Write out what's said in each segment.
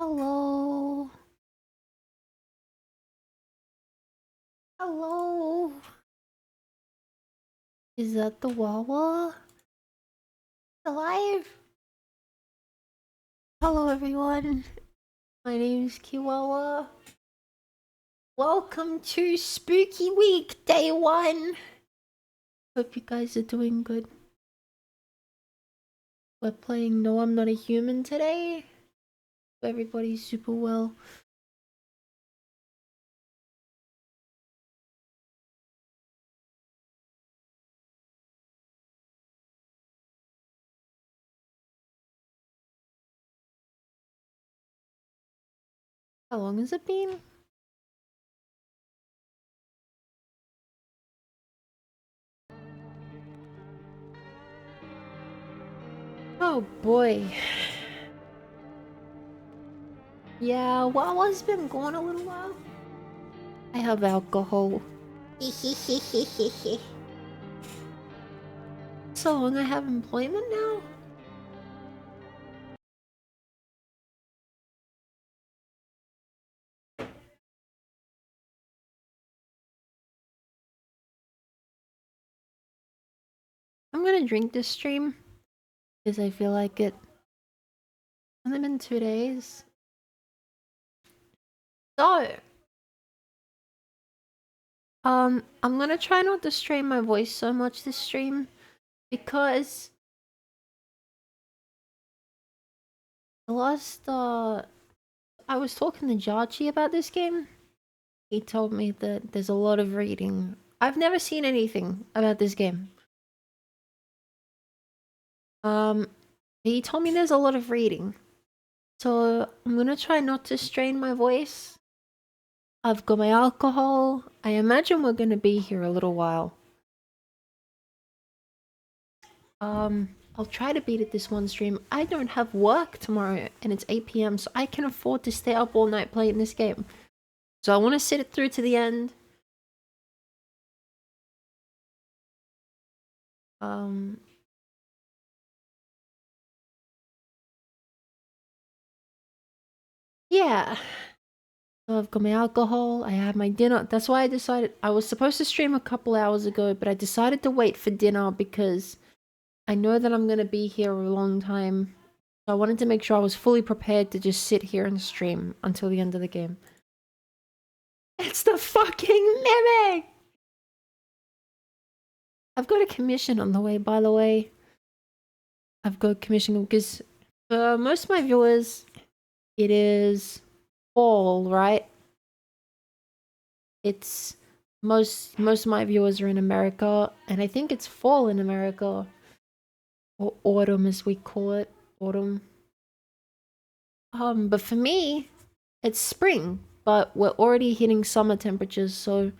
Hello. Hello. Is that the Wawa? Alive? Hello, everyone. My name's Kiwawa. Welcome to Spooky Week, day 1. Hope you guys are doing good. We're playing No, I'm Not a Human today. Everybody's super well. How long has it been? Oh boy. Yeah, Wawa's been gone a little while. I have alcohol. So long I have employment now? I'm gonna drink this stream because I feel like it. Only been 2 days. So, I'm gonna try not to strain my voice so much this stream because the last I was talking to Jarchi about this game. He told me that there's a lot of reading. I've never seen anything about this game. He told me there's a lot of reading. So, I'm gonna try not to strain my voice. I've got my alcohol. I imagine we're gonna be here a little while. I'll try to beat it this one stream. I don't have work tomorrow and it's 8 p.m. so I can afford to stay up all night playing this game. So I want to sit it through to the end. Yeah. So I've got my alcohol, I have my dinner. That's why I decided I was supposed to stream a couple hours ago, but I decided to wait for dinner because I know that I'm gonna be here a long time. So I wanted to make sure I was fully prepared to just sit here and stream until the end of the game. It's the fucking mimic! I've got a commission on the way, by the way. I've got a commission because for most of my viewers, it is fall, right? It's most of my viewers are in America, and I think it's fall in America, or autumn as we call it, autumn. But for me, it's spring, but we're already hitting summer temperatures, so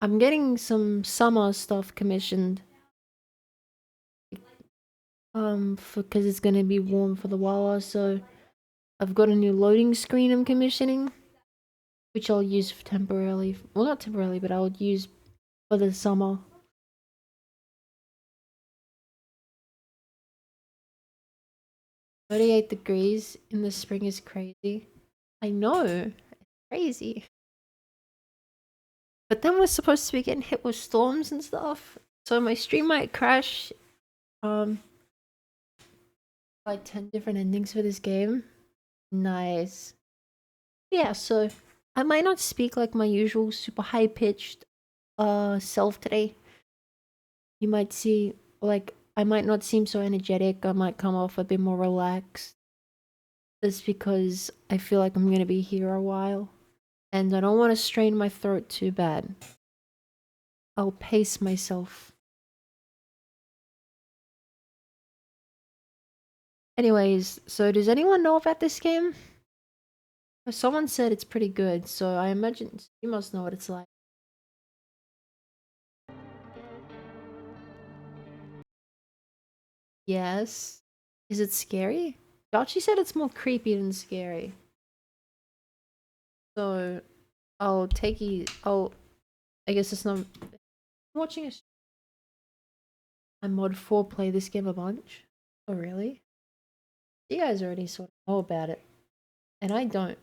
I'm getting some summer stuff commissioned. Because it's gonna be warm for the Wawa, so I've got a new loading screen I'm commissioning, which I'll use temporarily. Well, not temporarily, but I'll use for the summer. 38 degrees in the spring is crazy. I know, it's crazy. But then we're supposed to be getting hit with storms and stuff, so my stream might crash. Like 10 different endings for this game. Nice. Yeah, so I might not speak like my usual super high pitched self today. You might see like I might not seem so energetic. I might come off a bit more relaxed. That's because I feel like I'm gonna be here a while. And I don't want to strain my throat too bad. I'll pace myself. Anyways, so does anyone know about this game? Someone said it's pretty good, so I imagine you must know what it's like. Yes. Is it scary? Dachi said it's more creepy than scary. So, I'll take you. I guess it's not. I'm watching a. I mod 4 play this game a bunch. Oh, really? You guys already sort of know about it. And I don't.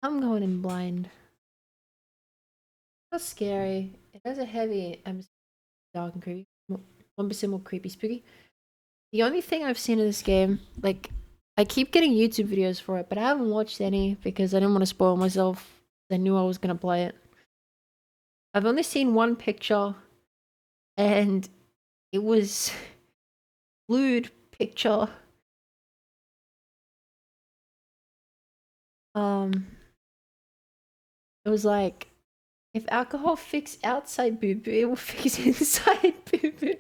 I'm going in blind. That's scary. It has a heavy dark and creepy. 1% more creepy spooky. The only thing I've seen in this game, like, I keep getting YouTube videos for it, but I haven't watched any because I didn't want to spoil myself. I knew I was gonna play it. I've only seen one picture, and it was lewd picture. It was like, if alcohol fix outside boo boo, it will fix inside boo boo.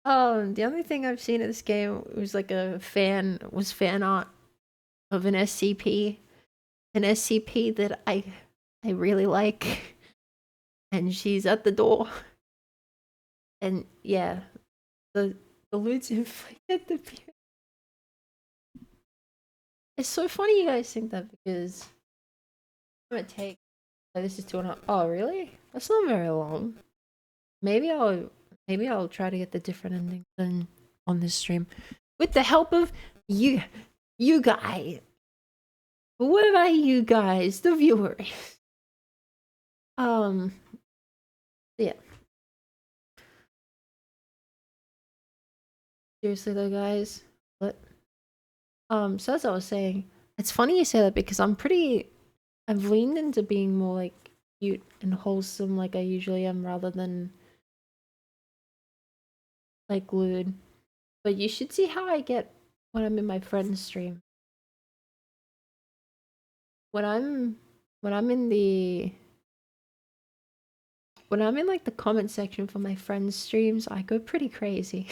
The only thing I've seen in this game was like fan art of an SCP. An SCP that I really like. And she's at the door. And yeah, the loot's inflicted the beer. It's so funny you guys think that because I'm gonna take this is 2.5. Oh really? That's not very long. Maybe I'll try to get the different endings than on this stream. With the help of you guys. What about you guys, the viewers? Yeah. Seriously though, guys. What? So as I was saying, it's funny you say that because I've leaned into being more like cute and wholesome like I usually am rather than like lewd. But you should see how I get when I'm in my friend's stream. When I'm in like the comment section for my friends' streams, I go pretty crazy.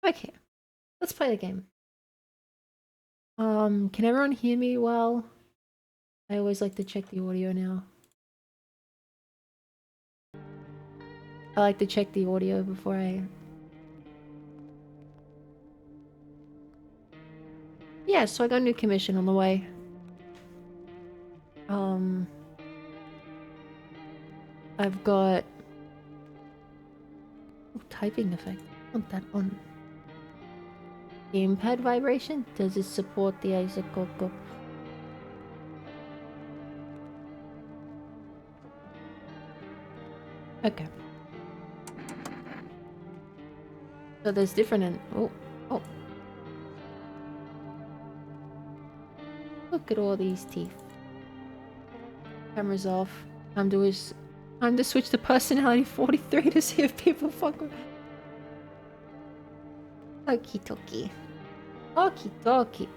Okay, let's play the game. Can everyone hear me well? I always like to check the audio now. I like to check the audio before I... Yeah, so I got a new commission on the way. I've got... Oh, typing effect. I want that on. Gamepad vibration? Does it support the Isokoko? Okay. So there's different oh. Look at all these teeth. Camera's off. Time to switch to personality 43 to see if people fuck with... Okie dokie. Okie dokie.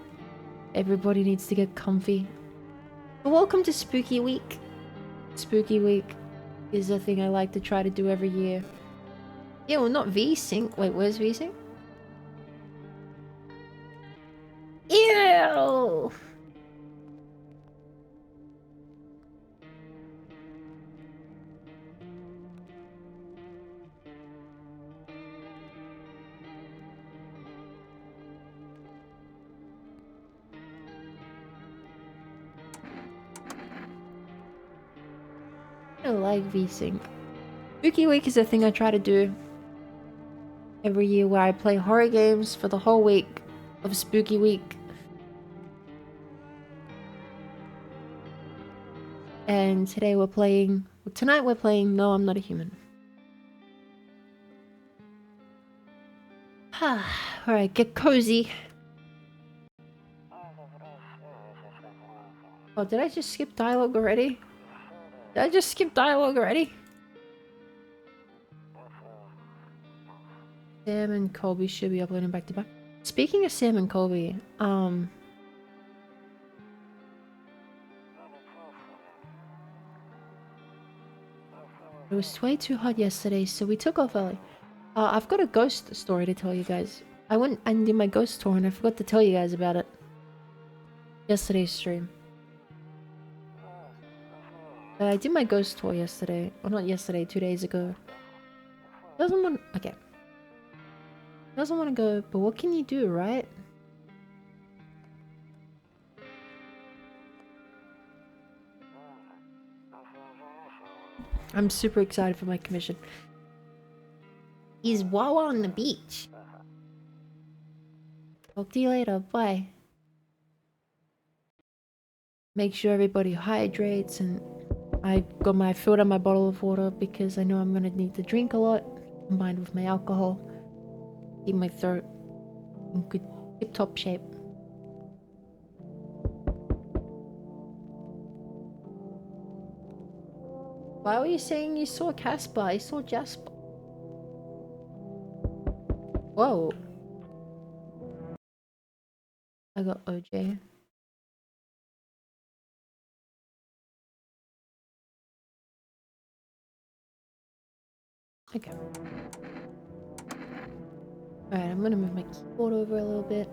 Everybody needs to get comfy. Welcome to Spooky Week. Spooky Week is a thing I like to try to do every year. Yeah, well, not VSync. Wait, where's VSync? Ew! I like VSync. Spooky Week is a thing I try to do every year where I play horror games for the whole week of Spooky Week. And tonight we're playing No, I'm Not a Human. Alright, get cozy. Oh, did I just skip dialogue already? Sam and Colby should be uploading back to back. Speaking of Sam and Colby, it was way too hot yesterday, so we took off early. I've got a ghost story to tell you guys. I went and did my ghost tour and I forgot to tell you guys about it. Yesterday's stream. I did my ghost tour yesterday. Well, not yesterday, 2 days ago. Doesn't want... Okay. Doesn't want to go, but what can you do, right? I'm super excited for my commission. Is Wawa on the beach? Talk to you later. Bye. Make sure everybody hydrates, and I got my filled up my bottle of water because I know I'm gonna need to drink a lot combined with my alcohol. Keep my throat in good tip-top shape. Why were you saying you saw Casper? I saw Jasper. Whoa. I got OJ. Okay. Alright, I'm gonna move my keyboard over a little bit.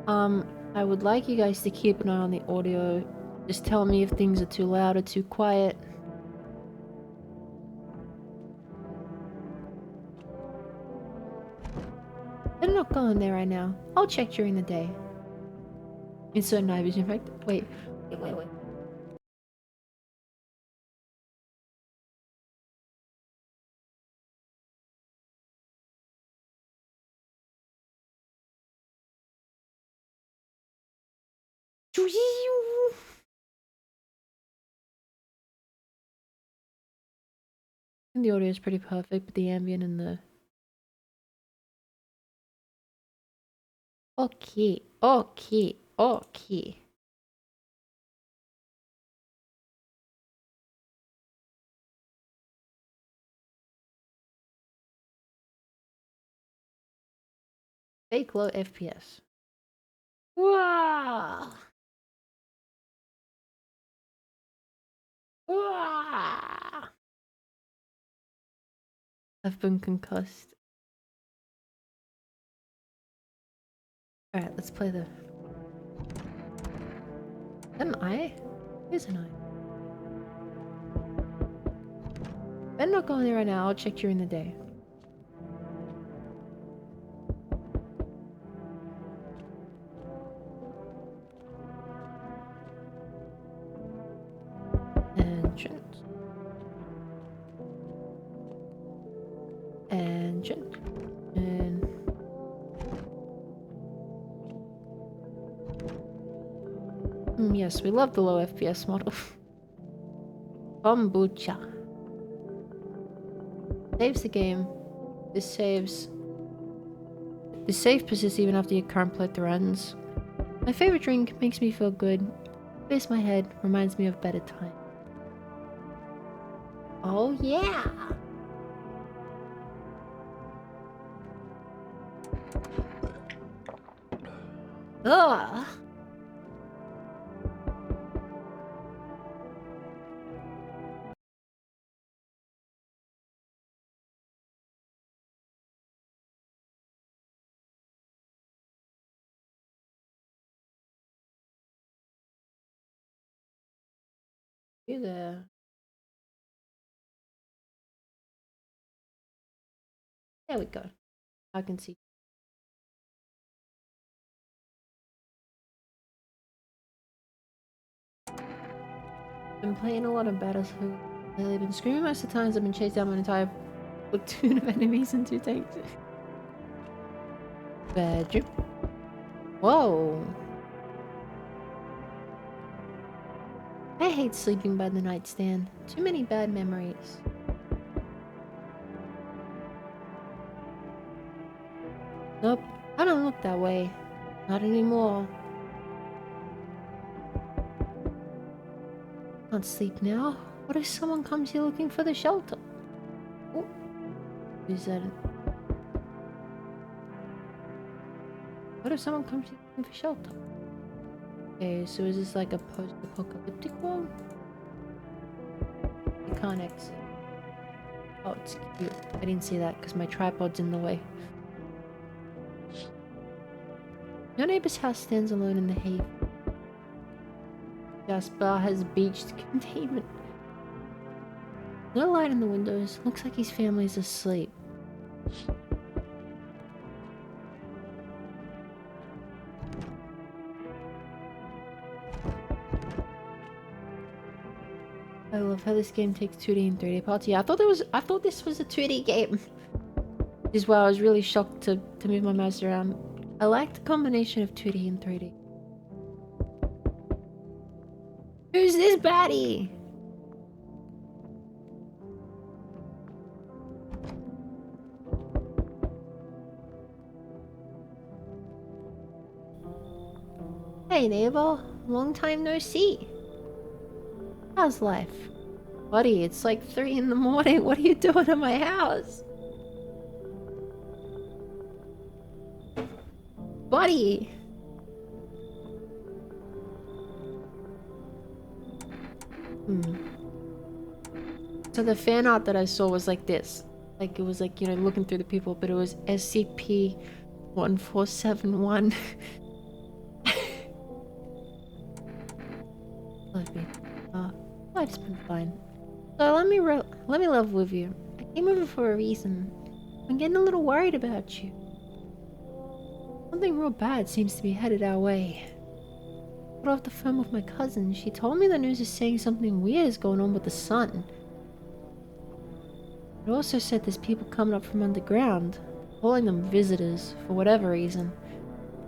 I would like you guys to keep an eye on the audio. Just tell me if things are too loud or too quiet. Better not go in there right now. I'll check during the day. Insert night vision effect. Wait. The audio is pretty perfect, but the ambient and the... Okay. Fake low FPS. Wow. I've been concussed. Alright, let's play the... Is that an eye? Here's an eye. Better not go in there right now. I'll check during the day. Entrance. Entrance. And... yes, we love the low FPS model. Kombucha. Saves the game. This saves... The save persists even after your current playthrough ends. My favorite drink makes me feel good. Clears my head, reminds me of better times. Oh yeah! Ugh! You there? There we go. I can see. Been playing a lot of Battlefield lately. Been screaming most of the times. I've been chased down an entire platoon of enemies in 2 tanks. Bedroom. Whoa. I hate sleeping by the nightstand. Too many bad memories. Nope, I don't look that way. Not anymore. Can't sleep now. What if someone comes here looking for the shelter? Oh, is that? What if someone comes here looking for shelter? Okay, so is this like a post-apocalyptic world? You can't exit. Oh, it's cute. I didn't see that because my tripod's in the way. Your neighbor's house stands alone in the hay. Jasper has beached containment. No light in the windows. Looks like his family's asleep. I love how this game takes 2D and 3D parts. Yeah, I thought this was a 2D game. Which is why I was really shocked to move my mouse around. I like the combination of 2D and 3D. Who's this baddie? Hey neighbor, long time no see. How's life? Buddy, it's like 3 in the morning. What are you doing at my house? Buddy! So the fan art that I saw was like this. Like, it was like, you know, looking through the people, but it was SCP-1471. Life's been fine. So let me love with you. I came over for a reason. I'm getting a little worried about you. Something real bad seems to be headed our way. Got off the phone with my cousin. She told me the news is saying something weird is going on with the sun. It also said there's people coming up from underground, calling them visitors for whatever reason.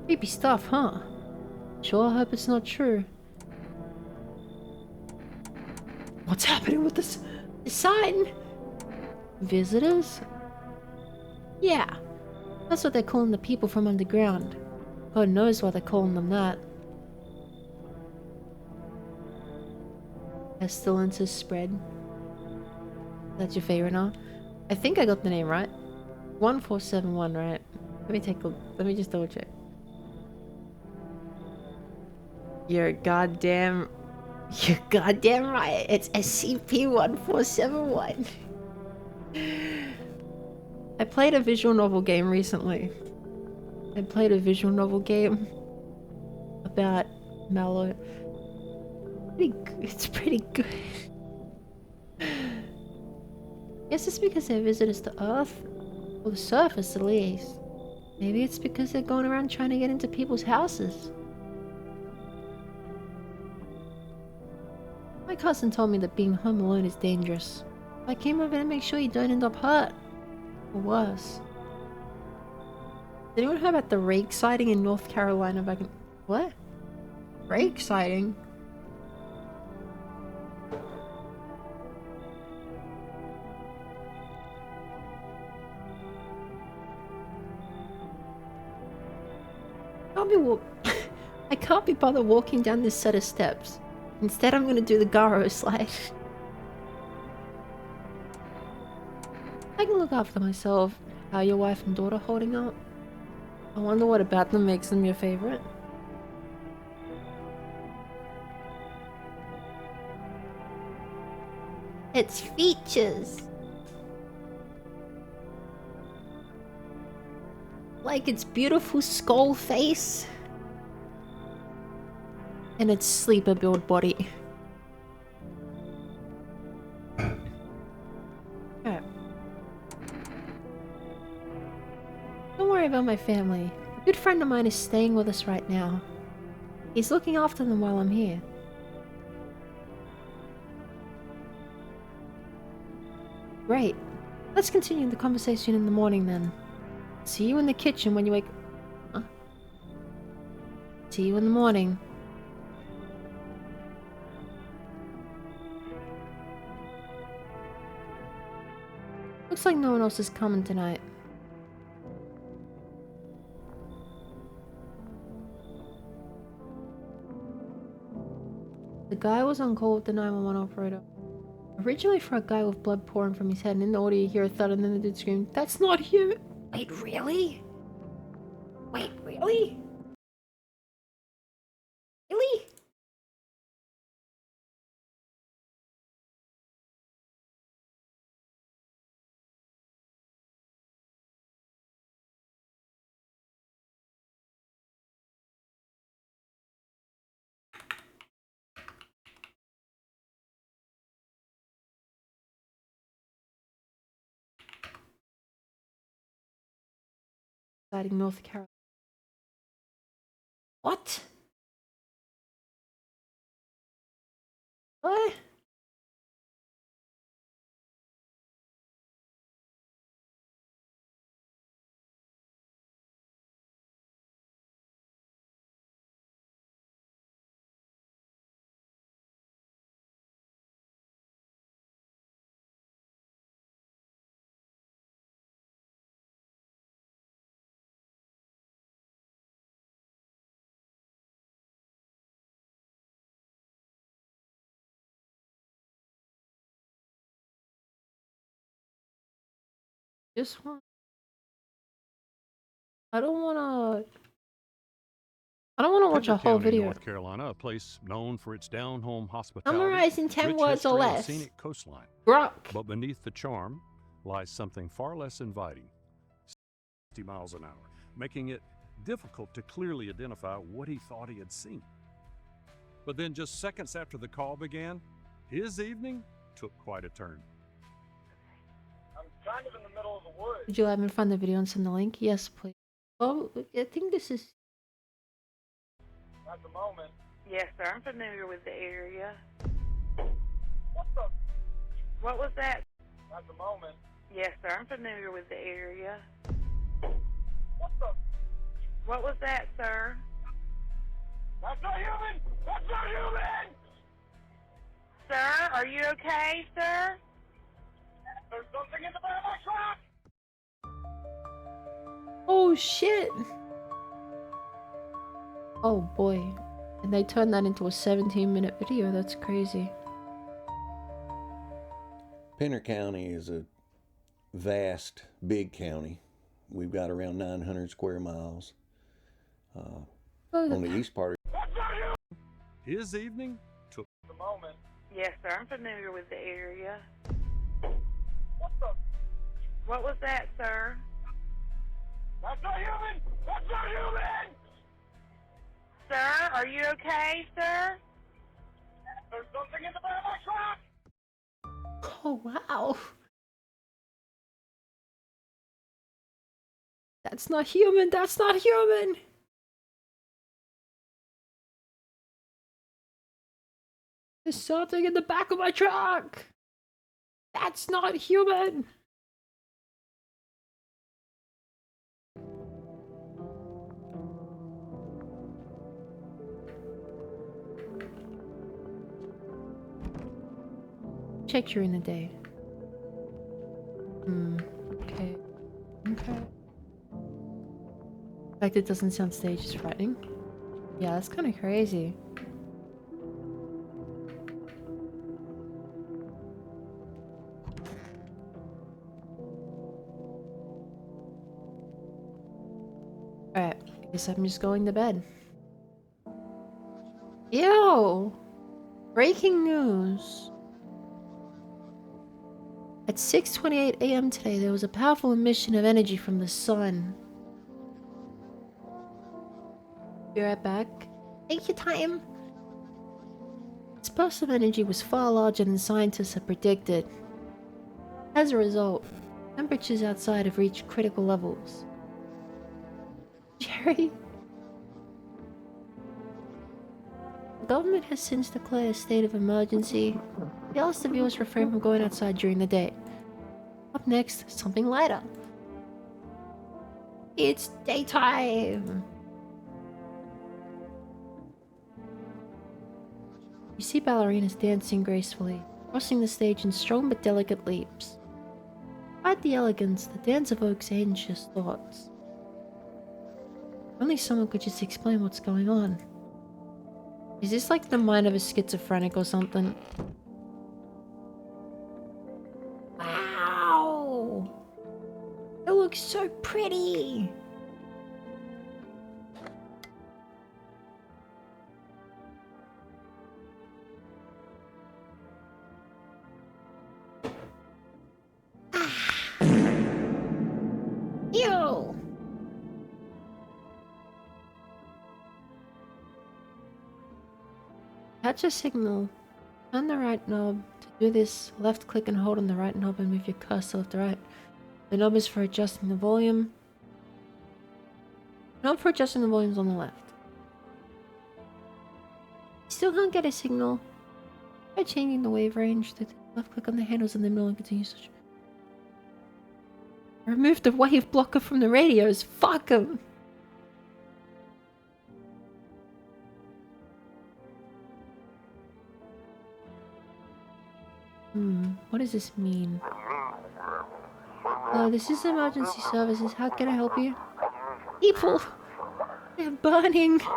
Creepy stuff, huh? Sure hope it's not true. What's happening with this sign? Visitors? Yeah, that's what they're calling the people from underground. God knows why they're calling them that. Pestilence has spread. That's your favorite now? I think I got the name right. 1471, right? Let me just double check. You're goddamn right. It's SCP-1471. I played a visual novel game recently. I played a visual novel game about Mallow. It's pretty good. Guess it's because they're visitors to Earth. Or the surface, at least. Maybe it's because they're going around trying to get into people's houses. My cousin told me that being home alone is dangerous. I came over to make sure you don't end up hurt. Or worse. Did anyone hear about the rake sighting in North Carolina back in... What? Rake sighting? I can't be bothered walking down this set of steps. Instead, I'm gonna do the Garo slide. I can look after myself. How are your wife and daughter holding up? I wonder what about them makes them your favorite. Its features. Like its beautiful skull face. And its sleeper build body. Alright. Don't worry about my family. A good friend of mine is staying with us right now. He's looking after them while I'm here. Great. Let's continue the conversation in the morning then. See you in the kitchen when you wake... Huh? See you in the morning. Looks like no one else is coming tonight. The guy was on call with the 911 operator. Originally for a guy with blood pouring from his head, and in the audio you hear a thud and then the dude scream, "That's not him!" Wait, really? Wait, really? Really? Deciding North Carolina. What? What? Just one. I don't wanna watch Pender a whole County, video. North Carolina, a place known for its down-home hospitality, Summarize in 10 rich words or history, and less. scenic coastline. Grok. But beneath the charm lies something far less inviting. 60 miles an hour, making it difficult to clearly identify what he thought he had seen. But then just seconds after the call began, his evening took quite a turn. I'm kind of in the middle of the woods. Would you let me find the video and send the link? Yes, please. Oh, I think this is... At the moment. Yes, sir. I'm familiar with the area. What the? What was that? At the moment. Yes, sir. I'm familiar with the area. What the? What was that, sir? That's not human! That's not human! Sir, are you okay, sir? There's something in the back of my truck! Oh, shit! Oh, boy. And they turned that into a 17-minute video. That's crazy. Pender County is a vast, big county. We've got around 900 square miles. On the east part. That's not human! His evening took At the moment. Yes, sir. I'm familiar with the area. What the? What was that, sir? That's not human! That's not human! Sir, are you okay, sir? There's something in the back of my truck! Oh, wow. That's not human. That's not human. There's something in the back of my truck. That's not human. Check during the day. Okay. Okay. The fact it doesn't sound staged is frightening. Yeah, that's kind of crazy. Alright, I guess I'm just going to bed. Ew! Breaking news. At 6:28 a.m. today, there was a powerful emission of energy from the sun. Be right back. Take your time. This burst of energy was far larger than scientists had predicted. As a result, temperatures outside have reached critical levels. Jerry? The government has since declared a state of emergency. They asked the viewers refrain from going outside during the day. Up next, something lighter. It's daytime! You see ballerinas dancing gracefully, crossing the stage in strong but delicate leaps. Despite the elegance, the dance evokes anxious thoughts. Only someone could just explain what's going on. Is this like the mind of a schizophrenic or something? Wow! It looks so pretty! Ew! Touch a signal. Turn the right knob. To do this, left click and hold on the right knob and move your cursor left to right. The knob is for adjusting the volume. Knob for adjusting the volume is on the left. Still can't get a signal. Try changing the wave range. Left click on the handles in the middle and continue such. Remove the wave blocker from the radios. Fuck 'em. What does this mean? Hello, this is emergency services. How can I help you? People! They're burning! Can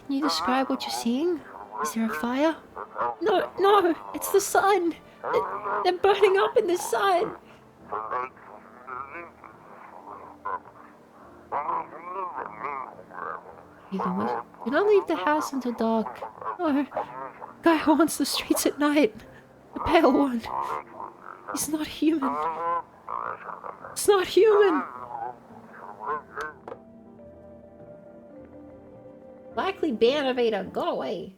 you describe what you're seeing? Is there a fire? No, no! It's the sun! They're burning up in the sun. Do not leave the house until dark. No. Guy haunts the streets at night. The pale one. He's not human. It's not human. Likely Bannervator, go away.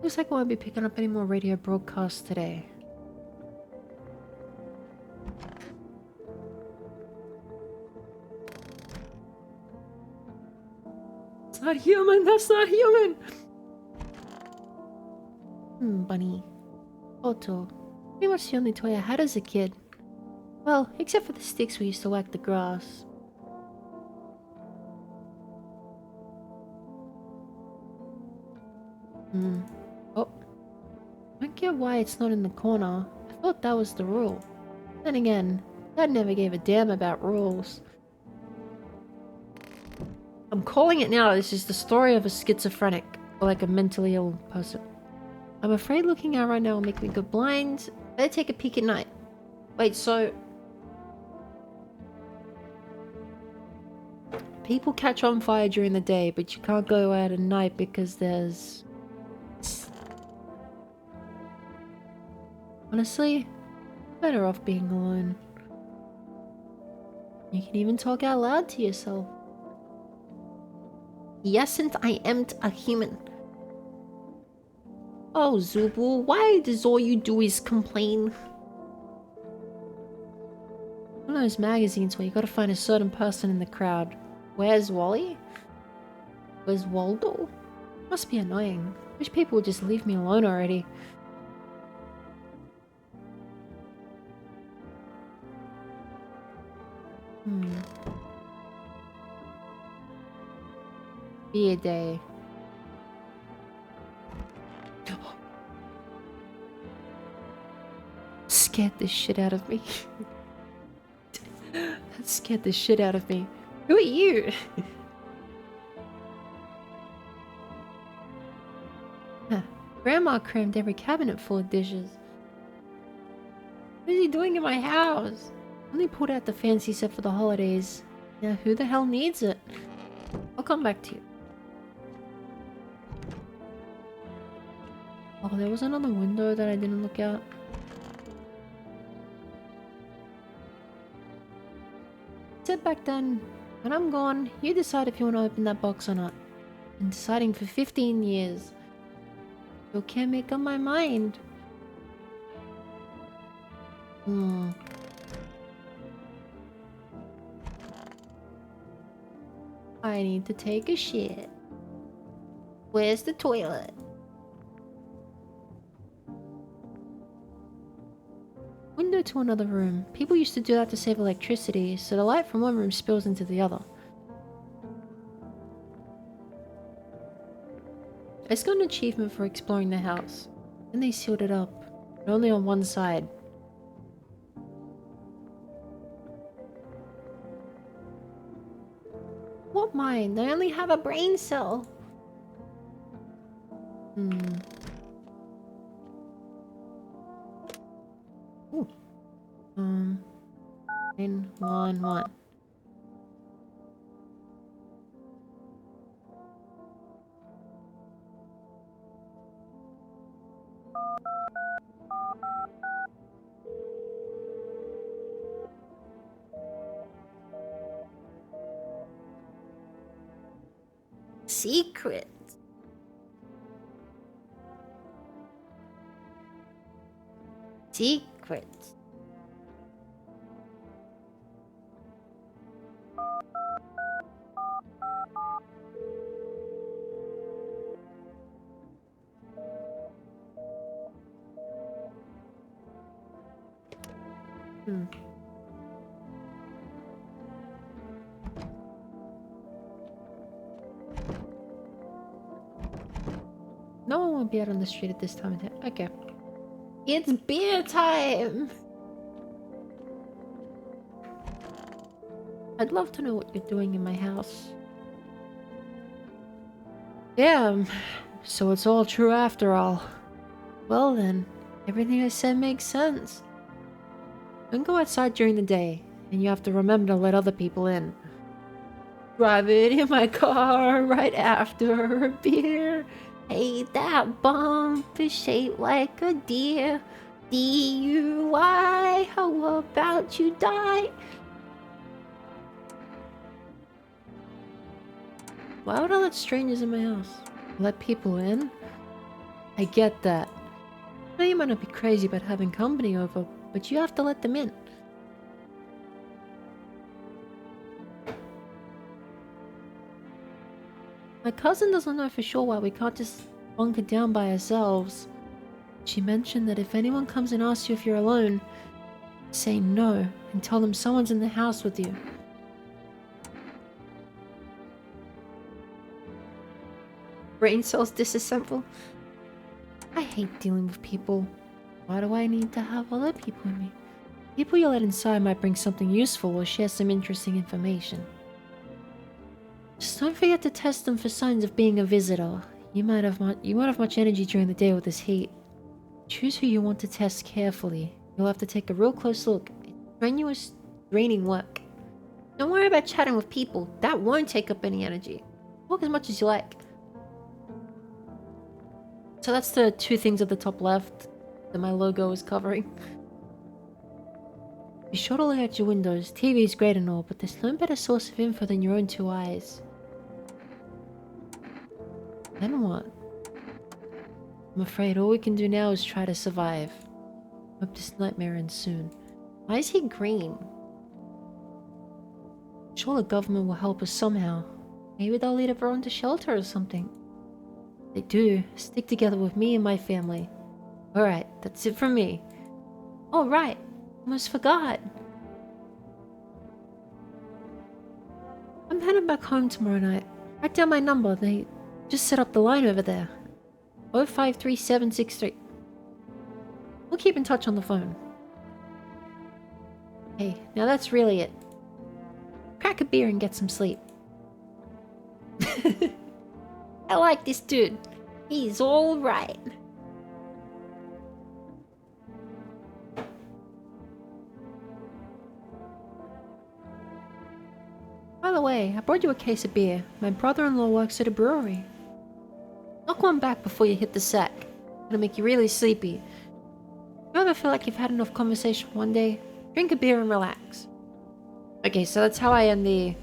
Looks like I won't be picking up any more radio broadcasts today. It's not human, that's not human! Bunny. Otto. Pretty much the only toy I had as a kid. Well, except for the sticks we used to whack the grass. Oh. I don't get why it's not in the corner. I thought that was the rule. Then again, Dad never gave a damn about rules. I'm calling it now. This is the story of a schizophrenic, or like a mentally ill person. I'm afraid looking out right now will make me go blind. Better take a peek at night. Wait, so... people catch on fire during the day, but you can't go out at night because there's... Honestly, better off being alone. You can even talk out loud to yourself. Yesn't I am't a human. Oh, Zubu, why does all you do is complain? One of those magazines where you gotta find a certain person in the crowd. Where's Wally? Where's Waldo? Must be annoying. Wish people would just leave me alone already. Be a day. Scared the shit out of me. That scared the shit out of me. Who are you? Grandma crammed every cabinet full of dishes. What is he doing in my house? Only pulled out the fancy set for the holidays. Now who the hell needs it? I'll come back to you. Oh, there was another window that I didn't look out. Said back then, when I'm gone, you decide if you want to open that box or not. Been deciding for 15 years. Still can't make up my mind. I need to take a shit. Where's the toilet? Window to another room. People used to do that to save electricity, so the light from one room spills into the other. I just got an achievement for exploring the house. Then they sealed it up, but only on one side. What mind? I only have a brain cell. Ooh. 911. Secret. Secret. No one will be out on the street at this time of day. Okay. It's beer time! I'd love to know what you're doing in my house. Yeah, so it's all true after all. Well then, everything I said makes sense. Don't go outside during the day, and you have to remember to let other people in. Drive it in my car right after a beer. Hey, that bump is shaped like a deer. DUI, how about you die? Why would I let strangers in my house? Let people in? I get that. I know you might not be crazy about having company over, but you have to let them in. My cousin doesn't know for sure why we can't just bunker down by ourselves. She mentioned that if anyone comes and asks you if you're alone, say no and tell them someone's in the house with you. Brain cells disassemble. I hate dealing with people. Why do I need to have other people in me? People you let inside might bring something useful or share some interesting information. Just don't forget to test them for signs of being a visitor. You might have much energy during the day with this heat. Choose who you want to test carefully. You'll have to take a real close look. It's strenuous, draining work. Don't worry about chatting with people. That won't take up any energy. Talk as much as you like. So that's the two things at the top left that my logo is covering. Be sure to look out your windows. TV is great and all, but there's no better source of info than your own two eyes. Then what? I'm afraid all we can do now is try to survive. Hope this nightmare ends soon. Why is he green? Sure, the government will help us somehow. Maybe they'll lead everyone to shelter or something. If they do, stick together with me and my family. Alright, that's it from me. Oh right, almost forgot. I'm heading back home tomorrow night. Write down my number, they just set up the line over there. 053763. We'll keep in touch on the phone. Hey, now that's really it. Crack a beer and get some sleep. I like this dude. He's all right. By the way, I brought you a case of beer. My brother-in-law works at a brewery. Knock one back before you hit the sack. It'll make you really sleepy. If you ever feel like you've had enough conversation one day, drink a beer and relax. Okay, so that's how I end the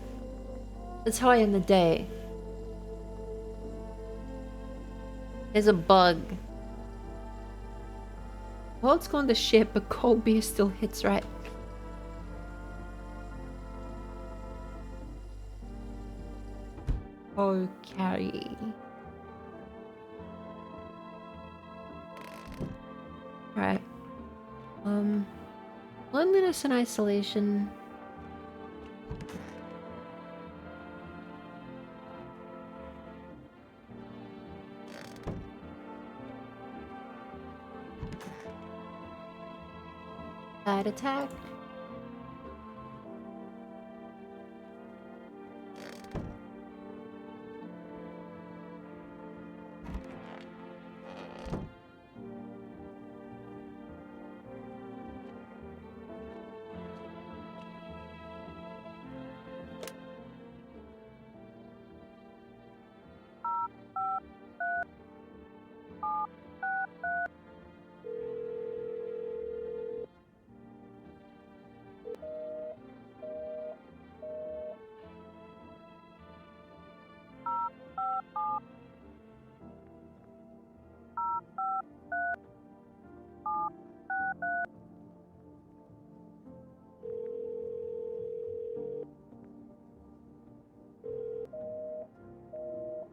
day. There's a bug. World's gone to shit, but cold beer still hits right. Okay. Right. Loneliness and isolation. Bad attack.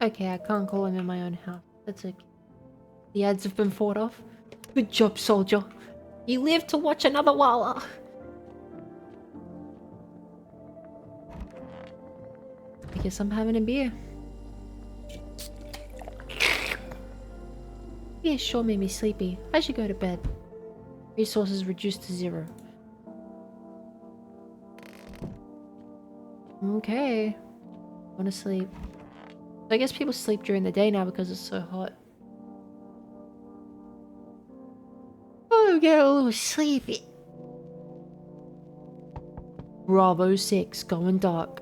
Okay, I can't call him in my own house. That's okay. The ads have been fought off. Good job, soldier. You live to watch another Walla. I guess I'm having a beer. Beer sure made me sleepy. I should go to bed. Resources reduced to 0. Okay. Wanna sleep. I guess people sleep during the day now because it's so hot. Oh, get a little sleepy. Bravo 6, going dark.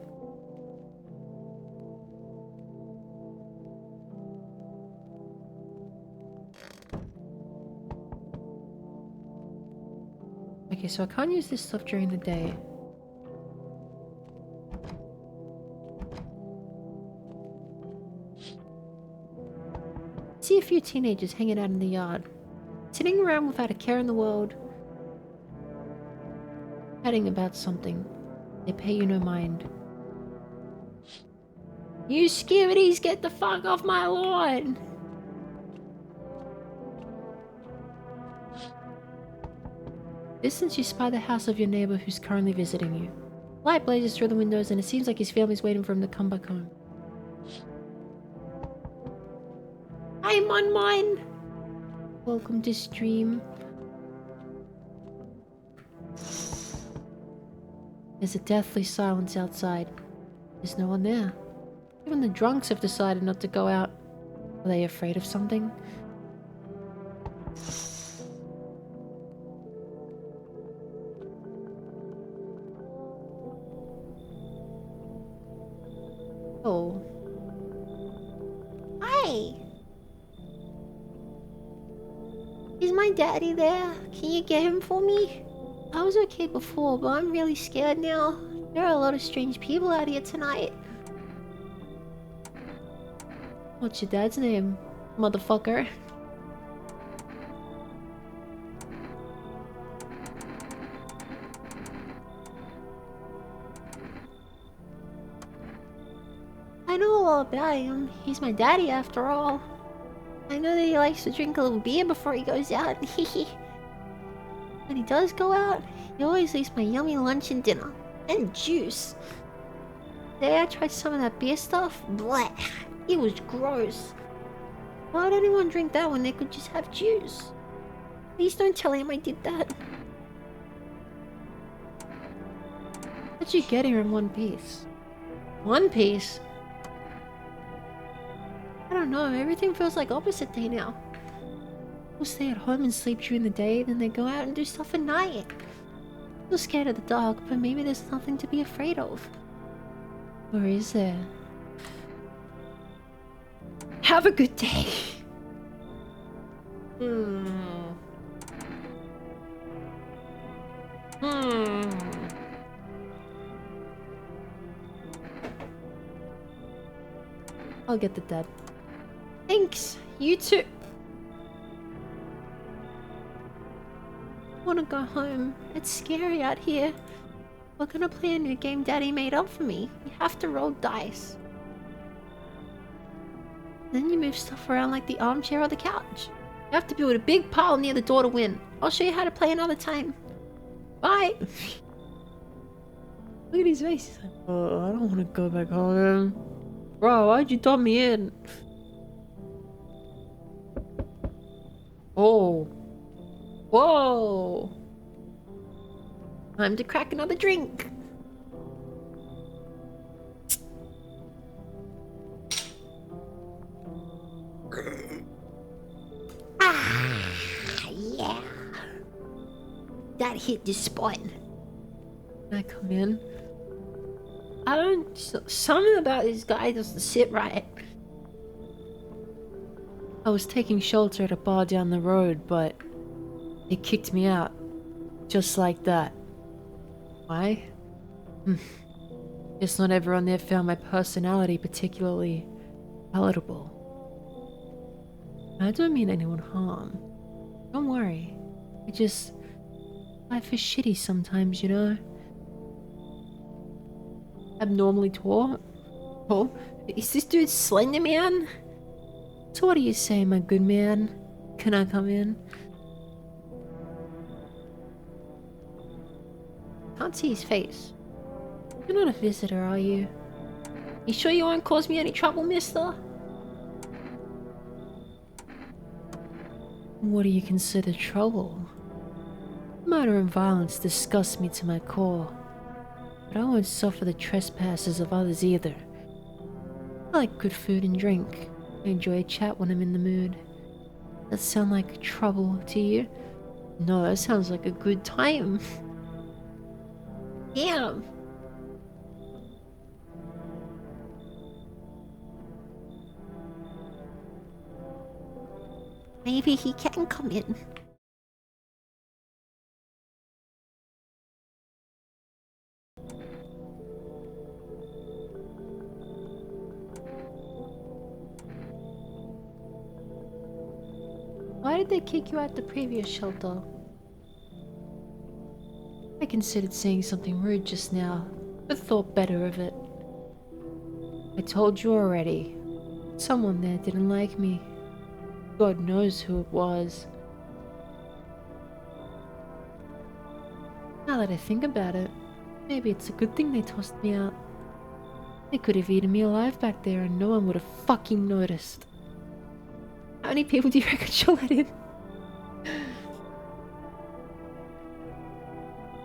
Okay, so I can't use this stuff during the day. See a few teenagers hanging out in the yard, sitting around without a care in the world, chatting about something. They pay you no mind. You skibbities, get the fuck off my lawn! Distance, you spy the house of your neighbor who's currently visiting you. Light blazes through the windows and it seems like his family's waiting for him to come back home. I'm on mine! Welcome to stream. There's a deathly silence outside. There's no one there. Even the drunks have decided not to go out. Are they afraid of something? Oh. Hi! Is my daddy there? Can you get him for me? I was okay before, but I'm really scared now. There are a lot of strange people out here tonight. What's your dad's name, motherfucker? I know all about him. He's my daddy after all. I know that he likes to drink a little beer before he goes out. When he does go out, he always leaves my yummy lunch and dinner. And juice. Today I tried some of that beer stuff. Blech. It was gross. Why would anyone drink that when they could just have juice? Please don't tell him I did that. What'd you get here in one piece? One piece? I don't know, everything feels like opposite day now. People stay at home and sleep during the day, then they go out and do stuff at night. I'm still scared of the dark, but maybe there's nothing to be afraid of. Or is there? Have a good day. I'll get the dad. Thanks. You too. I wanna go home. It's scary out here. We're gonna play a new game Daddy made up for me. You have to roll dice. Then you move stuff around like the armchair or the couch. You have to build a big pile near the door to win. I'll show you how to play another time. Bye! Look at his face. He's like, oh, I don't want to go back home. Bro, why'd you dump me in? Oh. Whoa! Time to crack another drink. Yeah. That hit the spot. Can I come in? I don't... Something about this guy doesn't sit right. I was taking shelter at a bar down the road, but they kicked me out. Just like that. Why? Guess not everyone there found my personality particularly palatable. I don't mean anyone harm. Don't worry. Life is shitty sometimes, you know? Abnormally tall? Oh, is this dude Slender Man? So what do you say, my good man? Can I come in? Can't see his face. You're not a visitor, are you? You sure you won't cause me any trouble, mister? What do you consider trouble? Murder and violence disgust me to my core. but I won't suffer the trespasses of others either. I like good food and drink. I enjoy a chat when I'm in the mood. That sound like trouble to you? No, that sounds like a good time. Damn. Maybe he can come in. Why did they kick you out the previous shelter? I considered saying something rude just now, but thought better of it. I told you already. Someone there didn't like me. God knows who it was. Now that I think about it, maybe it's a good thing they tossed me out. They could have eaten me alive back there and no one would have fucking noticed. How many people do you reckon she'll let in?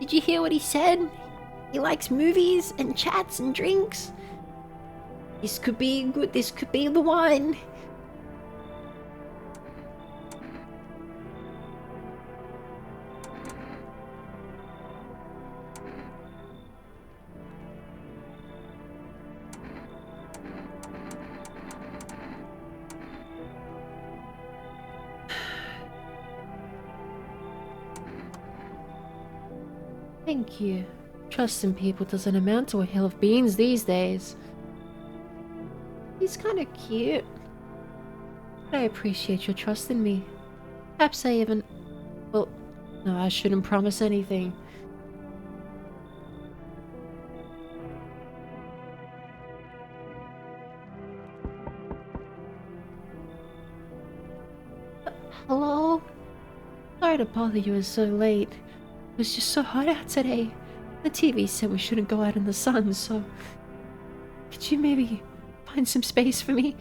Did you hear what he said? He likes movies and chats and drinks. This could be good, this could be the one. Thank you. Trust in people doesn't amount to a hill of beans these days. He's kind of cute. But I appreciate your trust in me. Perhaps I even... Well, no, I shouldn't promise anything. Hello? Sorry to bother you so late. It was just so hot out today. The TV said we shouldn't go out in the sun, so... Could you maybe find some space for me?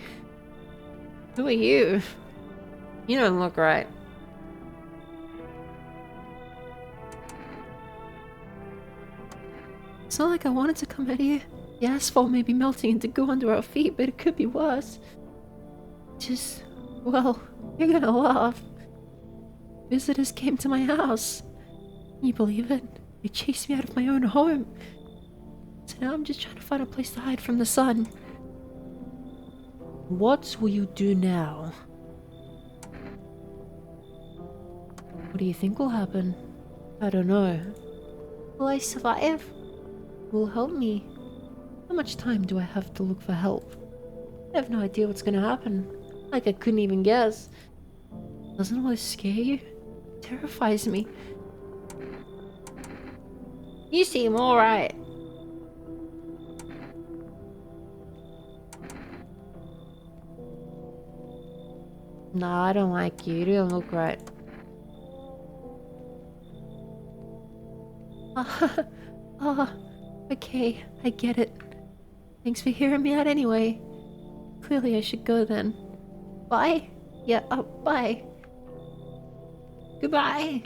Who are you? You don't look right. It's not like I wanted to come out here. The asphalt may be melting into goo under our feet, but it could be worse. Just... well, you're gonna laugh. Visitors came to my house. Can you believe it? They chased me out of my own home. So now I'm just trying to find a place to hide from the sun. What will you do now? What do you think will happen? I don't know. Will I survive? Will help me? How much time do I have to look for help? I have no idea what's gonna happen. Like I couldn't even guess. Doesn't all this scare you? It terrifies me. You seem alright. Nah, I don't like you. You don't look right. Oh, okay. I get it. Thanks for hearing me out anyway. Clearly I should go then. Bye? Yeah, bye. Goodbye.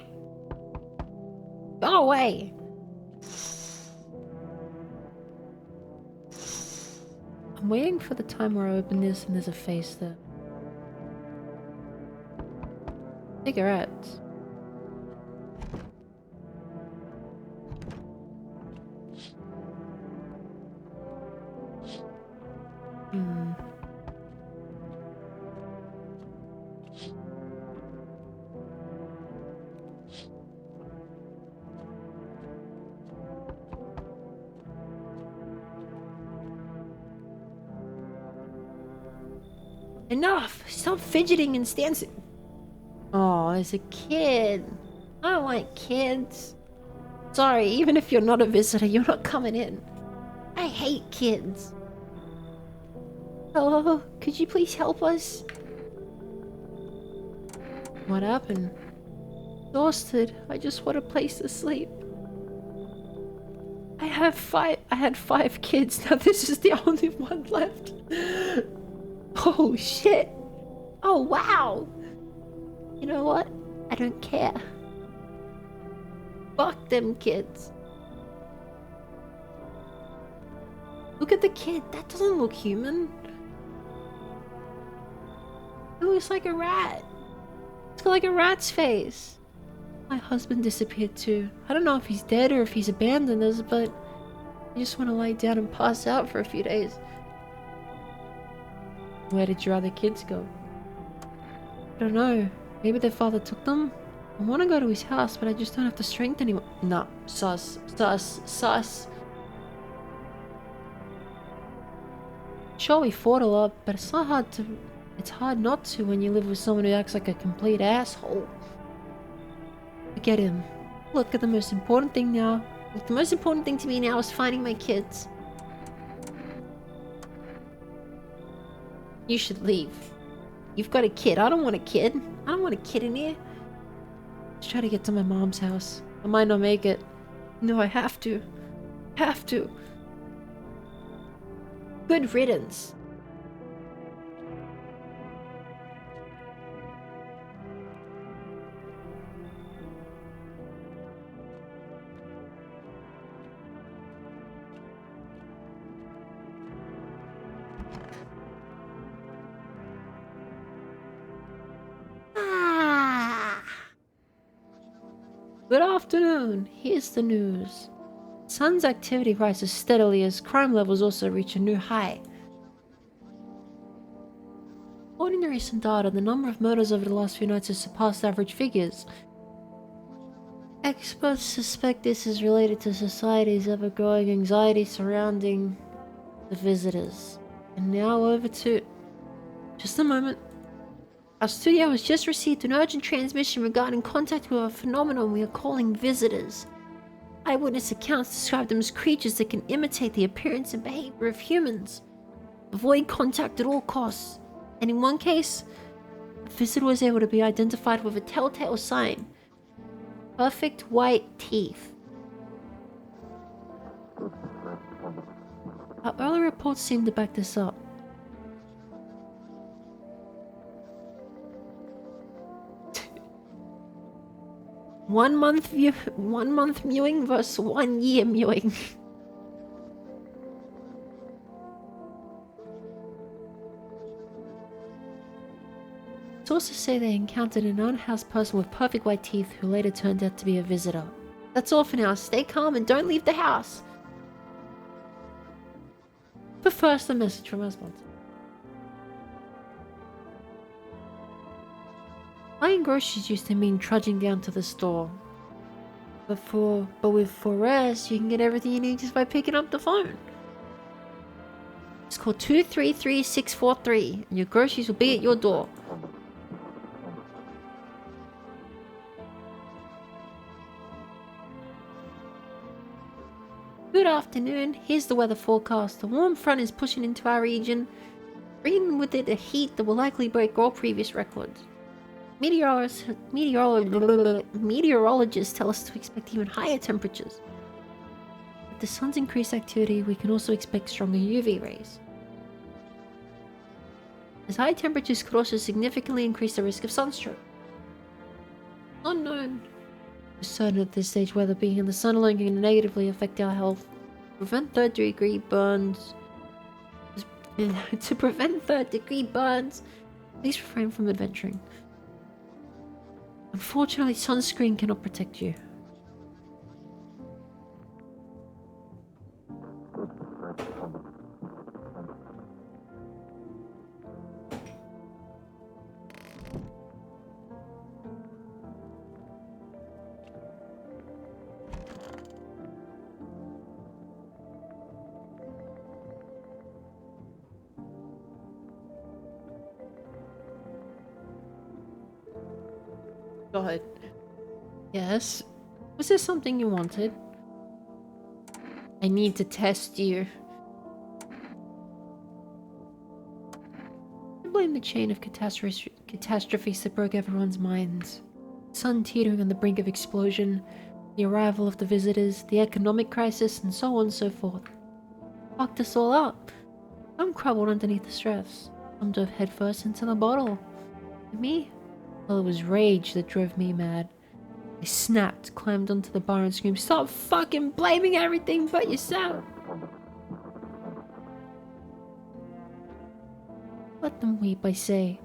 Go away. I'm waiting for the time where I open this and there's a face there. Cigarettes. Enough! Stop fidgeting and stand. Oh, as a kid. I don't like kids. Sorry, even if you're not a visitor, you're not coming in. I hate kids. Hello? Could you please help us? What happened? Exhausted. I just want a place to sleep. I had 5 kids. Now this is the only one left. Oh shit. Oh wow. You know what? I don't care. Fuck them kids. Look at the kid. That doesn't look human. It looks like a rat. It's got like a rat's face. My husband disappeared too. I don't know if he's dead or if he's abandoned us, but I just want to lie down and pass out for a few days. Where did your other kids go? I don't know. Maybe their father took them? I want to go to his house, but I just don't have the strength anymore. No. Sus. Sure, we fought a lot, but it's not hard to... It's hard not to when you live with someone who acts like a complete asshole. Forget him. Look, at the most important thing now. Look, the most important thing to me now is finding my kids. You should leave. You've got a kid. I don't want a kid. I don't want a kid in here. Let's try to get to my mom's house. I might not make it. No, I have to. Have to. Good riddance. Good afternoon. Here's the news. Sun's activity rises steadily as crime levels also reach a new high. According to recent data, the number of murders over the last few nights has surpassed average figures. Experts suspect this is related to society's ever-growing anxiety surrounding the visitors. And now over to... Just a moment. Our studio has just received an urgent transmission regarding contact with a phenomenon we are calling visitors. Eyewitness accounts describe them as creatures that can imitate the appearance and behavior of humans. Avoid contact at all costs. And in one case, a visitor was able to be identified with a telltale sign. Perfect white teeth. Our earlier reports seem to back this up. One month mewing versus 1 year mewing. Sources say they encountered an unhoused person with perfect white teeth who later turned out to be a visitor. That's all for now. Stay calm and don't leave the house. But first, a message from our sponsor. Buying groceries used to mean trudging down to the store. But with Forest, you can get everything you need just by picking up the phone. Just call 233-643 and your groceries will be at your door. Good afternoon. Here's the weather forecast. The warm front is pushing into our region, bringing with it a heat that will likely break all previous records. Meteorologists tell us to expect even higher temperatures. With the sun's increased activity, we can also expect stronger UV rays. As high temperatures could also significantly increase the risk of sunstroke. Unknown. It's certain at this stage whether being in the sun alone can negatively affect our health. To prevent third-degree burns, please refrain from adventuring. Unfortunately, sunscreen cannot protect you. Go ahead. Yes? Was there something you wanted? I need to test you. I blame the chain of catastrophes that broke everyone's minds. Sun teetering on the brink of explosion, the arrival of the visitors, the economic crisis, and so on and so forth. Fucked us all up. Some crumbled underneath the stress. Some dove headfirst into the bottle. And me? Well, it was rage that drove me mad. I snapped, climbed onto the bar and screamed, "Stop fucking blaming everything but yourself!" Let them weep, I say.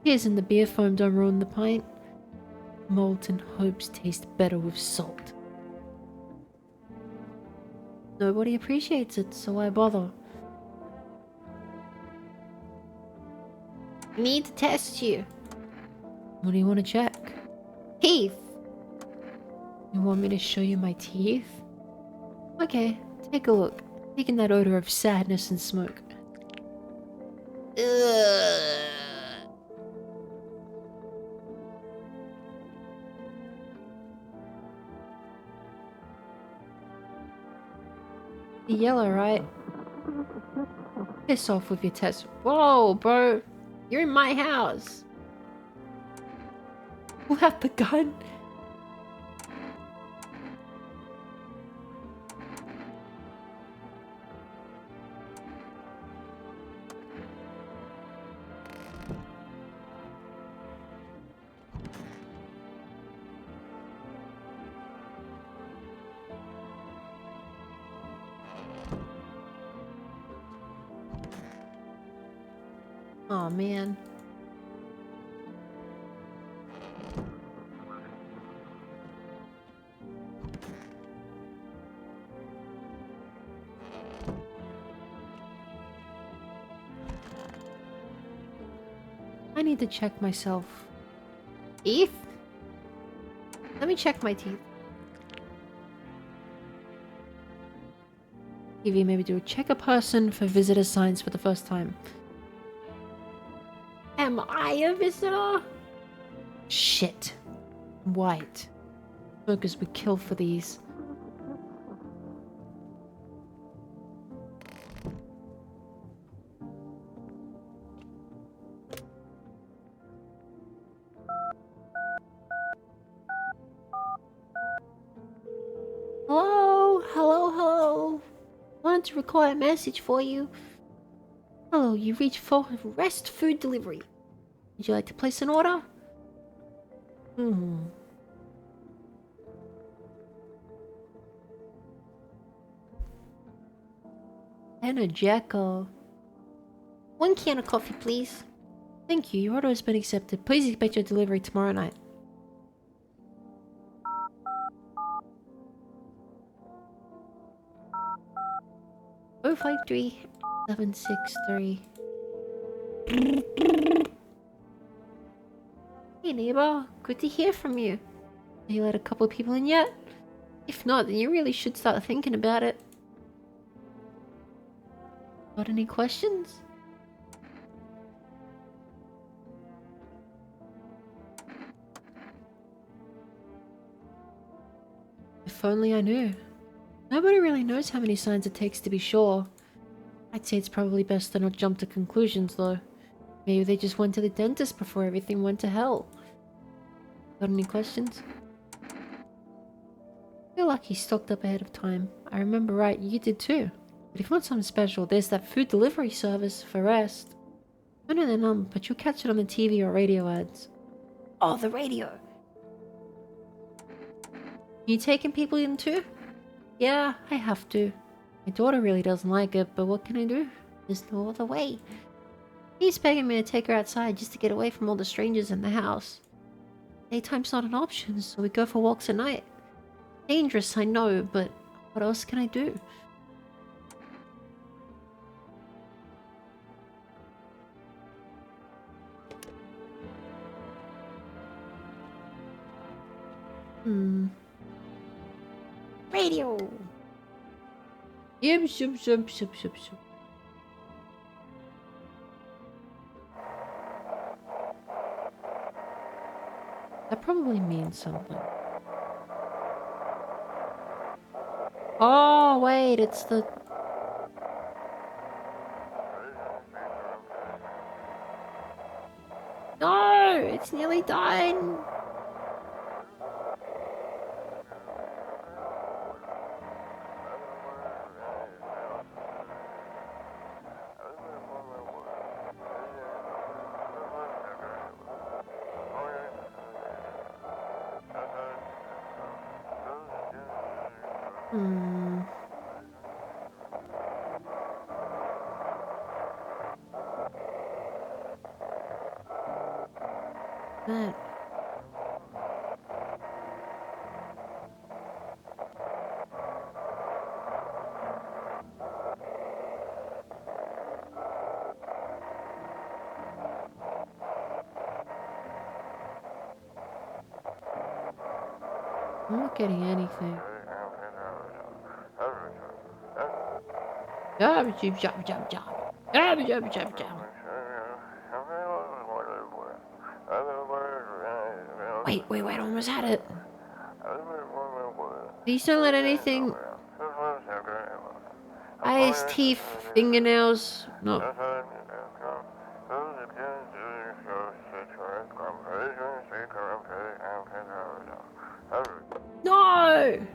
Tears in the beer foam don't ruin the pint. Molten hopes taste better with salt. Nobody appreciates it, so why bother? I need to test you. What do you want to check? Teeth! You want me to show you my teeth? Okay, take a look. Taking that odor of sadness and smoke. Ugh. Yellow, right? Piss off with your test. Whoa, bro. You're in my house. Who had the gun? Oh man. I need to check myself. Teeth? Let me check my teeth. TV, maybe do a check a person for visitor signs for the first time. Am I a visitor? Shit. White. Smokers would kill for these. Hello? Hello, hello. Wanted to record a message for you. Hello, you reached for Rest Food Delivery. Would you like to place an order? And a Jacko. 1 can of coffee, please. Thank you, your order has been accepted. Please expect your delivery tomorrow night. Oh, 53763. Hey neighbor, good to hear from you. Have you let a couple of people in yet? If not, then you really should start thinking about it. Got any questions? If only I knew. Nobody really knows how many signs it takes to be sure. I'd say it's probably best to not jump to conclusions though. Maybe they just went to the dentist before everything went to hell. Got any questions? Feel like he stocked up ahead of time. I remember right, you did too. But if you want something special, there's that food delivery service for Rest. I know their number, but you'll catch it on the TV or radio ads. Oh, the radio! You taking people in too? Yeah, I have to. My daughter really doesn't like it, but what can I do? There's no other way. He's begging me to take her outside just to get away from all the strangers in the house. Daytime's not an option, so we go for walks at night. Dangerous, I know, but what else can I do? Radio! Yum, shum, shum, shum, shum, shum. That probably means something. Oh, wait, it's the... No! It's nearly done! That. I'm not getting anything. Job, job, job, job, job. Job, job, job, job. Wait, almost had it. Please don't let anything... Eyes, teeth, fingernails... No. No!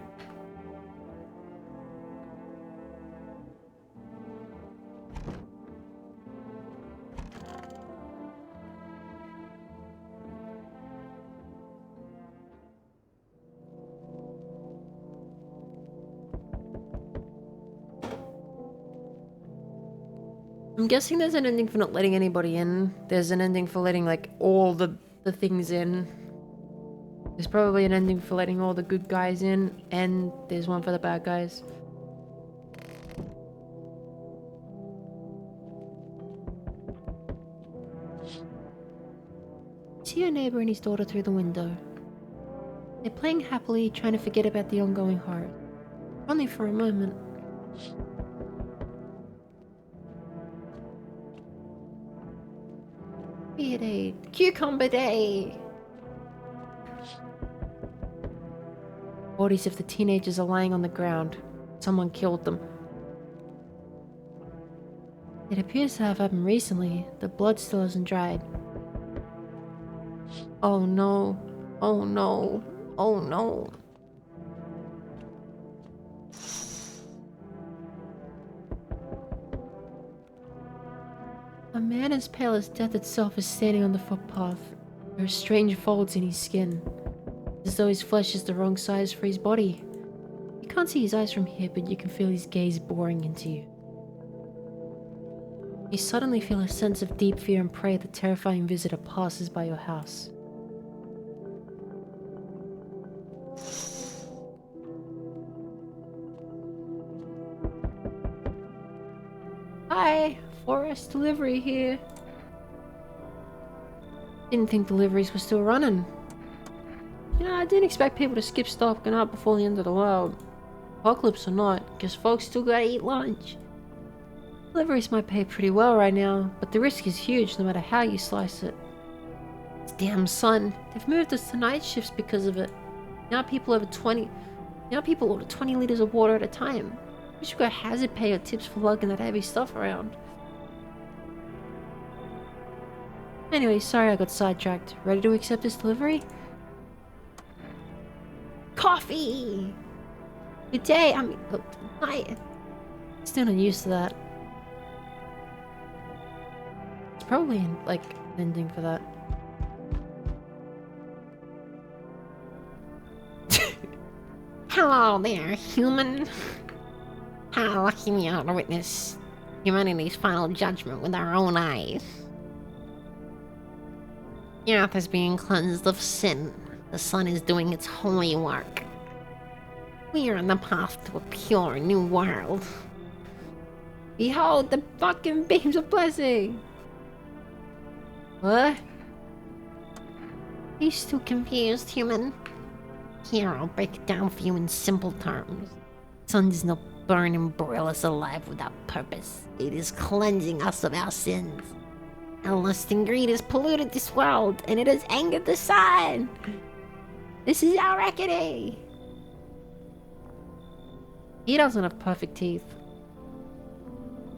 I'm guessing there's an ending for not letting anybody in. There's an ending for letting, like, all the things in. There's probably an ending for letting all the good guys in, and there's one for the bad guys. See your neighbor and his daughter through the window. They're playing happily, trying to forget about the ongoing horror. Only for a moment. Beer day. Cucumber day! Bodies of the teenagers are lying on the ground. Someone killed them. It appears to have happened recently. The blood still hasn't dried. Oh no. Oh no. Oh no. A man as pale as death itself is standing on the footpath. There are strange folds in his skin, as though his flesh is the wrong size for his body. You can't see his eyes from here, but you can feel his gaze boring into you. You suddenly feel a sense of deep fear and pray the terrifying visitor passes by your house. Hi! Forest delivery here. Didn't think deliveries were still running. You know, I didn't expect people to skip stocking up before the end of the world. Apocalypse or not, guess folks still gotta eat lunch. Deliveries might pay pretty well right now, but the risk is huge no matter how you slice it. This damn sun. They've moved us to night shifts because of it. Now people order 20 liters of water at a time. We should go hazard pay or tips for lugging that heavy stuff around. Anyway, sorry I got sidetracked. Ready to accept this delivery? Coffee! Good day, hi. Still not used to that. It's probably like an ending for that. Hello there, human. How lucky we are to witness humanity's final judgment with our own eyes. The earth is being cleansed of sin. The sun is doing its holy work. We are on the path to a pure new world. Behold the fucking beams of blessing! What? You still confused, human? Here, I'll break it down for you in simple terms. Sun does not burn and broil us alive without purpose. It is cleansing us of our sins. Our lust and greed has polluted this world, and it has angered the sun. This is our reckoning. He doesn't have perfect teeth.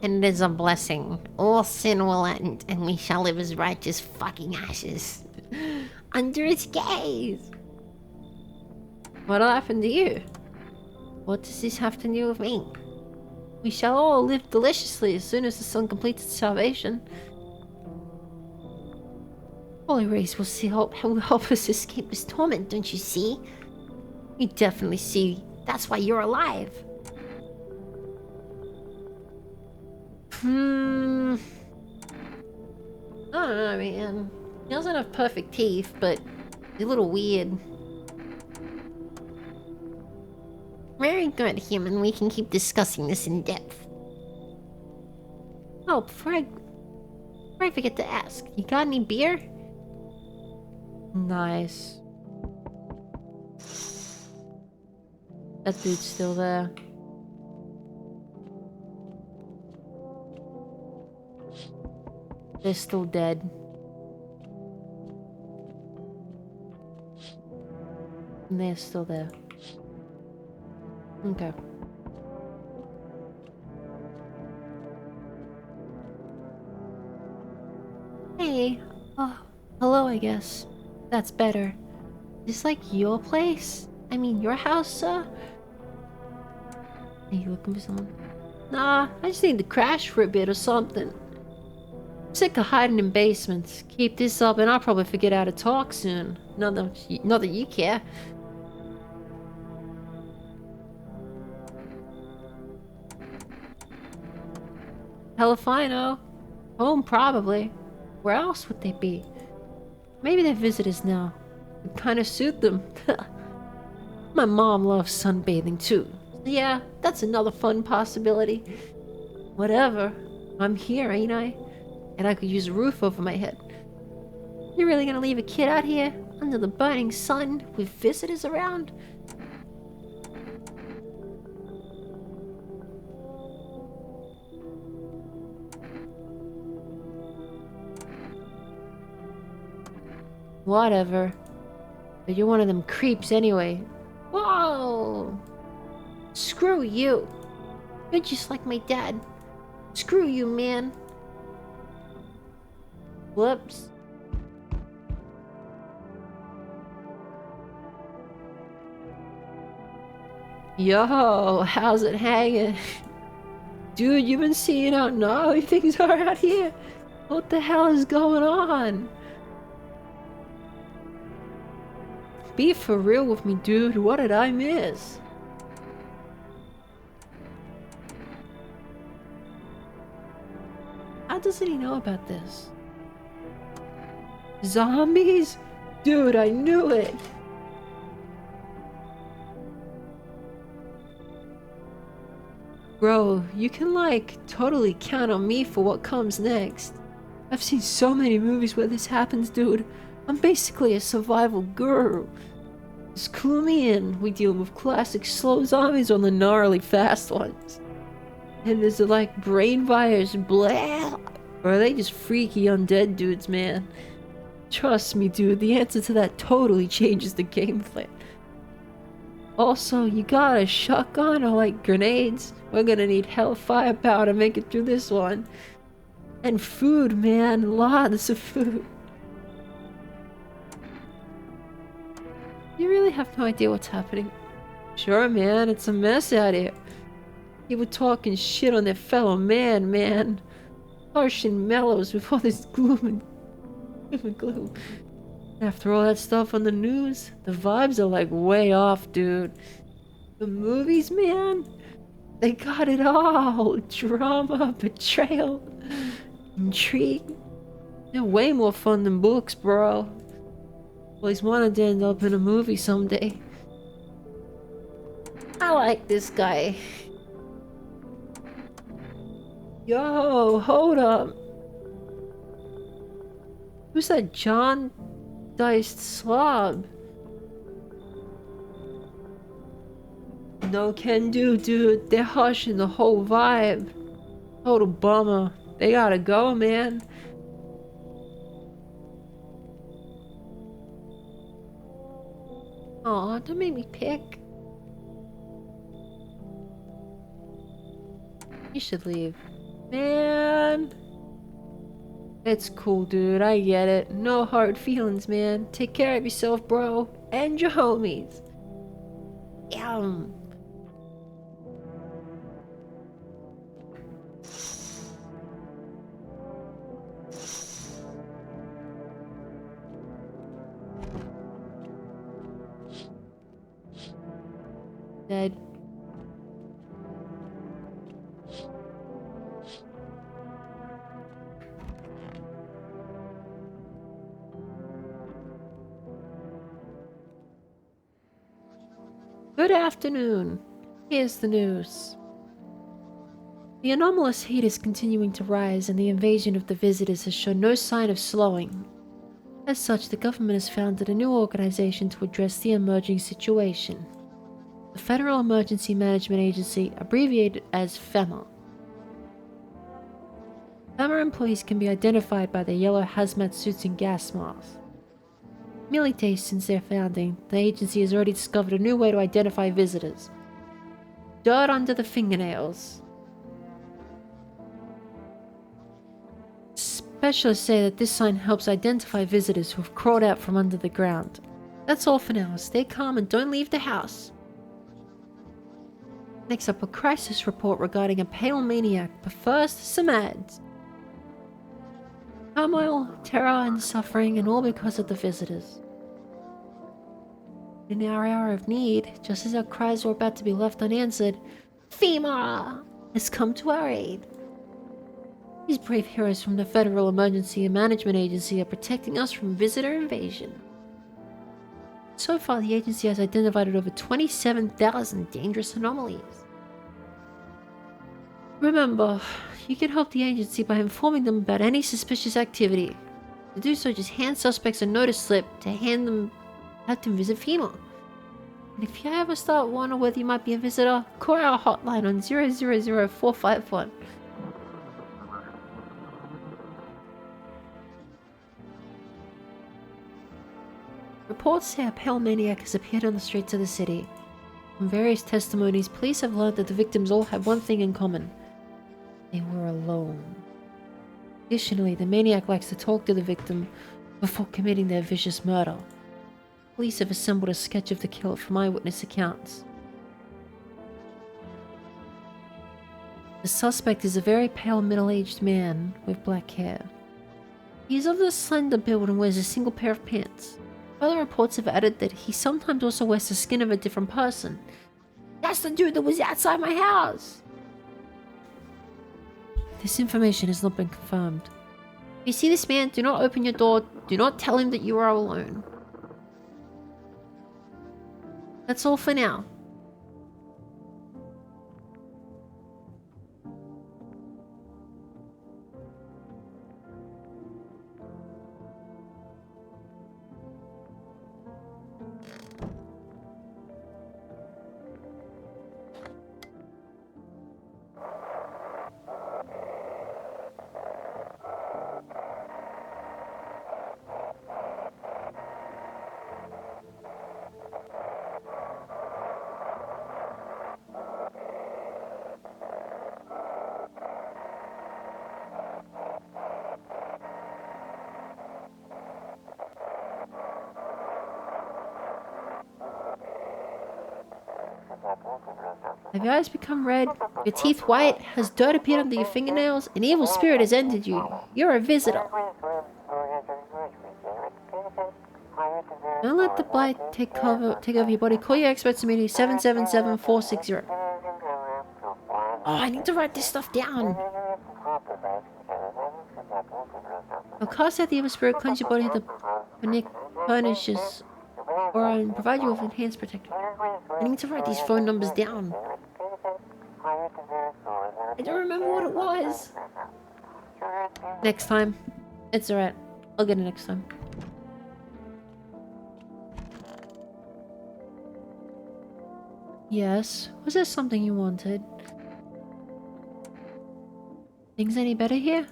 And it is a blessing. All sin will end, and we shall live as righteous fucking ashes. Under its gaze. What'll happen to you? What does this have to do with me? We shall all live deliciously as soon as the sun completes its salvation. Holy race will help us escape this torment, don't you see? You definitely see. That's why you're alive. I don't know, man. He doesn't have perfect teeth, but he's a little weird. Very good, human. We can keep discussing this in depth. Oh, before I forget to ask, you got any beer? Nice. That dude's still there. They're still dead. And they're still there. Okay. Hey. Oh, hello, I guess. That's better. Is this like your place? I mean, your house, sir? Are you looking for someone? Nah, I just need to crash for a bit or something. I'm sick of hiding in basements. Keep this up and I'll probably forget how to talk soon. Not that you care. Hell if I know. Home, probably. Where else would they be? Maybe they're visitors now. It kind of suit them. My mom loves sunbathing too. Yeah, that's another fun possibility. Whatever. I'm here, ain't I? And I could use a roof over my head. You're really gonna leave a kid out here under the burning sun with visitors around? Whatever. But you're one of them creeps anyway. Whoa! Screw you. You're just like my dad. Screw you, man. Whoops. Yo, how's it hanging? Dude, you've been seeing how gnarly things are out here? What the hell is going on? Be for real with me, dude. What did I miss? How doesn't he know about this? Zombies? Dude, I knew it! Bro, you can like totally count on me for what comes next. I've seen so many movies where this happens, dude. I'm basically a survival guru. Just clue me in. We deal with classic slow zombies or the gnarly fast ones. And is it like brain virus, blah? Or are they just freaky undead dudes, man? Trust me, dude, the answer to that totally changes the gameplay. Also, you got a shotgun or like grenades? We're gonna need hellfire power to make it through this one. And food, man, lots of food. You really have no idea what's happening. Sure, man, it's a mess out here. People talking shit on their fellow man. Harsh and mellows with all this gloom and gloom. After all that stuff on the news, the vibes are like way off, dude. The movies, man, they got it all. Drama, betrayal, intrigue. They're way more fun than books, bro. Always wanted to end up in a movie someday. I like this guy. Yo, hold up. Who's that John Diced Slob? No can do, dude. They're hushing the whole vibe. Total bummer. They gotta go, man. Aw, don't make me pick. You should leave. Man. It's cool, dude. I get it. No hard feelings, man. Take care of yourself, bro. And your homies. Yum. Dead. Good afternoon. Here's the news. The anomalous heat is continuing to rise, and the invasion of the visitors has shown no sign of slowing. As such, the government has founded a new organization to address the emerging situation. The Federal Emergency Management Agency, abbreviated as FEMA. FEMA employees can be identified by their yellow hazmat suits and gas masks. Merely days since their founding, the agency has already discovered a new way to identify visitors. Dirt under the fingernails. Specialists say that this sign helps identify visitors who have crawled out from under the ground. That's all for now. Stay calm and don't leave the house. Next up, a crisis report regarding a pale maniac, but first, some ads. Turmoil, terror, and suffering, and all because of the visitors. In our hour of need, just as our cries were about to be left unanswered, FEMA has come to our aid. These brave heroes from the Federal Emergency Management Agency are protecting us from visitor invasion. So far, the agency has identified over 27,000 dangerous anomalies. Remember, you can help the agency by informing them about any suspicious activity. To do so, just hand suspects a notice slip to hand them out to visit FEMA. And if you ever start wondering whether you might be a visitor, call our hotline on 000451. Reports say a pale maniac has appeared on the streets of the city. From various testimonies, police have learned that the victims all had one thing in common. They were alone. Additionally, the maniac likes to talk to the victim before committing their vicious murder. Police have assembled a sketch of the killer from eyewitness accounts. The suspect is a very pale middle-aged man with black hair. He is of a slender build and wears a single pair of pants. Other reports have added that he sometimes also wears the skin of a different person. That's the dude that was outside my house! This information has not been confirmed. If you see this man, do not open your door. Do not tell him that you are alone. That's all for now. Have your eyes become red? Your teeth white? Has dirt appeared under your fingernails? An evil spirit has entered you. You're a visitor. Don't let the blight take over your body. Call your experts immediately. 777-460. Oh, I need to write this stuff down. I'll cast out the evil spirit, cleanse your body of the furnishes, or I'll provide you with enhanced protection. I need to write these phone numbers down. I don't remember what it was. Next time. It's alright. I'll get it next time. Yes? Was there something you wanted? Things any better here?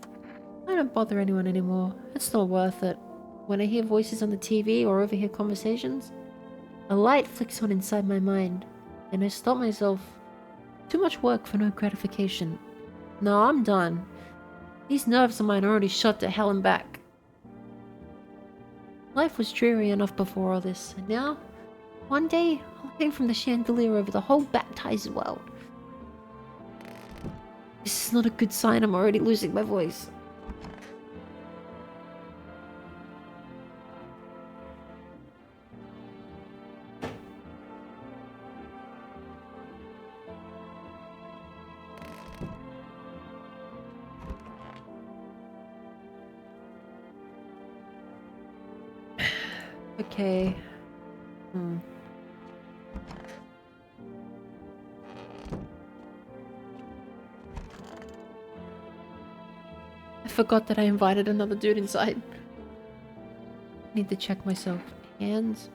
I don't bother anyone anymore. It's not worth it. When I hear voices on the TV or overhear conversations, a light flicks on inside my mind, and I stop myself. Too much work for no gratification. No, I'm done. These nerves of mine are already shot to hell and back. Life was dreary enough before all this, and now, one day, I'll hang from the chandelier over the whole baptized world. This is not a good sign. I'm already losing my voice. Okay. I forgot that I invited another dude inside. Need to check myself. Hands.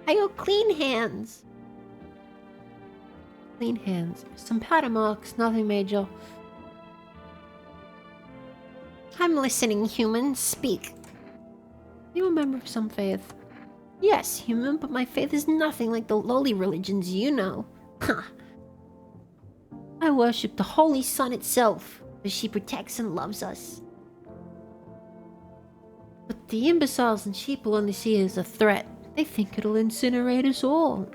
I got clean hands. Clean hands. Some powder marks, nothing major. I'm listening, human. Speak. You a member of some faith? Yes, human, but my faith is nothing like the lowly religions you know. Huh. I worship the Holy Sun itself, for she protects and loves us. But the imbeciles and sheep will only see it as a threat. They think it'll incinerate us all.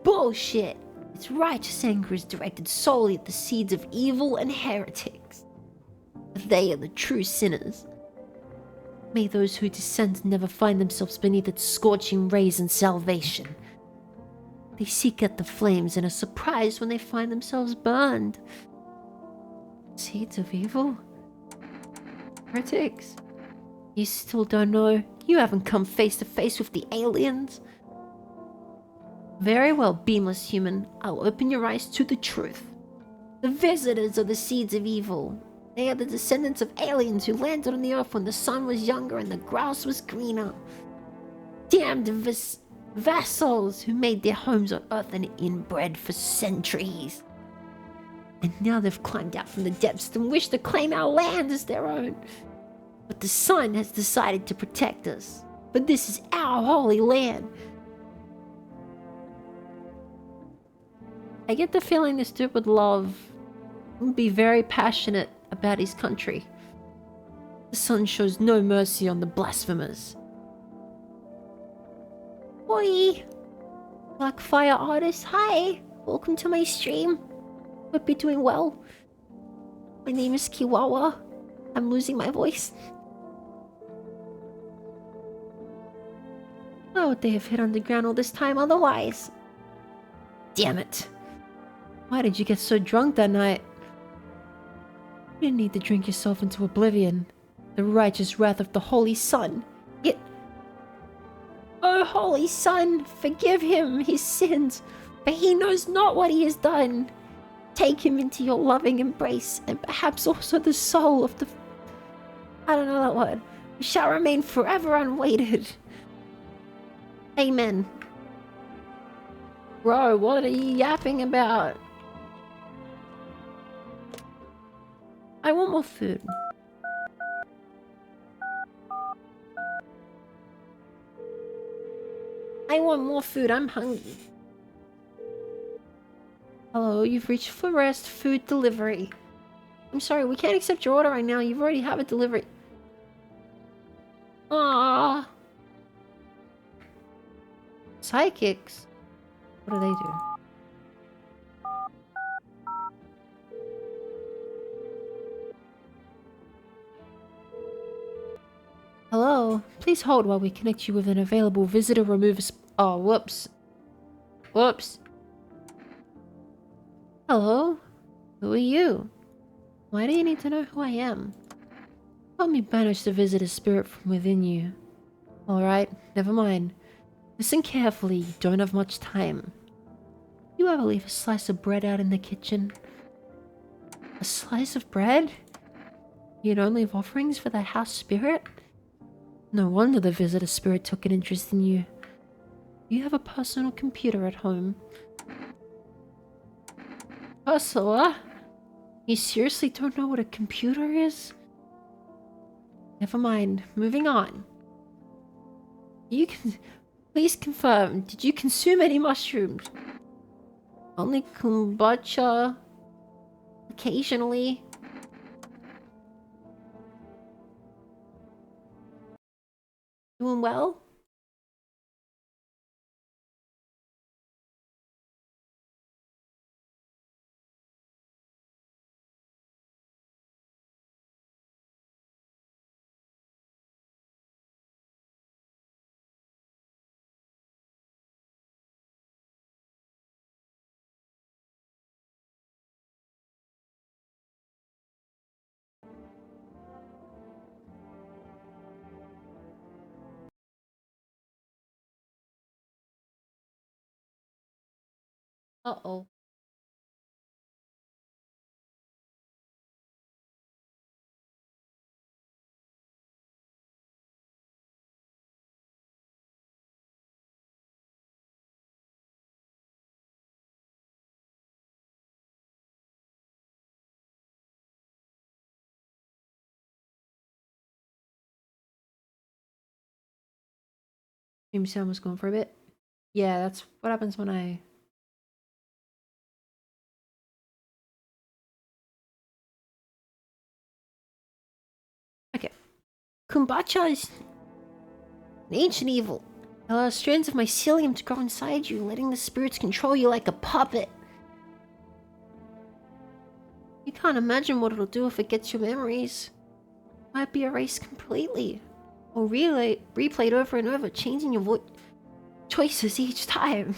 Bullshit! Its righteous anger is directed solely at the seeds of evil and heretics. They are the true sinners. May those who dissent never find themselves beneath its scorching rays and salvation. They seek out the flames and are surprised when they find themselves burned. Seeds of evil? Heretics? You still don't know? You haven't come face to face with the aliens? Very well, beamless human. I'll open your eyes to the truth. The visitors are the seeds of evil. They are the descendants of aliens who landed on the earth when the sun was younger and the grass was greener. Damned vassals who made their homes on earth and inbred for centuries. And now they've climbed out from the depths and wish to claim our land as their own. But the sun has decided to protect us. But this is our holy land. I get the feeling this dude would be very passionate about his country. The sun shows no mercy on the blasphemers. Oi! Blackfire artist, hi! Welcome to my stream. Hope you're doing well. My name is Kiwawa. I'm losing my voice. Why would they have hid underground all this time otherwise? Damn it. Why did you get so drunk that night? You didn't need to drink yourself into oblivion. The righteous wrath of the Holy Sun. Yet, oh, Holy Sun, forgive him his sins, for he knows not what he has done. Take him into your loving embrace, and perhaps also the soul of the... I don't know that word. Shall remain forever unweighted. Amen. Bro, what are you yapping about? I want more food. I want more food. I'm hungry. Hello, you've reached Forest Food Delivery. I'm sorry, we can't accept your order right now. You've already have it delivered. Ah. Psychics? What do they do? Hello, please hold while we connect you with an available visitor remover oh, whoops. Whoops. Hello? Who are you? Why do you need to know who I am? Help me banish the visitor spirit from within you. Alright, never mind. Listen carefully, you don't have much time. You ever leave a slice of bread out in the kitchen? A slice of bread? You don't leave offerings for the house spirit? No wonder the visitor spirit took an interest in you. You have a personal computer at home. Ursula? You seriously don't know what a computer is? Never mind, moving on. You can... Please confirm, did you consume any mushrooms? Only kombucha... occasionally. Doing well? Uh-oh. Maybe sound was going for a bit. Yeah, that's what happens when I... Okay. Kombucha is an ancient evil. It allows strands of mycelium to grow inside you, letting the spirits control you like a puppet. You can't imagine what it'll do if it gets your memories. It might be erased completely. Or replayed over and over, changing your choices each time.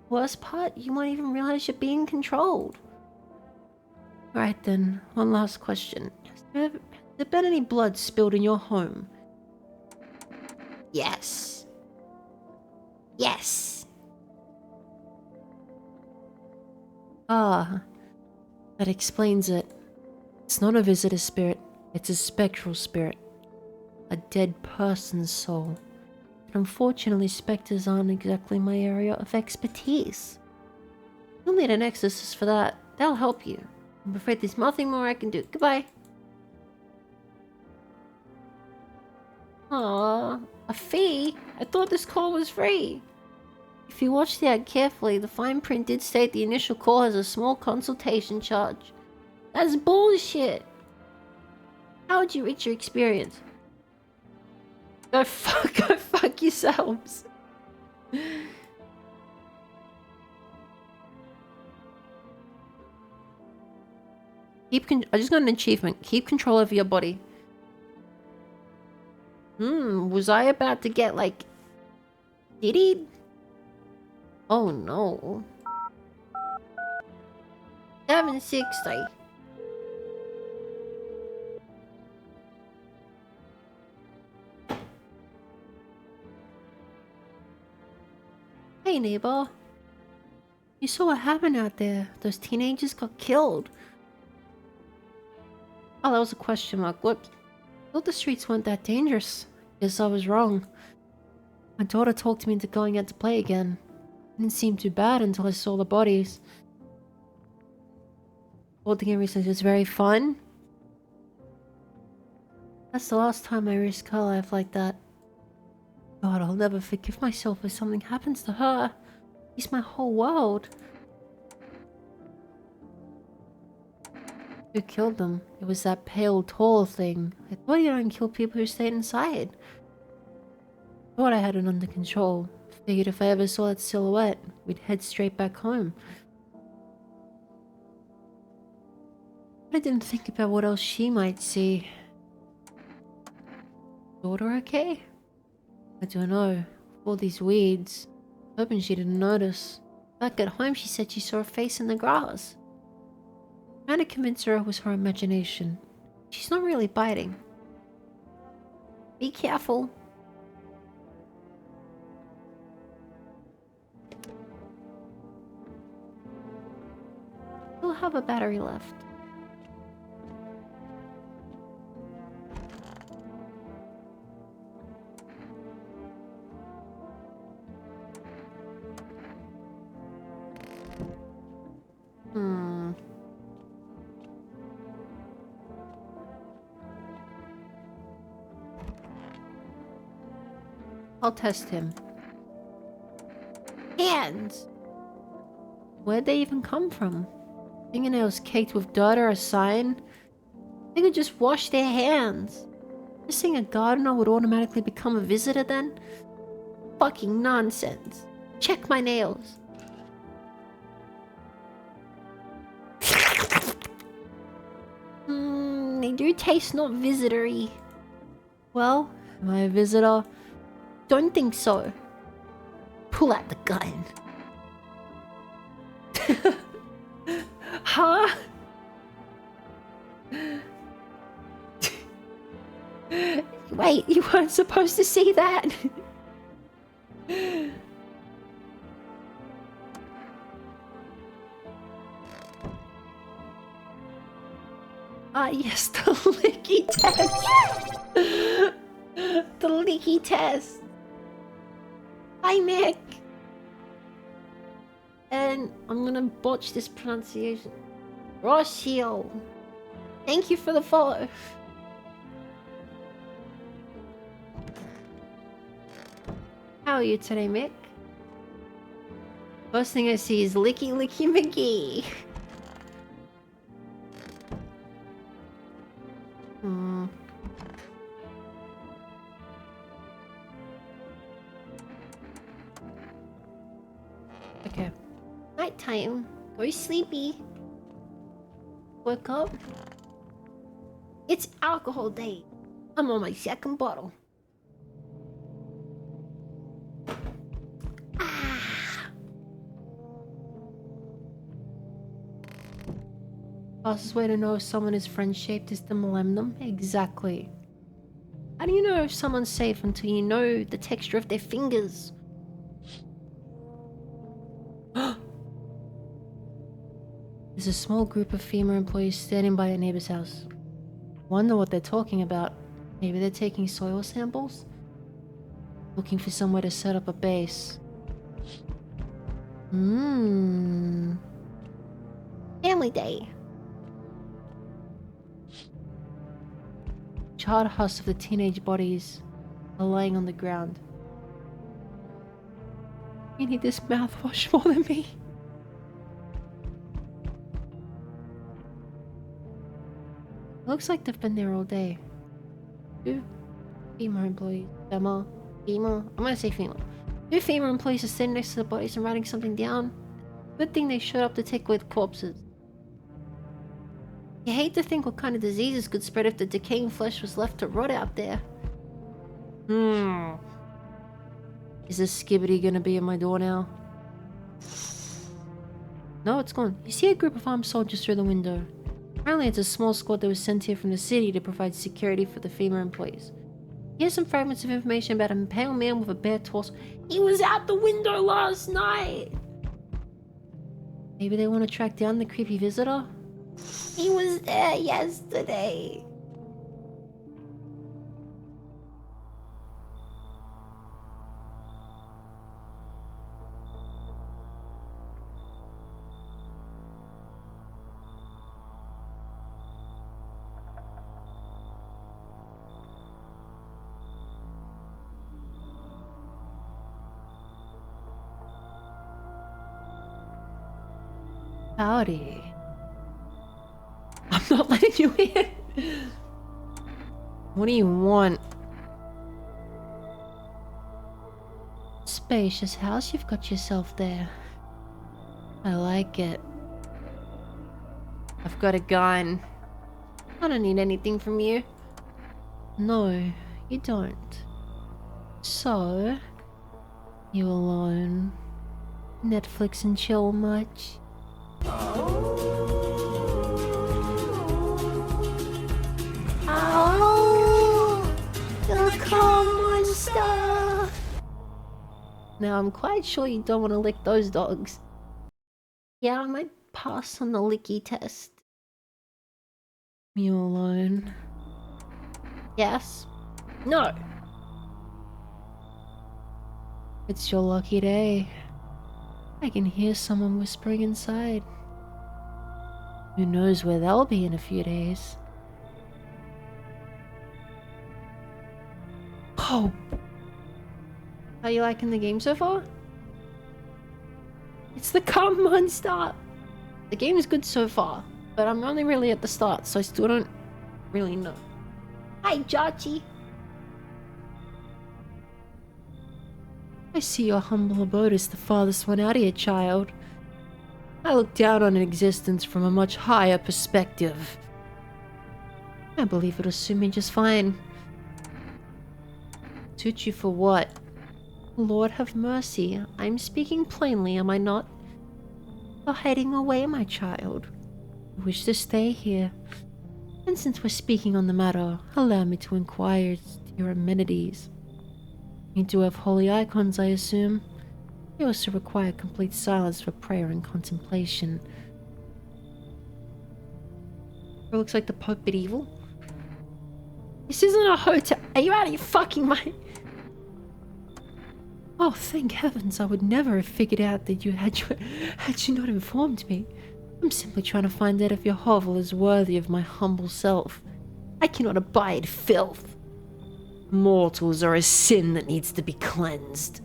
Worst part, you won't even realize you're being controlled. Right then, one last question. Has there been any blood spilled in your home? Yes. Yes. Ah, that explains it. It's not a visitor spirit, it's a spectral spirit. A dead person's soul. But unfortunately, specters aren't exactly my area of expertise. You'll need an exorcist for that. That'll help you. I'm afraid there's nothing more I can do. Goodbye. Aww, a fee? I thought this call was free. If you watch the ad carefully, the fine print did state the initial call has a small consultation charge. That's bullshit. How would you rate your experience? Go fuck yourselves. I just got an achievement. Keep control over your body. Was I about to get, like, diddied? Oh no. 760. Hey neighbor. You saw what happened out there. Those teenagers got killed. Oh, that was a question mark. Whoops. I thought the streets weren't that dangerous. Guess I was wrong. My daughter talked me into going out to play again. It didn't seem too bad until I saw the bodies. Holding everything was very fun. That's the last time I risked her life like that. God, I'll never forgive myself if something happens to her. She's my whole world. Who killed them? It was that pale, tall thing. I thought you don't kill people who stayed inside. Thought I had it under control. Figured if I ever saw that silhouette, we'd head straight back home. But I didn't think about what else she might see. Daughter okay? I don't know. All these weeds. Hoping she didn't notice. Back at home she said she saw a face in the grass. Trying to convince her it was her imagination. She's not really biting. Be careful. We'll have a battery left. I'll test him. Hands! Where'd they even come from? Fingernails caked with dirt are a sign? They could just wash their hands. Just saying a gardener would automatically become a visitor then? Fucking nonsense. Check my nails. They do taste not visitor-y. Well, am I a visitor? Don't think so. Pull out the gun. Huh? Wait, you weren't supposed to see that? Ah, yes, the leaky test. The leaky test. Hi, Nick. And I'm gonna botch this pronunciation. Rocio. Thank you for the follow. How are you today, Mick? First thing I see is Licky Licky McGee. Okay. Nighttime. Go sleepy. Wake up. It's alcohol day. I'm on my second bottle. Fastest way to know if someone is friend-shaped is the millennium. Exactly. How do you know if someone's safe until you know the texture of their fingers? There's a small group of FEMA employees standing by a neighbor's house. Wonder what they're talking about. Maybe they're taking soil samples? Looking for somewhere to set up a base. Family day. Charred husks of the teenage bodies are lying on the ground. You need this mouthwash more than me. Looks like they've been there all day. Two FEMA employees. FEMA. I'm gonna say FEMA. Two FEMA employees are sitting next to the bodies and writing something down. Good thing they showed up to take away the corpses. You hate to think what kind of diseases could spread if the decaying flesh was left to rot out there. Is this Skibbity gonna be at my door now? No, it's gone. You see a group of armed soldiers through the window. Apparently it's a small squad that was sent here from the city to provide security for the FEMA employees. Here's some fragments of information about a pale man with a bare torso. He was out the window last night! Maybe they want to track down the creepy visitor? He was there yesterday. Howdy. I'm not letting you in. What do you want? Spacious house you've got yourself there. I like it. I've got a gun. I don't need anything from you. No, you don't. So, you alone? Netflix and chill much? Oh, the monster! Now I'm quite sure you don't want to lick those dogs. Yeah, I might pass on the licky test. You alone? Yes? No! It's your lucky day. I can hear someone whispering inside. Who knows where they'll be in a few days. Oh! Are you liking the game so far? It's the calm monster! The game is good so far, but I'm only really at the start, so I still don't really know. Hi, Jachi! I see your humble abode is the farthest one out of here, child. I look down on an existence from a much higher perspective. I believe it'll suit me just fine. Suit you for what? Lord have mercy, I'm speaking plainly, am I not? You're hiding away, my child. I wish to stay here. And since we're speaking on the matter, allow me to inquire as to your amenities. You do have holy icons, I assume. You also require complete silence for prayer and contemplation. It looks like the Pope bit evil. This isn't a hotel. Are you out of your fucking mind? Oh, thank heavens, I would never have figured out that you had you not informed me. I'm simply trying to find out if your hovel is worthy of my humble self. I cannot abide filth. Mortals are a sin that needs to be cleansed.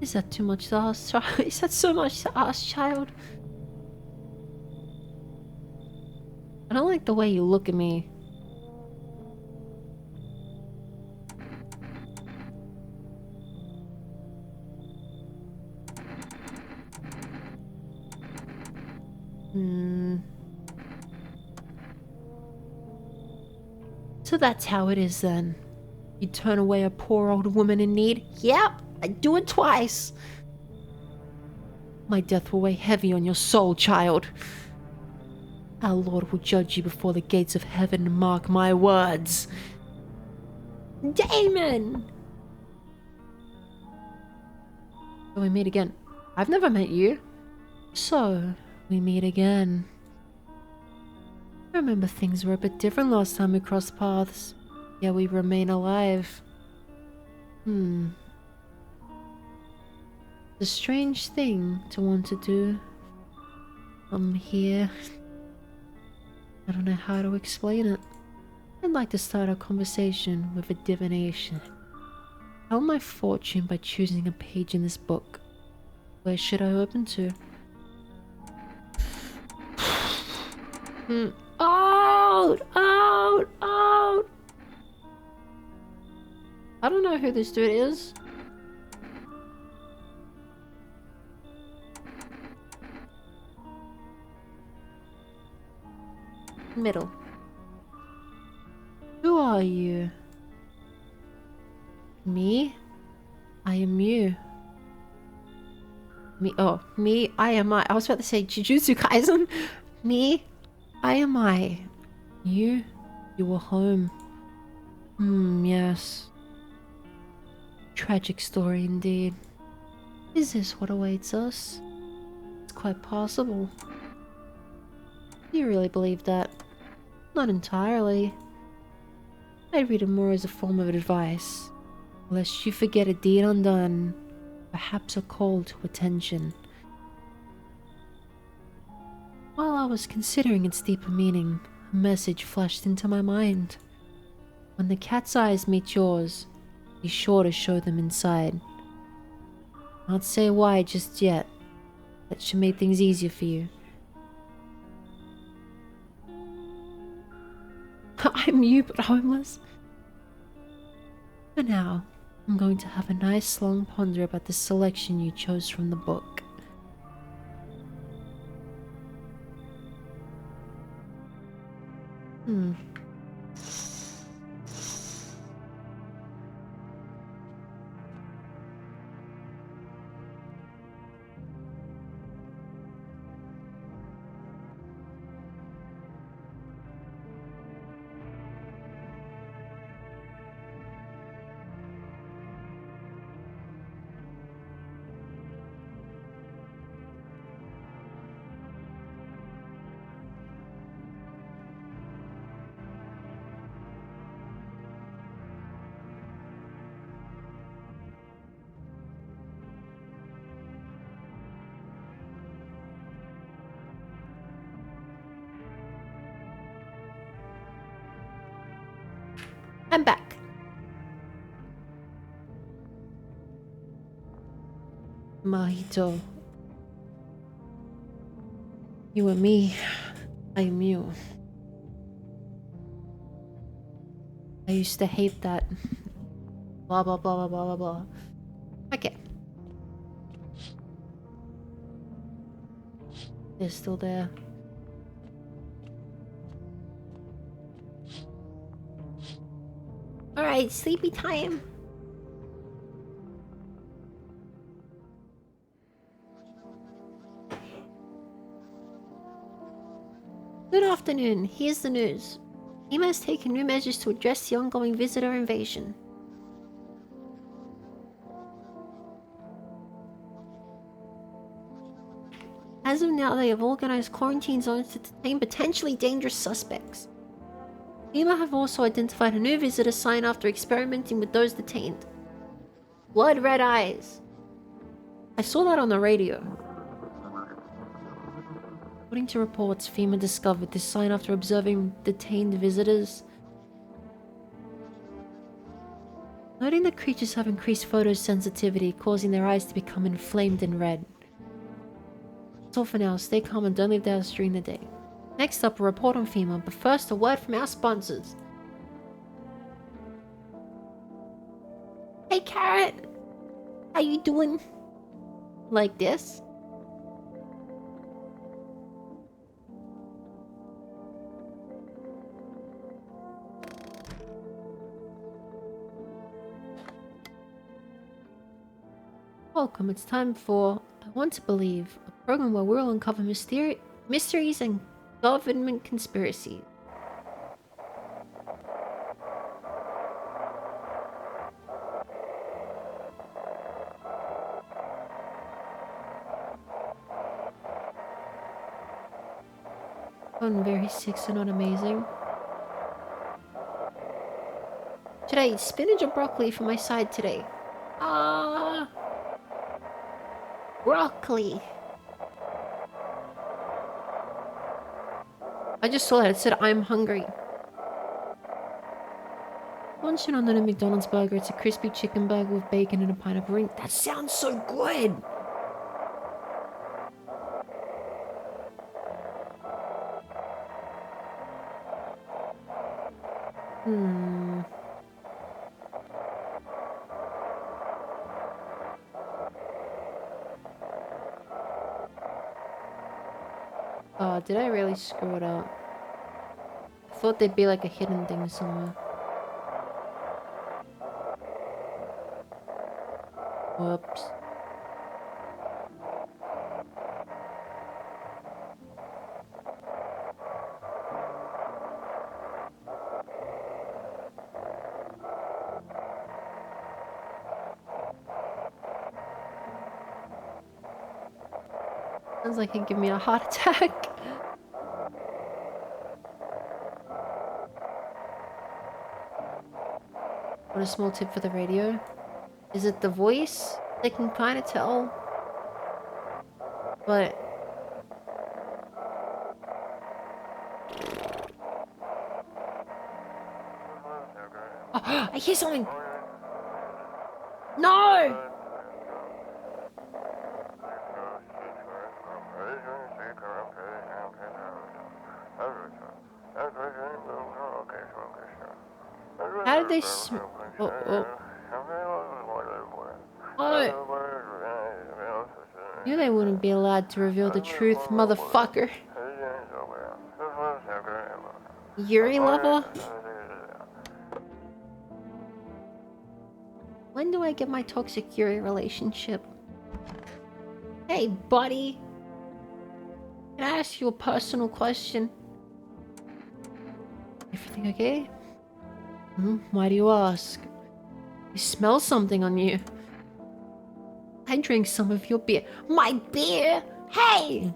Is that too much to ask, child? Is that so much to ask, child? I don't like the way you look at me. So that's how it is then. You turn away a poor old woman in need? Yep, I'd do it twice. My death will weigh heavy on your soul, child. Our Lord will judge you before the gates of heaven, mark my words. Damon! So we meet again. I've never met you. So, we meet again. I remember things were a bit different last time we crossed paths. Yet we remain alive. It's a strange thing to want to do. I'm here. I don't know how to explain it. I'd like to start a conversation with a divination. Tell my fortune by choosing a page in this book. Where should I open to? Out! Out! Out! I don't know who this dude is. Middle. Who are you? Me? I am you. Me? Oh, me? I am I. I was about to say Jujutsu Kaisen. Me? I am I. You? You were home. Yes. Tragic story indeed. Is this what awaits us? It's quite possible. You really believe that? Not entirely. I read it more as a form of advice. Lest you forget a deed undone, perhaps a call to attention. While I was considering its deeper meaning, a message flashed into my mind. When the cat's eyes meet yours, be sure to show them inside. Not say why just yet. That should make things easier for you. I'm you, but homeless. For now, I'm going to have a nice long ponder about the selection you chose from the book. I'm back. Mahito. You and me. I am you. I used to hate that. Blah blah blah blah blah blah blah. Okay. They're still there. Alright, sleepy time. Good afternoon. Here's the news. Hima has taken new measures to address the ongoing visitor invasion. As of now, they have organized quarantine zones to detain potentially dangerous suspects. Hima have also identified a new visitor sign after experimenting with those detained. Blood red eyes. I saw that on the radio. According to reports, FEMA discovered this sign after observing detained visitors. Noting the creatures have increased photosensitivity, causing their eyes to become inflamed and red. That's all for now. Stay calm and don't leave the house during the day. Next up, a report on FEMA, but first a word from our sponsors. Hey Carrot! How you doing? Like this? Welcome, it's time for I Want to Believe, a program where we'll uncover mysteries and government conspiracies. I'm very sick, so not amazing. Should I eat spinach or broccoli for my side today? Broccoli. I just saw that. It said, I'm hungry. Munching on a McDonald's burger. It's a crispy chicken burger with bacon and a pineapple ring. That sounds so good. Oh, did I really screw it up? I thought there'd be like a hidden thing somewhere. Whoops. Sounds like it'd give me a heart attack. What a small tip for the radio. Is it the voice? They can kind of tell. But... Oh, I hear something! No! How did they Knew they wouldn't be allowed to reveal the truth, motherfucker. Yuri lover? When do I get my toxic Yuri relationship? Hey, buddy. Can I ask you a personal question? Everything okay? Why do you ask? I smell something on you. I drank some of your beer. My beer? Hey!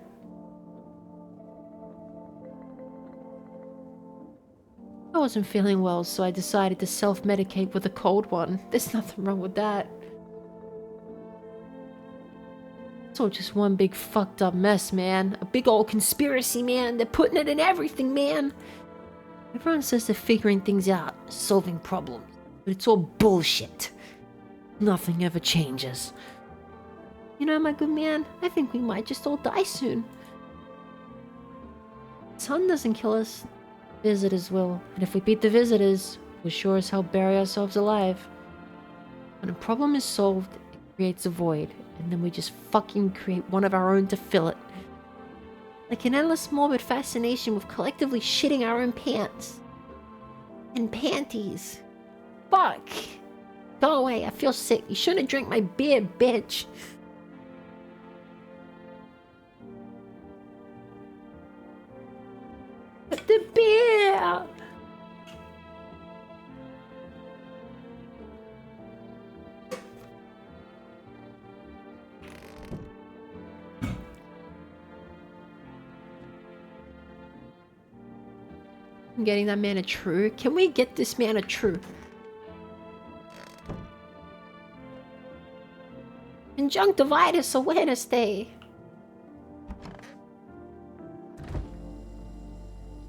I wasn't feeling well, so I decided to self-medicate with a cold one. There's nothing wrong with that. It's all just one big fucked up mess, man. A big old conspiracy, man. They're putting it in everything, man. Everyone says they're figuring things out, solving problems. But it's all bullshit. Nothing ever changes. You know, my good man, I think we might just all die soon. The sun doesn't kill us. Visitors will. And if we beat the visitors, we'll sure as hell bury ourselves alive. When a problem is solved, it creates a void. And then we just fucking create one of our own to fill it. Like an endless morbid fascination with collectively shitting our own pants. And panties. Fuck. Go away, I feel sick. You shouldn't have drank my beer, bitch. The beer! I'm getting that man a true. Can we get this man a true? Conjunctivitis Awareness Day.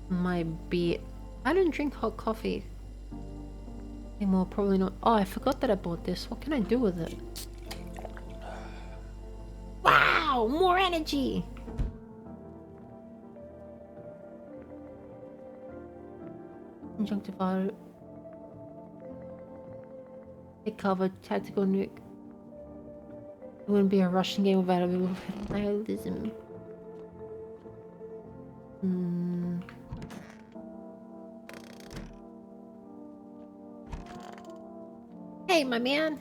My beer. I don't drink hot coffee. Anymore, probably not. Oh, I forgot that I bought this. What can I do with it? Wow, more energy! Conjunctival. Take cover, tactical nuke. It wouldn't be a rushing game without a bit of nihilism. Hey, my man!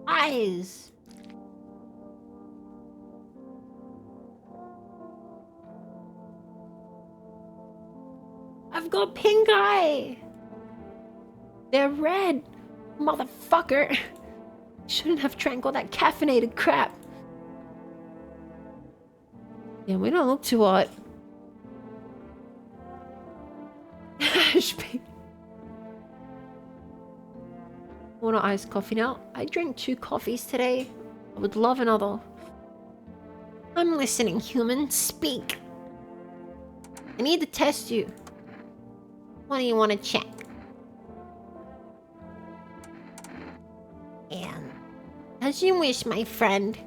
Eyes! I've got pink eye! They're red! Motherfucker! Shouldn't have drank all that caffeinated crap. Yeah, we don't look too hot. Want an iced coffee now? I drank 2 coffees today. I would love another. I'm listening, human. Speak. I need to test you. What do you want to check? And as you wish, my friend.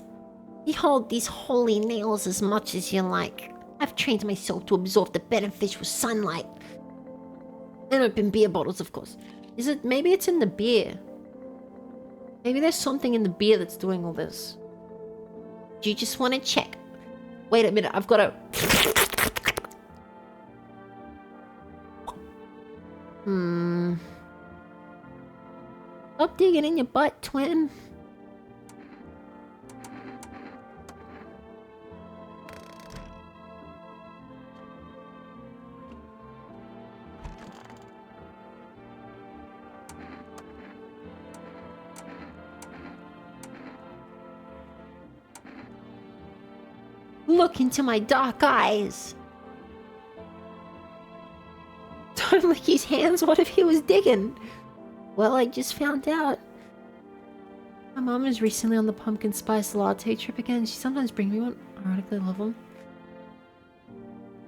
Behold these holy nails as much as you like. I've trained myself to absorb the beneficial sunlight. And open beer bottles, of course. Is it? Maybe it's in the beer. Maybe there's something in the beer that's doing all this. Do you just want to check? Wait a minute, I've got to... Stop digging in your butt, twin. Look into my dark eyes. Don't lick his hands. What if he was digging? Well, I just found out. My mom was recently on the pumpkin spice latte trip again. She sometimes brings me one. Ironically, love them.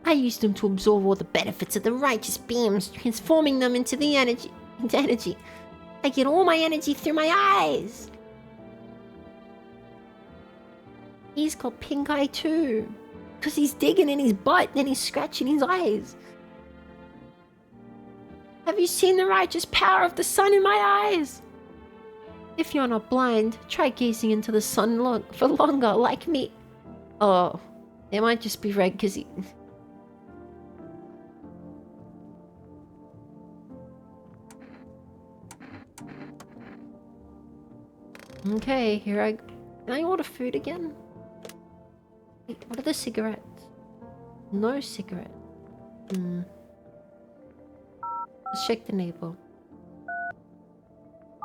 I used them to absorb all the benefits of the righteous beams, transforming them into energy. I get all my energy through my eyes. He's got pink eye too. Because he's digging in his butt and he's scratching his eyes. Have you seen the righteous power of the sun in my eyes? If you're not blind, try gazing into the sun for longer, like me. Oh, they might just be red because he... Okay, here I... Can I order food again? Wait, what are the cigarettes? No cigarette. Let's check the neighbor.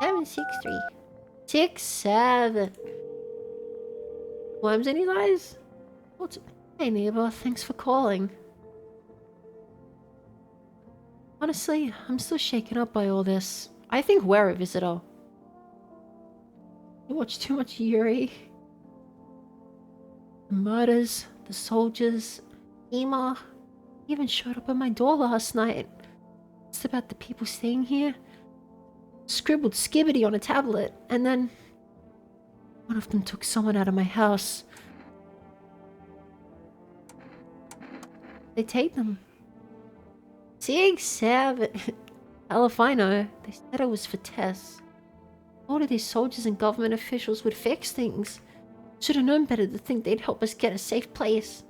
763. 67. Worms in his eyes? What's... Hey neighbor, thanks for calling. Honestly, I'm still shaken up by all this. I think we're a visitor. You watch too much Yuri. The murders, the soldiers, Ema even showed up at my door last night. It's about the people staying here. Scribbled Skibbity on a tablet, and then one of them took someone out of my house. They take them. 6-7. Hell if I know. They said it was for Tess. All of these soldiers and government officials would fix things. Should have known better to think they'd help us get a safe place.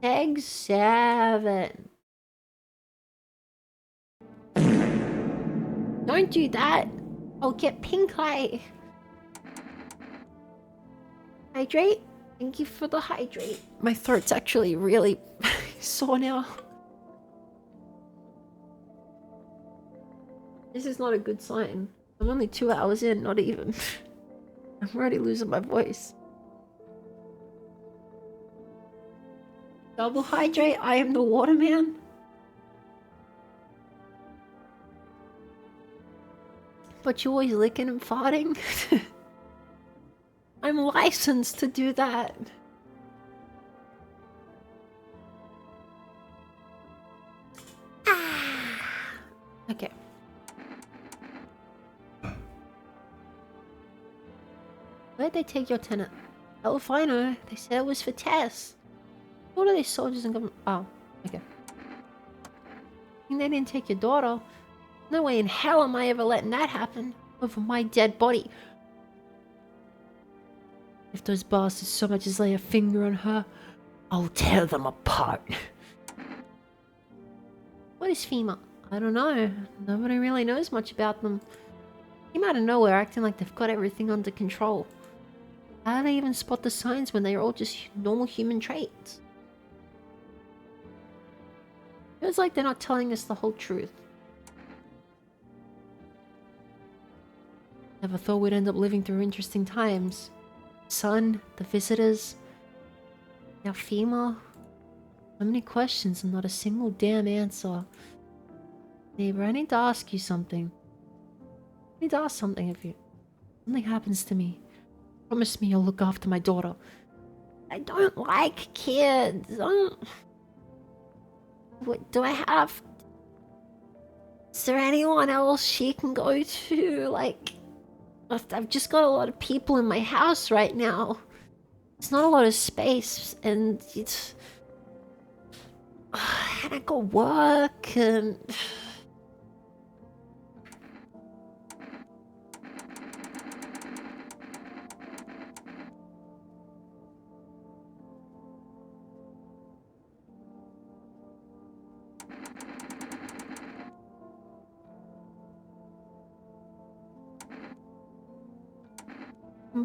Egg 7. Don't do that. I'll get pink eye. Hydrate? Thank you for the hydrate. My throat's actually really sore now. This is not a good sign. I'm only 2 hours in, not even. I'm already losing my voice. Double hydrate, I am the waterman. But you're always licking and farting. I'm licensed to do that. Where'd they take your tenant? Hell if I know. They said it was for tests. What are these soldiers and government? Oh, okay. And they didn't take your daughter. No way in hell am I ever letting that happen over my dead body. If those bastards so much as lay a finger on her, I'll tear them apart. What is FEMA? I don't know. Nobody really knows much about them. Came out of nowhere acting like they've got everything under control. How do they even spot the signs when they're all just normal human traits? Feels like they're not telling us the whole truth. Never thought we'd end up living through interesting times. Sun, the visitors, now FEMA. So many questions and not a single damn answer. Neighbor, I need to ask you something. I need to ask something of you. Something happens to me. Promise me you'll look after my daughter. I don't like kids. What do I have? Is there anyone else she can go to? Like, I've just got a lot of people in my house right now. It's not a lot of space, and it's... and I got work, and...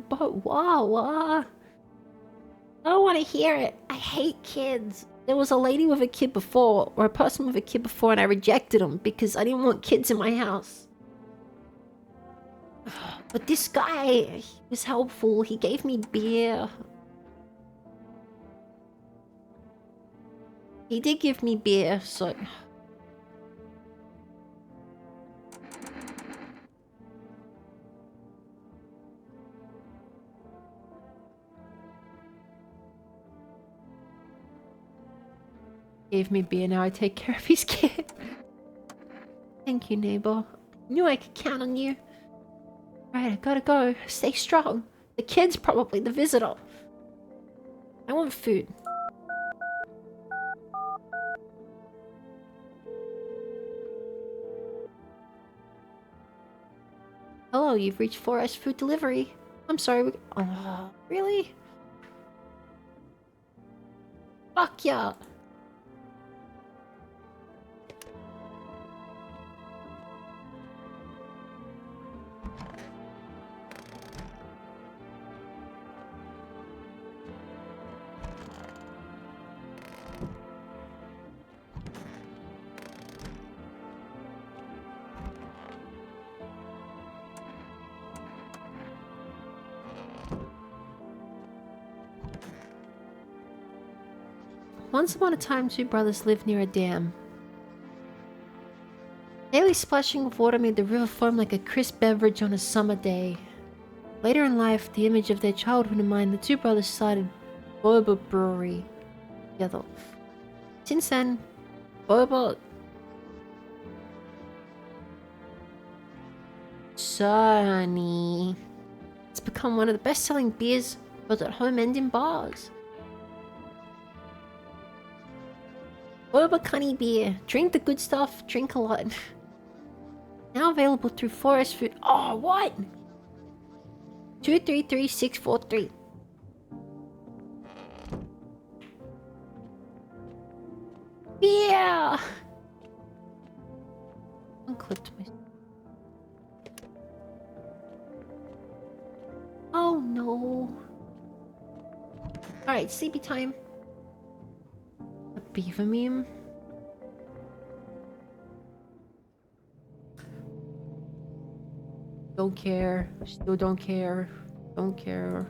But wow, I don't want to hear it. I hate kids. There was a lady with a kid before, or a person with a kid before, and I rejected them because I didn't want kids in my house. But this guy, he was helpful. He gave me beer. He did give me beer, so... Gave me beer, now I take care of his kid. Thank you, neighbor. Knew I could count on you. Right, I gotta go. Stay strong. The kid's probably the visitor. I want food. Hello, you've reached 4S Food Delivery. I'm sorry, oh, really? Fuck yeah. Once upon a time, two brothers lived near a dam. Daily splashing of water made the river foam like a crisp beverage on a summer day. Later in life, the image of their childhood in mind, the two brothers started Boba Brewery together. Since then, Boba... Sunny... It's become one of the best-selling beers both at home and in bars. Boba Cunny beer. Drink the good stuff, drink a lot. Now available through 4S Food. Oh, what? 233643. Yeah. Unclipped my. Oh no. Alright, sleepy time. A beaver meme. Don't care. Still don't care. Don't care.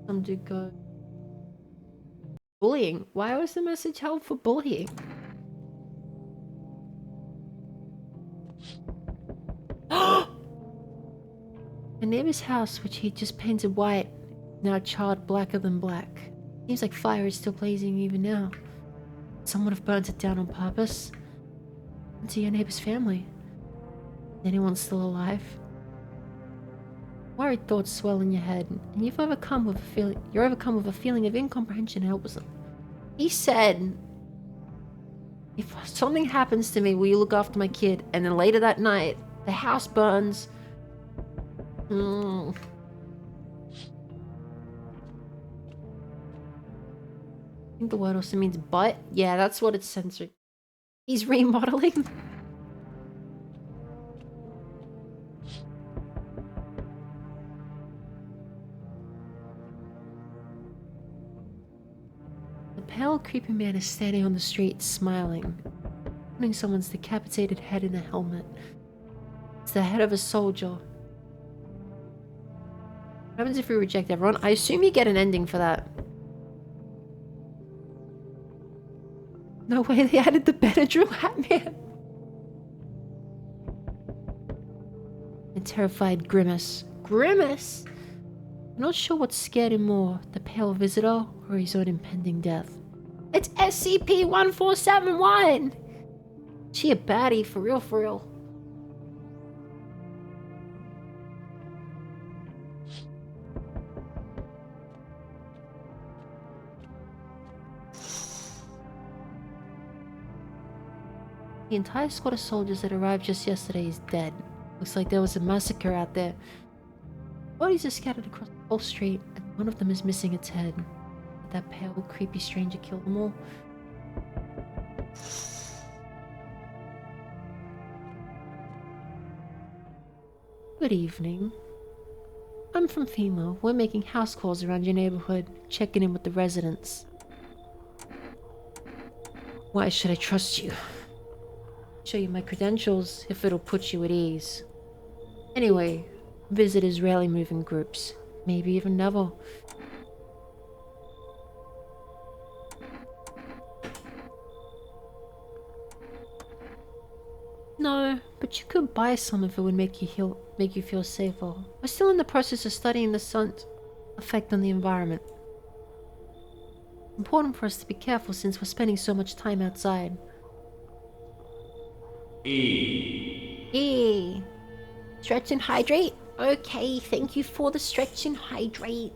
Some dude go. Bullying. Why was the message held for bullying? My neighbor's house, which he just painted white, now charred blacker than black. Seems like fire is still blazing even now. Someone have burnt it down on purpose. And to your neighbor's family. Anyone still alive? Worried thoughts swell in your head, and you're overcome with a feeling of incomprehension and helplessness. He said, if something happens to me, will you look after my kid? And then later that night, the house burns. I think the word also means but. Yeah, that's what it's censored. He's remodeling. The pale, creepy man is standing on the street, smiling, holding someone's decapitated head in a helmet. It's the head of a soldier. What happens if we reject everyone? I assume you get an ending for that. No way they added the Benadryl hat man. A terrified Grimace. Grimace? I'm not sure what scared him more, the pale visitor or his own impending death. It's SCP-1471! She a baddie, for real, for real. The entire squad of soldiers that arrived just yesterday is dead. Looks like there was a massacre out there. Bodies are scattered across the whole street, and one of them is missing its head. Did that pale, creepy stranger kill them all? Good evening. I'm from FEMA. We're making house calls around your neighborhood, checking in with the residents. Why should I trust you? Show you my credentials if it'll put you at ease. Anyway, visitors rarely move in groups, maybe even never. No, but you could buy some if it would make you feel safer. We're still in the process of studying the sun's effect on the environment. Important for us to be careful since we're spending so much time outside. E. Stretch and hydrate? Okay, thank you for the stretch and hydrate.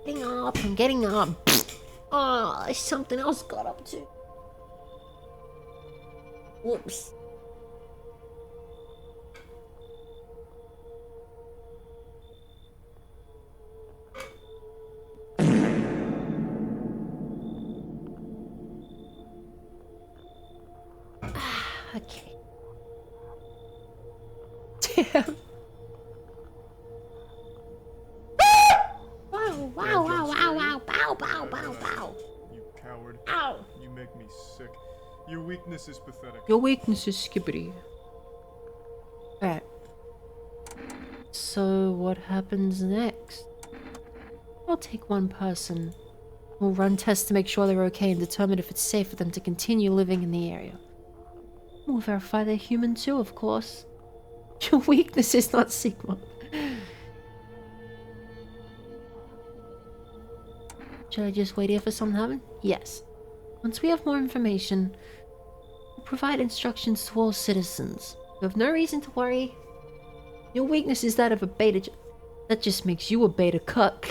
I'm getting up. Oh, there's something else got up to. Whoops. Okay. Damn. Wow, wow, wow, wow, wow, bow, bow, bow, bow. You coward. Ow. You make me sick. Your weakness is pathetic. Your weakness is skibbity. Alright. So, what happens next? I'll take one person. We'll run tests to make sure they're okay and determine if it's safe for them to continue living in the area. We'll verify they're human too, of course. Your weakness is not Sigma. Should I just wait here for something to happen? Yes. Once we have more information, we'll provide instructions to all citizens. You have no reason to worry. Your weakness is that of a beta. That just makes you a beta cuck.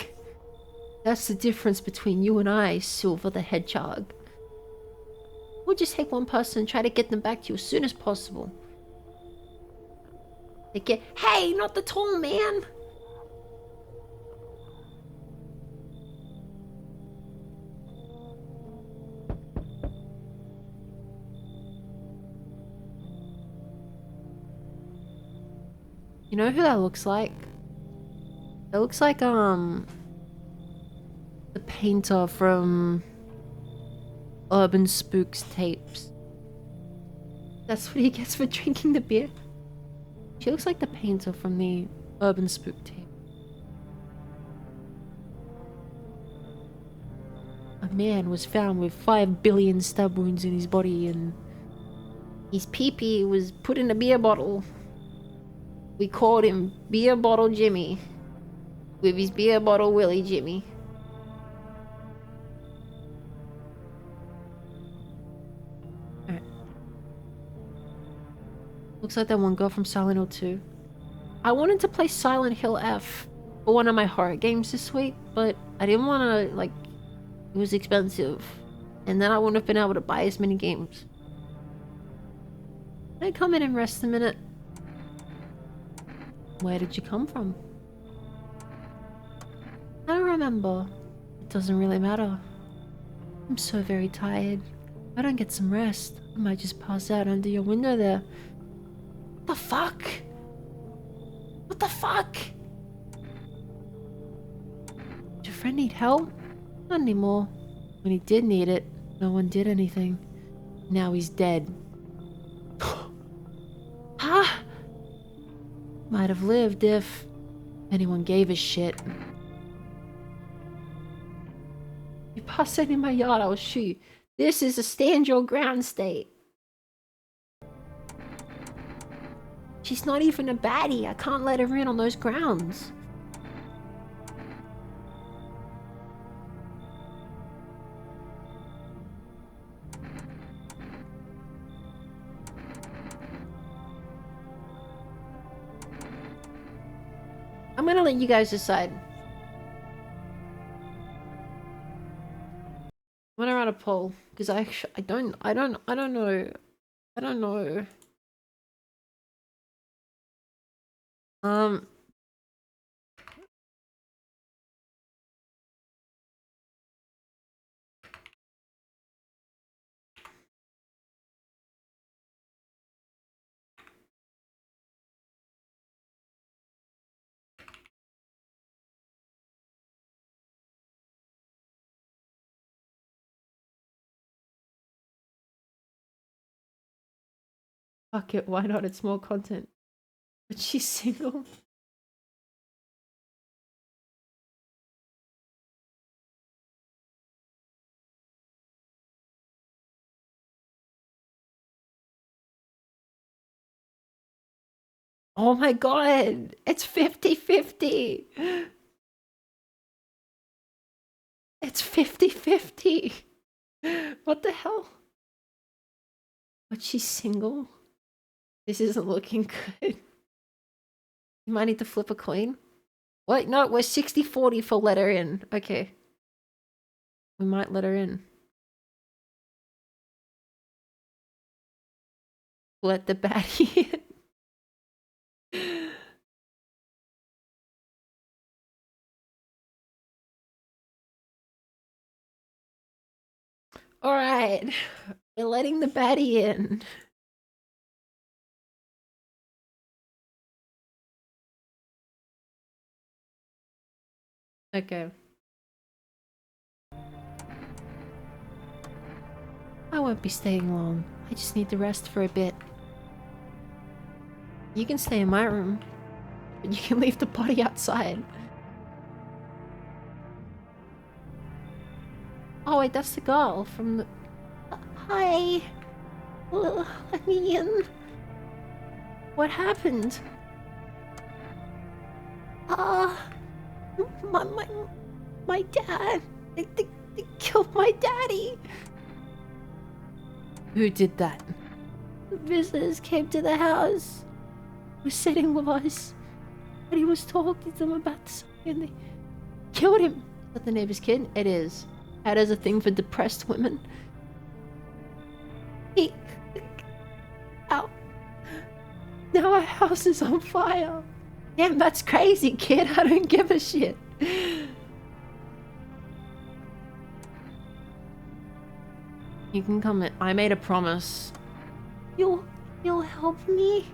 That's the difference between you and I, Silver the Hedgehog. We'll just take one person and try to get them back to you as soon as possible. They get, hey, not the tall man! You know who that looks like? It looks like, the painter from Urban Spooks tapes. That's what he gets for drinking the beer. She looks like the painter from the Urban Spook tape. A man was found with 5 billion stab wounds in his body and his pee-pee was put in a beer bottle. We called him Beer Bottle Jimmy. With his beer bottle Willy Jimmy. Looks like that one girl from Silent Hill 2. I wanted to play Silent Hill F for one of my horror games this week, but I didn't want to, like, it was expensive. And then I wouldn't have been able to buy as many games. Can I come in and rest a minute? Where did you come from? I don't remember. It doesn't really matter. I'm so very tired. If I don't get some rest, I might just pass out under your window there. What the fuck? What the fuck? Did your friend need help? Not anymore. When he did need it, no one did anything. Now he's dead. Huh? Might have lived if anyone gave a shit. You pass any in my yard, I'll shoot you. This is a stand your ground state. She's not even a baddie. I can't let her in on those grounds. I'm gonna let you guys decide. I'm gonna run a poll because I don't know. Fuck it, why not? It's more content. But she's single. Oh my god! It's 50-50! It's 50-50! What the hell? But she's single? This isn't looking good. You might need to flip a coin. Wait, no, we're 60-40 for let her in. Okay. We might let her in. Let the baddie in. Alright. We're letting the baddie in. Okay. I won't be staying long. I just need to rest for a bit. You can stay in my room, but you can leave the body outside. Oh wait, that's the girl from the... Hi! Let me in. What happened? My dad. They killed my daddy. Who did that? The visitors came to the house. He was sitting with us. And he was talking to them about something and they killed him. Is that the neighbor's kid? It is. That is a thing for depressed women. Ow. Now our house is on fire. Damn, that's crazy, kid. I don't give a shit. You can come in. I made a promise. You'll help me?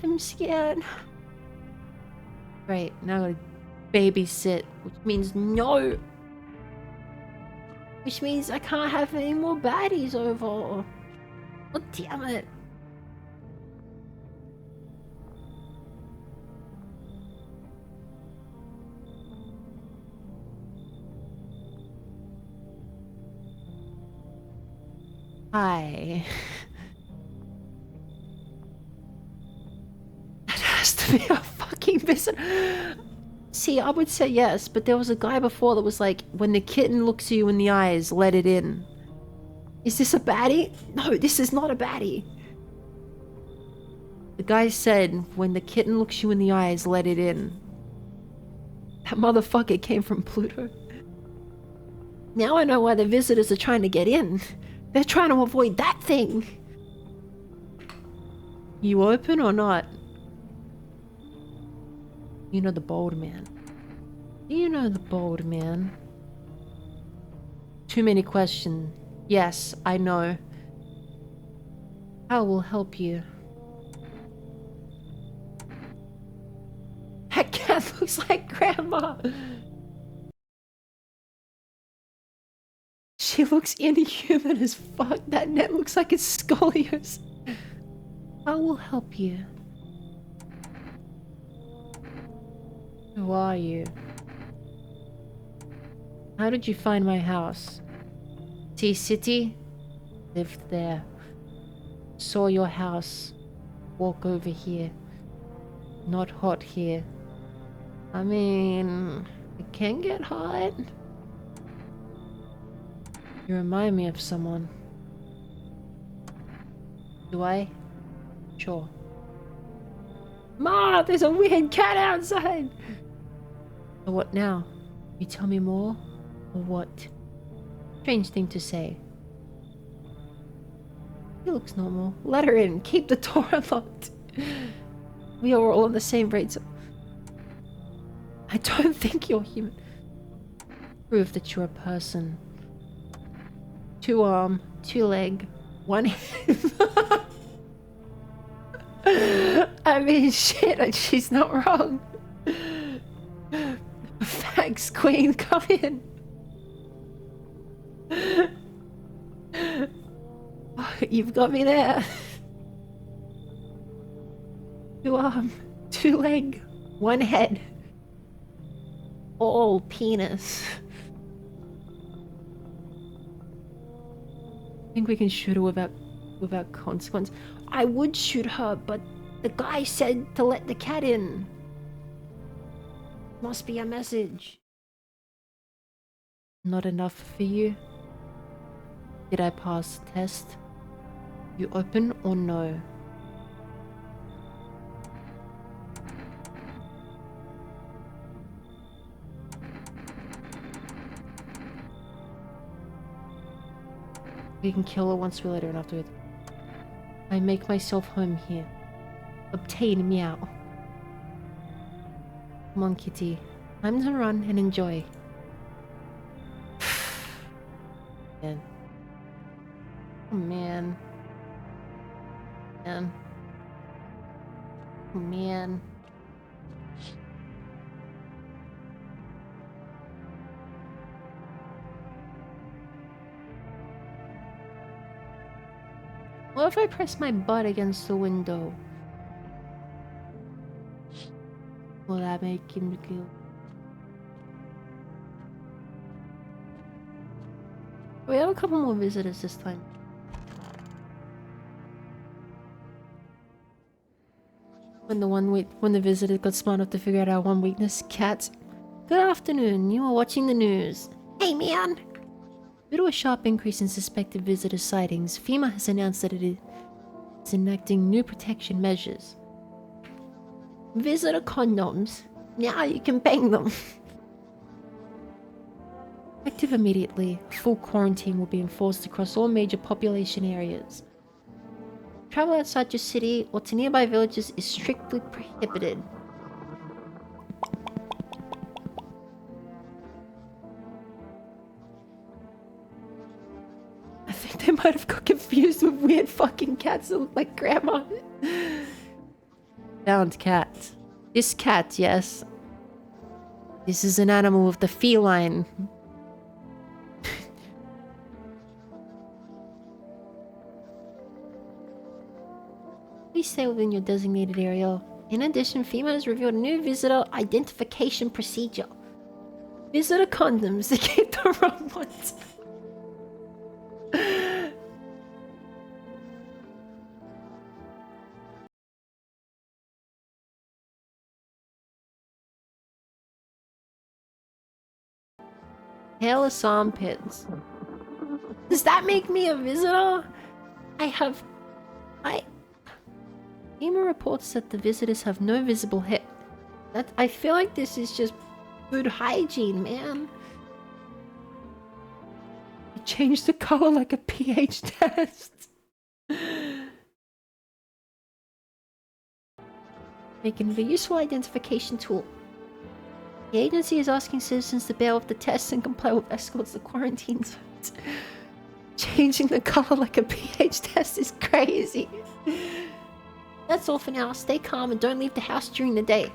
I'm scared. Great, now I gotta babysit, which means no. Which means I can't have any more baddies over. Oh, damn it. Hi. That has to be a fucking visit. See, I would say yes, but there was a guy before that was like, when the kitten looks you in the eyes, let it in. Is this a baddie? No, this is not a baddie. The guy said, when the kitten looks you in the eyes, let it in. That motherfucker came from Pluto. Now I know why the visitors are trying to get in. They're trying to avoid that thing. You open or not? You know the bold man. You know the bold man. Too many questions. Yes, I know. I will help you. That cat looks like Grandma. She looks inhuman as fuck. That net looks like it's scoliosis. I will help you. Who are you? How did you find my house? T-City? Lived there. Saw your house. Walk over here. Not hot here. I mean, it can get hot. You remind me of someone. Do I? Sure. Ma, there's a weird cat outside! So what now? You tell me more? Or what? Strange thing to say. He looks normal. Let her in. Keep the door unlocked. We are all on the same rate, so... I don't think you're human. Prove that you're a person. 2 arm, 2 leg, 1 head. I mean, shit, she's not wrong. Thanks, Queen, come in. Oh, you've got me there. 2 arm, 2 leg, 1 head. All penis. I think we can shoot her without consequence. I would shoot her, but the guy said to let the cat in. Must be a message. Not enough for you? Did I pass the test? You open or no? We can kill her once we let her in afterwards. I make myself home here. Obtain meow. Come on, kitty. Time to run and enjoy. Man. Oh, man. Man. Oh, man. What if I press my butt against the window? Will that make him kill? We have a couple more visitors this time. When the visitor got smart enough to figure out our one weakness, cats. Good afternoon. You are watching the news. Hey, man. Due to a sharp increase in suspected visitor sightings, FEMA has announced that it is enacting new protection measures. Visitor condoms. Now you can bang them. Effective immediately, full quarantine will be enforced across all major population areas. Travel outside your city or to nearby villages is strictly prohibited. I think they might have got confused with weird fucking cats that look like Grandma. Found cat. This cat, yes. This is an animal of the feline. Please stay within your designated area. In addition, FEMA has revealed a new visitor identification procedure. Visitor condoms to keep the wrong ones. Hairless armpits. Does that make me a visitor? FEMA reports that the visitors have no visible hit. I feel like this is just good hygiene, man. Change the color like a pH test. Making a useful identification tool. The agency is asking citizens to bear with the tests and comply with escorts to quarantine zones. Changing the color like a pH test is crazy. That's all for now. Stay calm and don't leave the house during the day.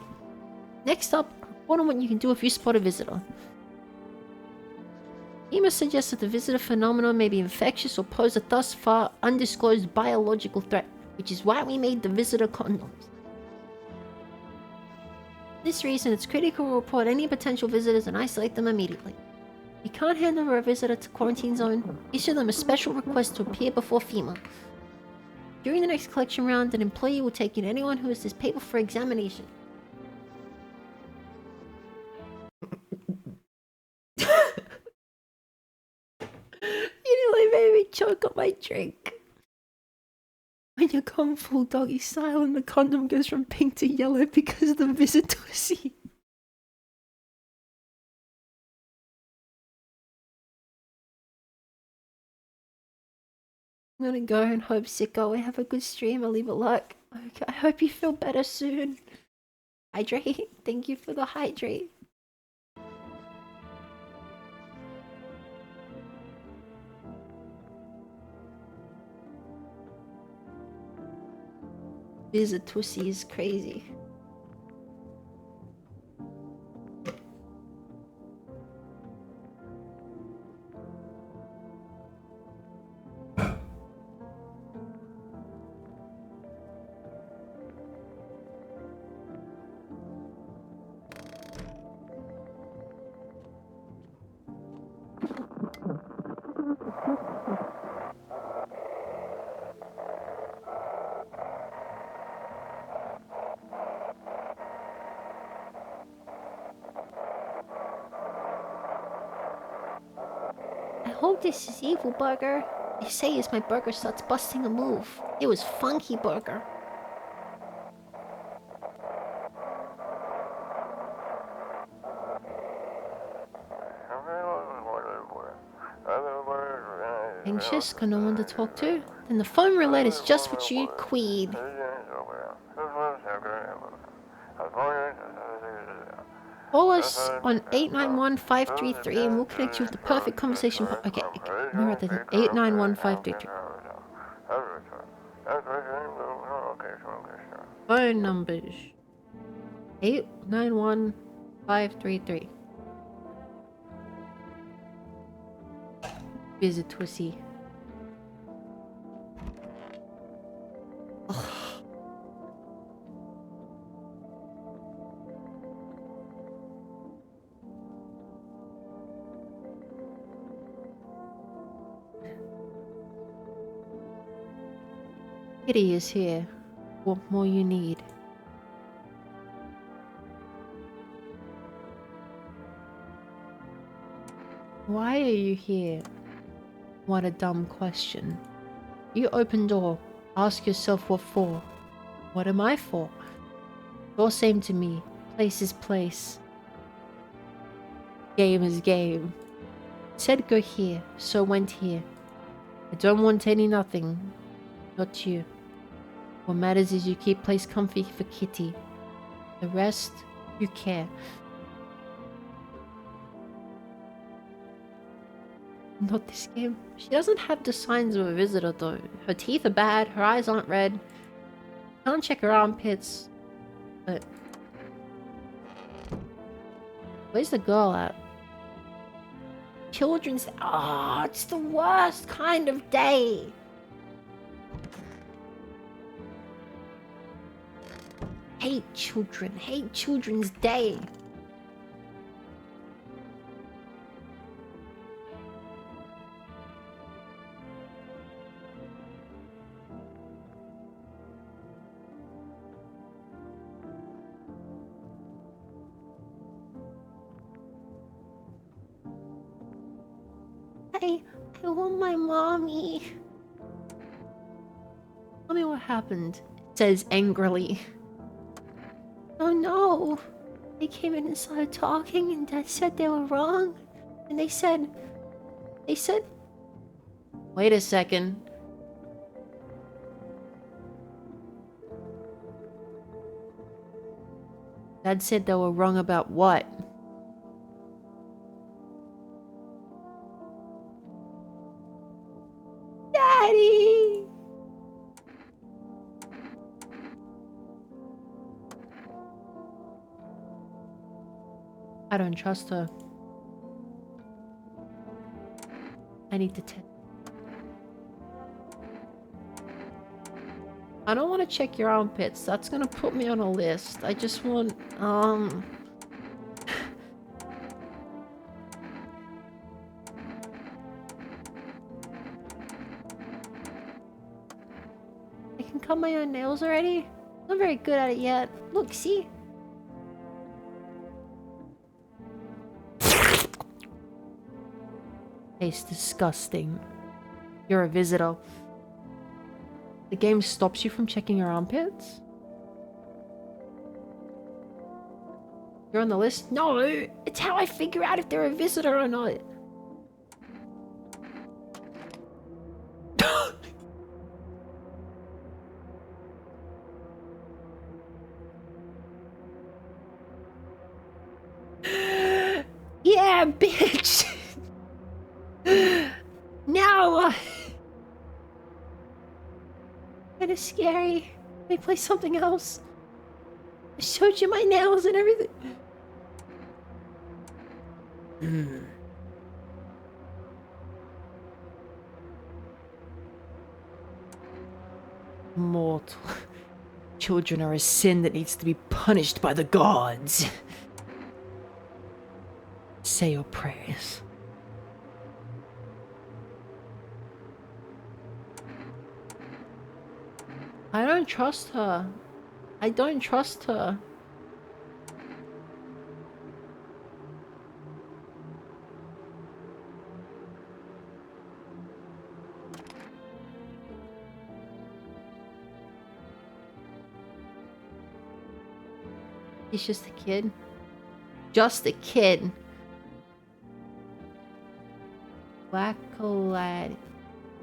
Next up, report on what you can do if you spot a visitor. FEMA suggests that the visitor phenomenon may be infectious or pose a thus far undisclosed biological threat, which is why we made the visitor condoms. For this reason, it's critical to report any potential visitors and isolate them immediately. If you can't hand over a visitor to quarantine zone, issue them a special request to appear before FEMA. During the next collection round, an employee will take in anyone who has this paper for examination. You nearly made me choke on my drink. When you come full doggy style and the condom goes from pink to yellow because of the visitor. I'm gonna go and hope Sicko will have a good stream. I'll leave a like. Okay, I hope you feel better soon. Hydrate. Thank you for the hydrate. Visitussy is crazy. I hope this is Evil Burger. They say as my burger starts busting a move. It was Funky Burger. Anxious, got no one to talk to? Then the phone roulette is just what you queed. Call us on 891-533 and we'll connect you with the perfect conversation. Okay, let me write that down. 891-533. Phone numbers. 891-533. Visitussy. Kitty is here. What more you need? Why are you here? What a dumb question. You open door. Ask yourself what for. What am I for? All same to me. Place is place. Game is game. Said go here, so went here. I don't want any nothing. Not you. What matters is you keep place comfy for Kitty. The rest, you care. Not this game. She doesn't have the signs of a visitor though. Her teeth are bad, her eyes aren't red. Can't check her armpits. But... where's the girl at? Children's... oh, it's the worst kind of day. Hate children. Hate Children's Day. I want my mommy. Tell me what happened. says angrily. Oh no! They came in and started talking, and Dad said they were wrong. And they said... Wait a second. Dad said they were wrong about what? Daddy! I don't trust her. I need to I don't want to check your armpits. That's gonna put me on a list. I just want, I can cut my own nails already? I'm not very good at it yet. Look, see? Tastes disgusting. You're a visitor. The game stops you from checking your armpits? You're on the list? No! It's how I figure out if they're a visitor or not. Yeah, bitch! Now! Kinda scary. Let me play something else. I showed you my nails and everything. Mortal. Children are a sin that needs to be punished by the gods. Say your prayers. I don't trust her. I don't trust her. He's just a kid. Just a kid. Black lad.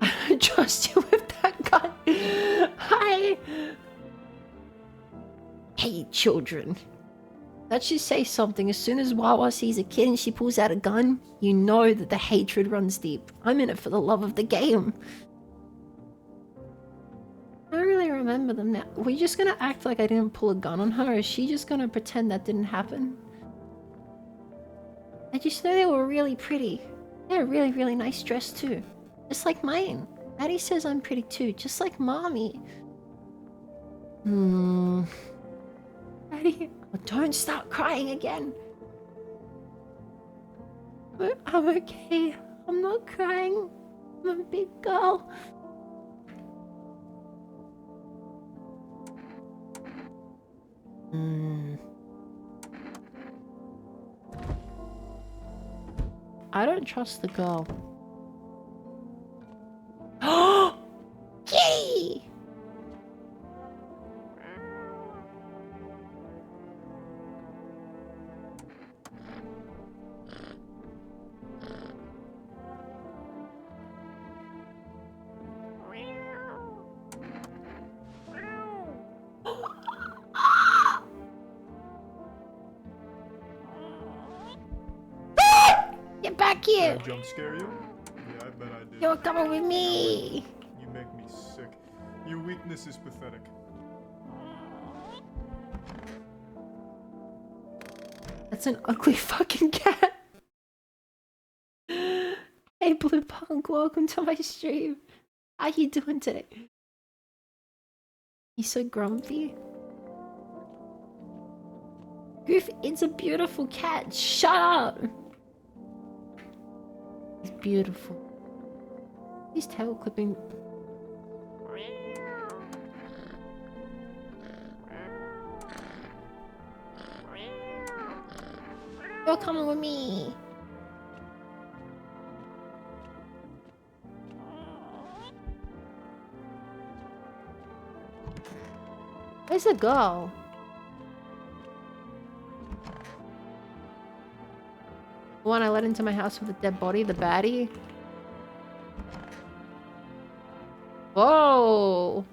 I don't trust you with that gun. I hate children. That should say something. As soon as Wawa sees a kid and she pulls out a gun, you know that the hatred runs deep. I'm in it for the love of the game. I don't really remember them now. Were you just gonna act like I didn't pull a gun on her, or is she just gonna pretend that didn't happen? I just know they were really pretty. They had a really, really nice dress too. Just like mine. Maddie says I'm pretty too, just like Mommy. Maddie, oh, don't start crying again. I'm okay. I'm not crying. I'm a big girl. I don't trust the girl. Kitty! Get back Did here! I jump scare you? Yeah, I bet I did. You're coming with me! You make me sick. Your weakness is pathetic. That's an ugly fucking cat. Hey Blue Punk, welcome to my stream. How you doing today? He's so grumpy. Goof, it's a beautiful cat. Shut up! It's beautiful. He's tail clipping. You're coming with me. Where's the girl? The one I let into my house with a dead body, the baddie? Whoa!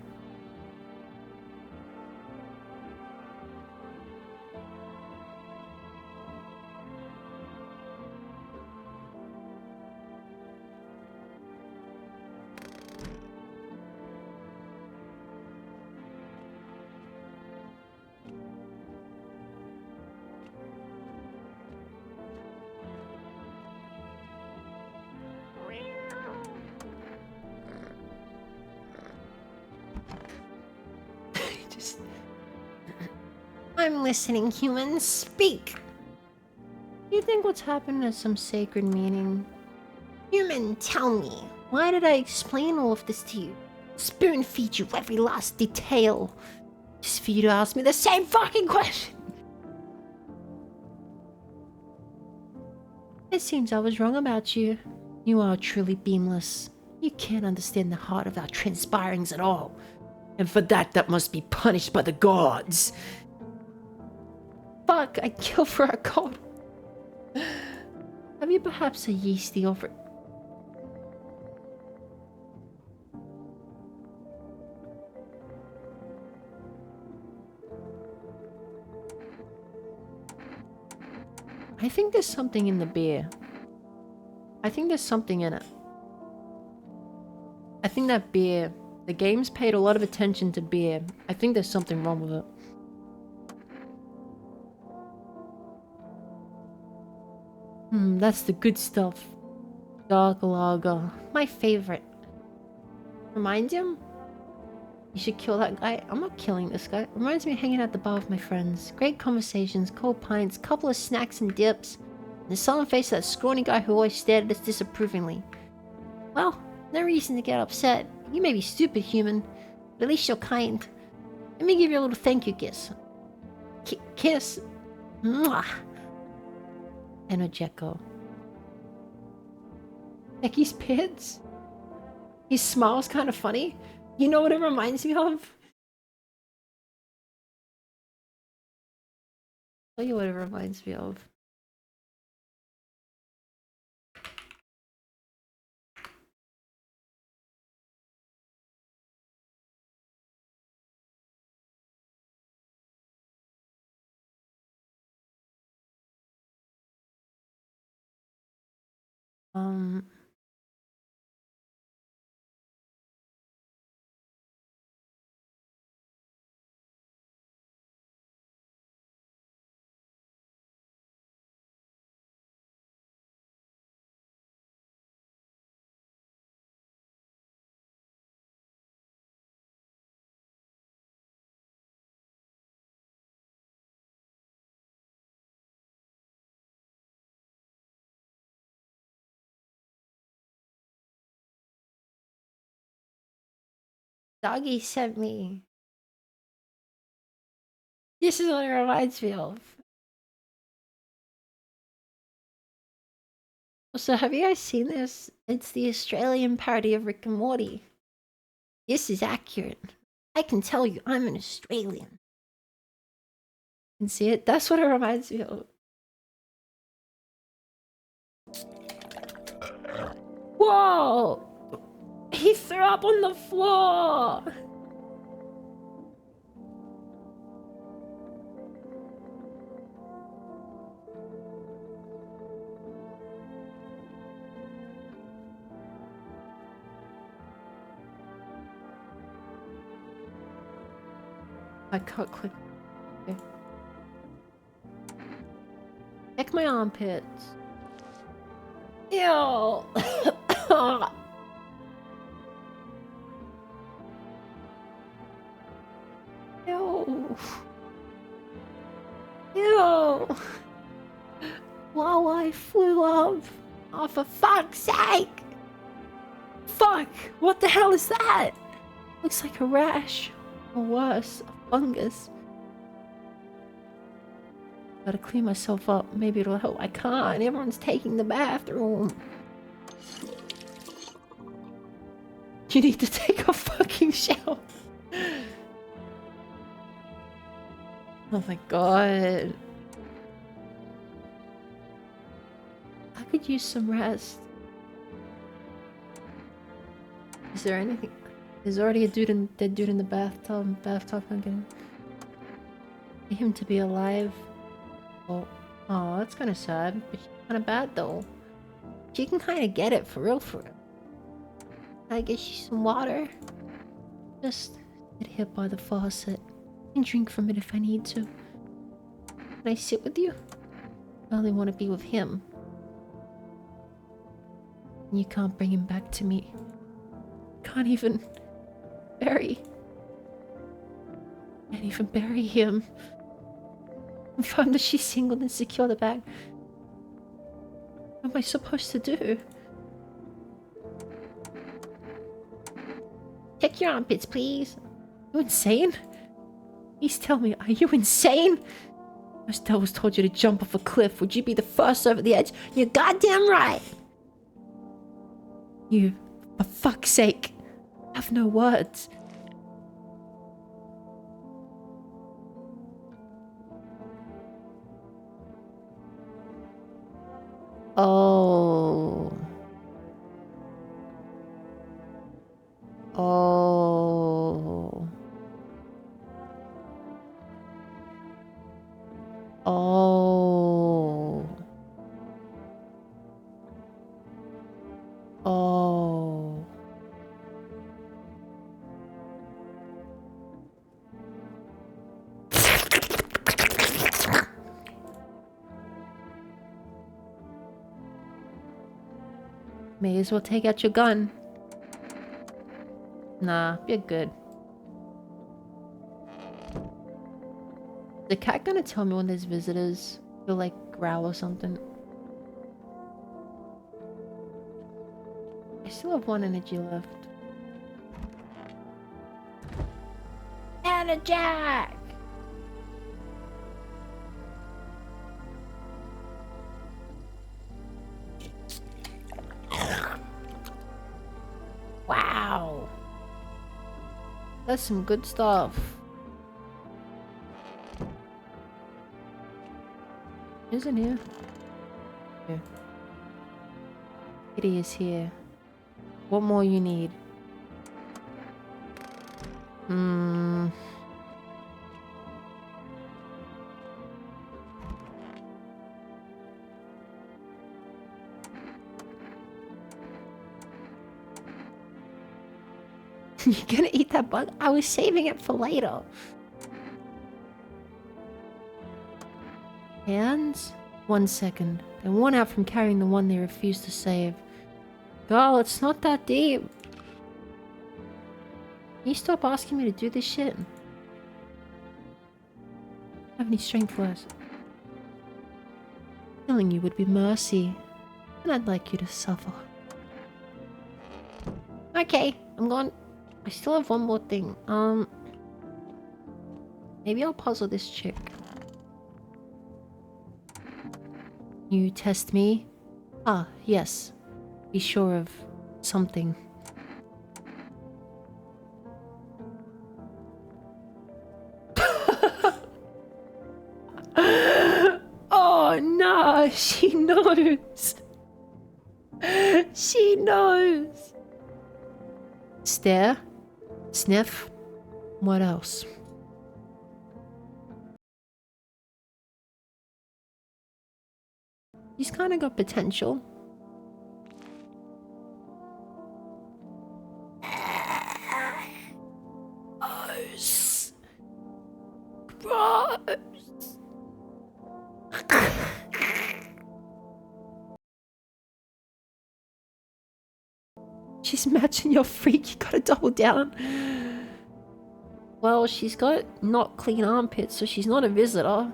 Just... I'm listening, humans. Speak! You think what's happened has some sacred meaning? Human, tell me. Why did I explain all of this to you? Spoon feed you every last detail. Just for you to ask me the same fucking question! It seems I was wrong about you. You are truly beamless. You can't understand the heart of our transpirings at all. And for that must be punished by the gods. Fuck, I kill for a god. Have you perhaps a yeasty offer? I think there's something in the beer. I think there's something in it. I think that beer... The game's paid a lot of attention to beer. I think there's something wrong with it. That's the good stuff. Dark lager. My favorite. Reminds him? You should kill that guy. I'm not killing this guy. Reminds me of hanging out at the bar with my friends. Great conversations, cold pints, couple of snacks and dips. And the sullen face of that scrawny guy who always stared at us disapprovingly. Well, no reason to get upset. You may be stupid, human, but at least you're kind. Let me give you a little thank you kiss. Kiss. Mwah. And a Jekko. Becky's pits. His smile's kind of funny. You know what it reminds me of? I'll tell you what it reminds me of. Doggy sent me. This is what it reminds me of. So have you guys seen this? It's the Australian parody of Rick and Morty. This is accurate. I can tell you I'm an Australian. You can see it? That's what it reminds me of. Whoa! He threw up on the floor! I can't click. Okay. Check my armpits. Ew! Ew. Ew. Wow, I flew up. Oh, for fuck's sake. Fuck. What the hell is that? Looks like a rash. Or worse, a fungus. Gotta clean myself up. Maybe it'll help. I can't. Everyone's taking the bathroom. You need to take a fucking shower. Oh my god. I could use some rest. Is there anything? There's already a dead dude in the bathtub. I'm gonna need him to be alive. Oh, that's kind of sad, but kind of bad though. She can kind of get it for real. I get you some water. Just sit here by the faucet and drink from it if I need to. Can I sit with you? I only want to be with him. You can't bring him back to me. Can't even bury him. Confirm that she's single and secure the bag. What am I supposed to do? Check your armpits, please. You insane? Please tell me, are you insane? Most devils told you to jump off a cliff. Would you be the first over the edge? You're goddamn right! You, for fuck's sake, have no words. Oh. Oh. Oh. Oh. May as well take out your gun. Nah, you're good. The cat gonna tell me when there's visitors? He'll like growl or something. I still have one energy left. And a jack! Wow! That's some good stuff. Isn't here? Yeah. Kitty is here. What more you need? You're gonna eat that bug? I was saving it for later. Hands? 1 second. They're worn out from carrying the one they refused to save. Girl, it's not that deep. Can you stop asking me to do this shit? I don't have any strength left. Killing you would be mercy. And I'd like you to suffer. Okay, I'm going. I still have one more thing. Maybe I'll puzzle this chick. You test me? Ah, yes. Be sure of something. Oh no, she knows. She knows. Stare. Sniff. What else? He's kind of got potential. Gross. Gross. She's matching your freak. You gotta double down. Well, she's got not clean armpits, so she's not a visitor.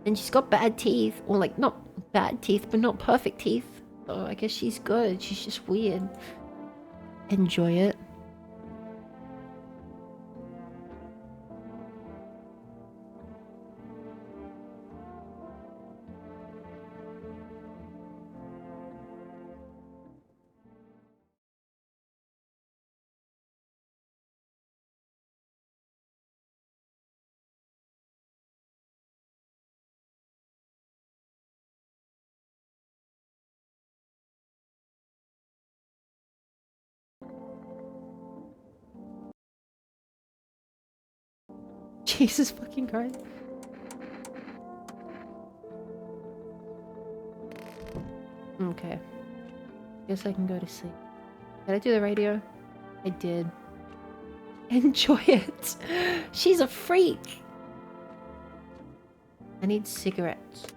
And she's got bad teeth. Or like, not bad teeth, but not perfect teeth. So I guess she's good. She's just weird. Enjoy it. Jesus fucking Christ. Okay. Guess I can go to sleep. Did I do the radio? I did. Enjoy it. She's a freak. I need cigarettes.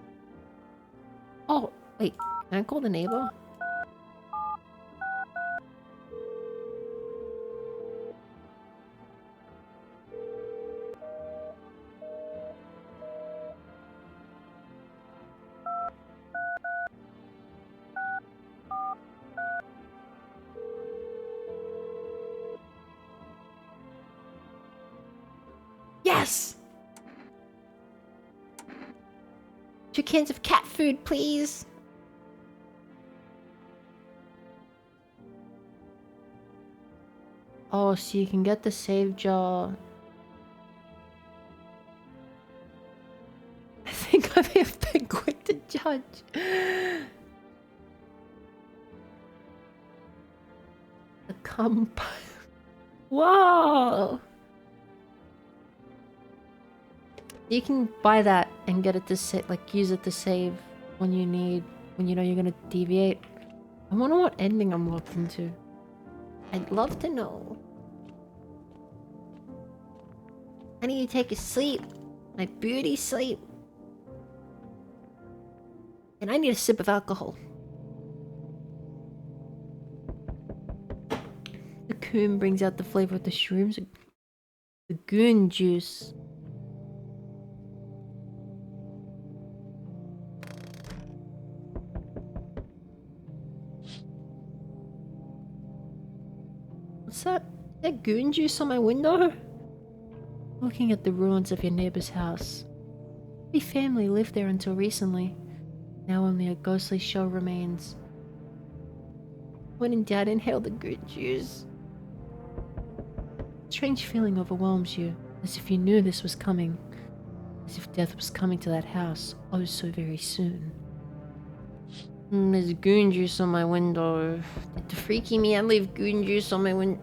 Oh, wait. Can I call the neighbor? Yes! 2 cans of cat food, please. Oh, so you can get the save jar. I think I may have been quick to judge. The comp. Whoa! You can buy that and get it to sit, like use it to save when you know you're gonna deviate. I wonder what ending I'm locked into. I'd love to know. I need to take a sleep. My beauty sleep. And I need a sip of alcohol. The coon brings out the flavor of the shrooms. The goon juice. What's that? Is that goon juice on my window? Looking at the ruins of your neighbor's house. The family lived there until recently. Now only a ghostly shell remains. When in doubt, inhale the goon juice. A strange feeling overwhelms you, as if you knew this was coming. As if death was coming to that house, oh so very soon. There's goon juice on my window. Did the freaky man leave goon juice on my window?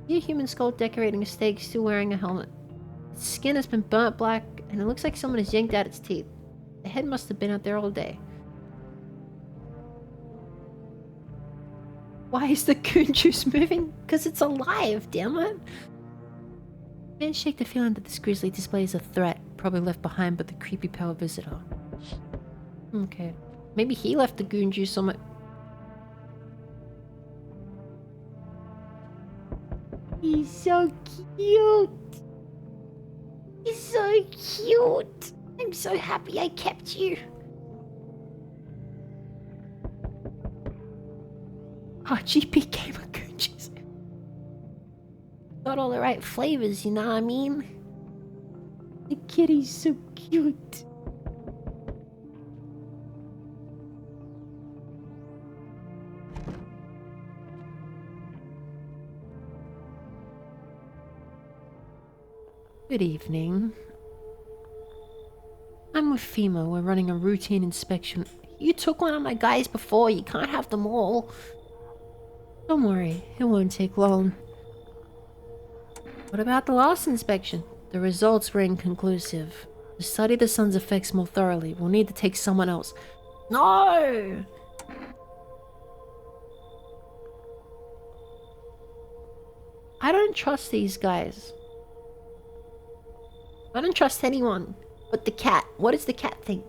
See a human skull decorating a stake, still wearing a helmet. Its skin has been burnt black, and it looks like someone has yanked out its teeth. The head must have been out there all day. Why is the goon juice moving? Because it's alive, damn it! Man shake the feeling that this grisly display is a threat, probably left behind by the creepy power visitor. Okay. Maybe he left the goon juice on my... He's so cute! He's so cute! I'm so happy I kept you! RGB Gamer goon juice. Got all the right flavors, you know what I mean? The kitty's so cute. Good evening. I'm with FEMA. We're running a routine inspection. You took one of my guys before. You can't have them all. Don't worry. It won't take long. What about the last inspection? The results were inconclusive. To study the sun's effects more thoroughly, we'll need to take someone else. No! I don't trust these guys. I don't trust anyone but the cat. What does the cat think?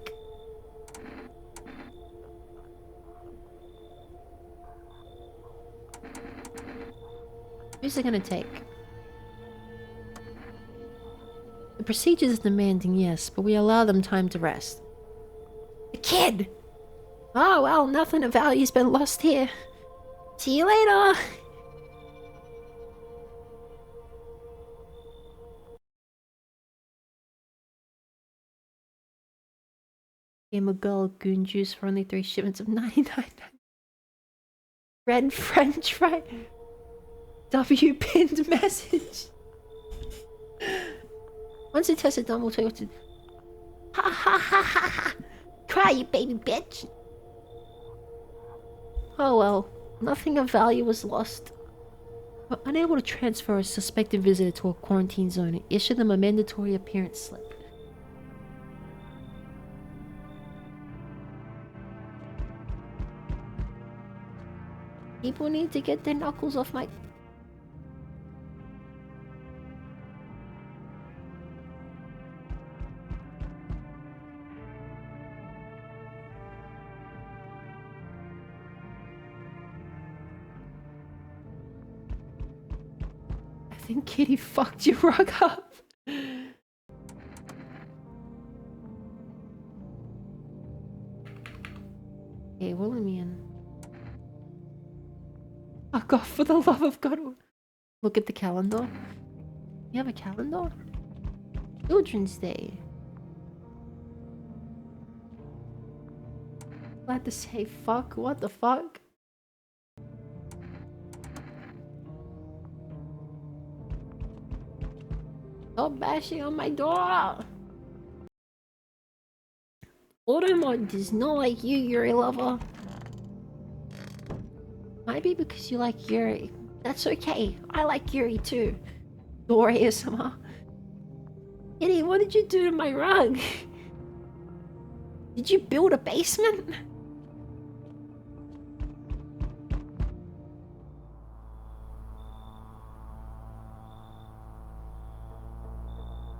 Who's it gonna take? The procedure is demanding, yes, but we allow them time to rest. The kid! Oh well, nothing of value's been lost here. See you later! Game of girl goon juice for only 3 shipments of 99. Red French fry. W pinned message. Once the test is done, we'll tell you what to. Ha ha ha ha ha! Cry, you baby bitch! Oh well, nothing of value was lost. We're unable to transfer a suspected visitor to a quarantine zone and issue them a mandatory appearance slip. People need to get their knuckles off my... I think Kitty fucked your rug up. Okay, well, let me in. Oh God, for the love of God. Look at the calendar. You have a calendar? Children's Day. Glad to say fuck. What the fuck? Stop bashing on my door! Automod does not like you, Yuri lover. Might be because you like Yuri. That's okay. I like Yuri too. Door ASMR. Kitty, what did you do to my rug? Did you build a basement?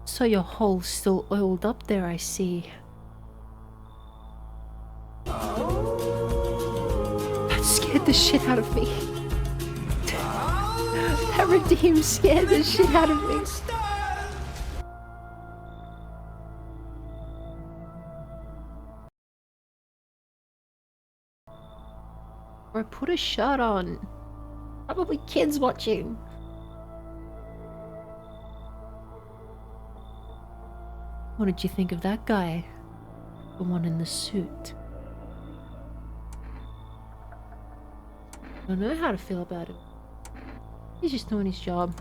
So your hole's still oiled up there, I see. That scared the shit out of me. That redeem scared the shit out of me. Or put a shirt on. Probably kids watching. What did you think of that guy? The one in the suit. I don't know how to feel about him. He's just doing his job.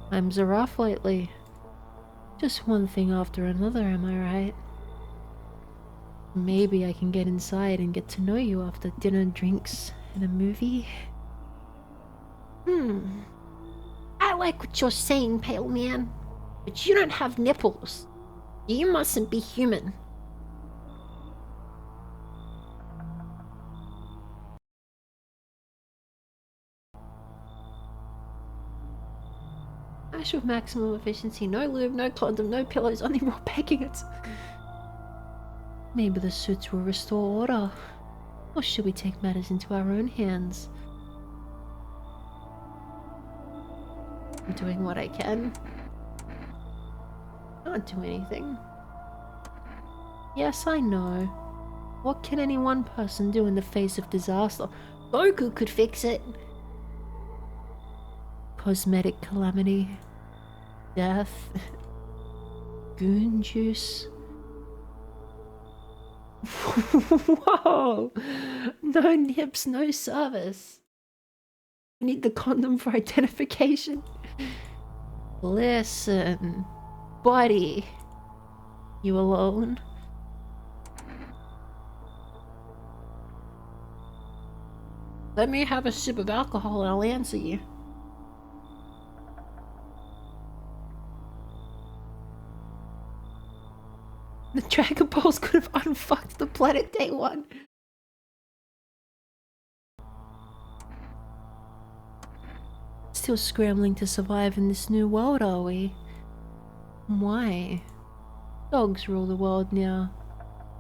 Times are rough lately. Just one thing after another, am I right? Maybe I can get inside and get to know you after dinner, drinks, and a movie. I like what you're saying, Pale Man. But you don't have nipples. You mustn't be human. Ash with maximum efficiency, no lube, no condom, no pillows, only raw packets. Maybe the suits will restore order. Or should we take matters into our own hands? I'm doing what I can. Can't do anything. Yes, I know. What can any one person do in the face of disaster? Goku could fix it. Cosmetic calamity. Death. Goon juice. Whoa! No nips, no service. We need the condom for identification. Listen, buddy. You alone? Let me have a sip of alcohol and I'll answer you. The Dragon Balls could have unfucked the planet day one. Still scrambling to survive in this new world, are we? Why? Dogs rule the world now.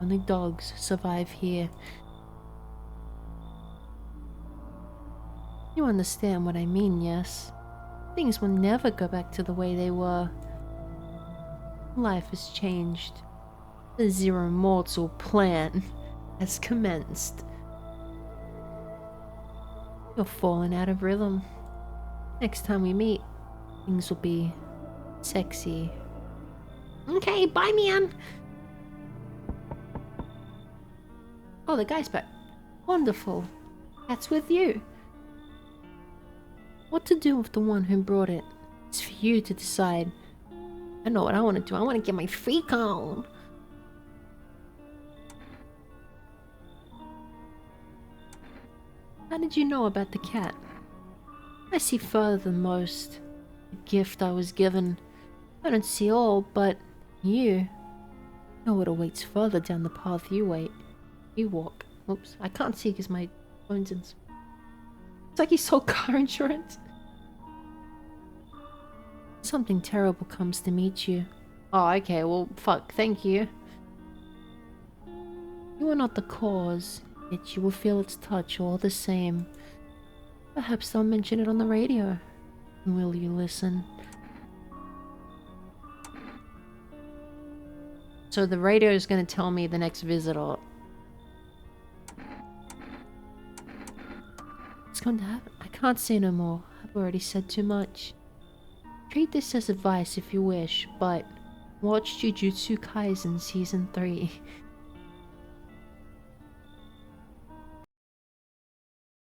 Only dogs survive here. You understand what I mean, yes? Things will never go back to the way they were. Life has changed. The Zero Mortal plan has commenced. You're falling out of rhythm. Next time we meet, things will be sexy. Okay, bye, man. Oh, the guy's back. Wonderful. That's with you. What to do with the one who brought it? It's for you to decide. I know what I want to do. I want to get my freak on. How did you know about the cat? I see further than most. The gift I was given. I don't see all, but you know what awaits further down the path you walk. Oops, I can't see because my phone's in. It's like he sold car insurance. Something terrible comes to meet you. Oh, okay, well, fuck, thank you. You are not the cause, yet you will feel its touch all the same. Perhaps they'll mention it on the radio. Will you listen? So the radio is going to tell me the next visitor. What's going to happen? I can't say no more. I've already said too much. Treat this as advice if you wish, but watch Jujutsu Kaisen Season 3.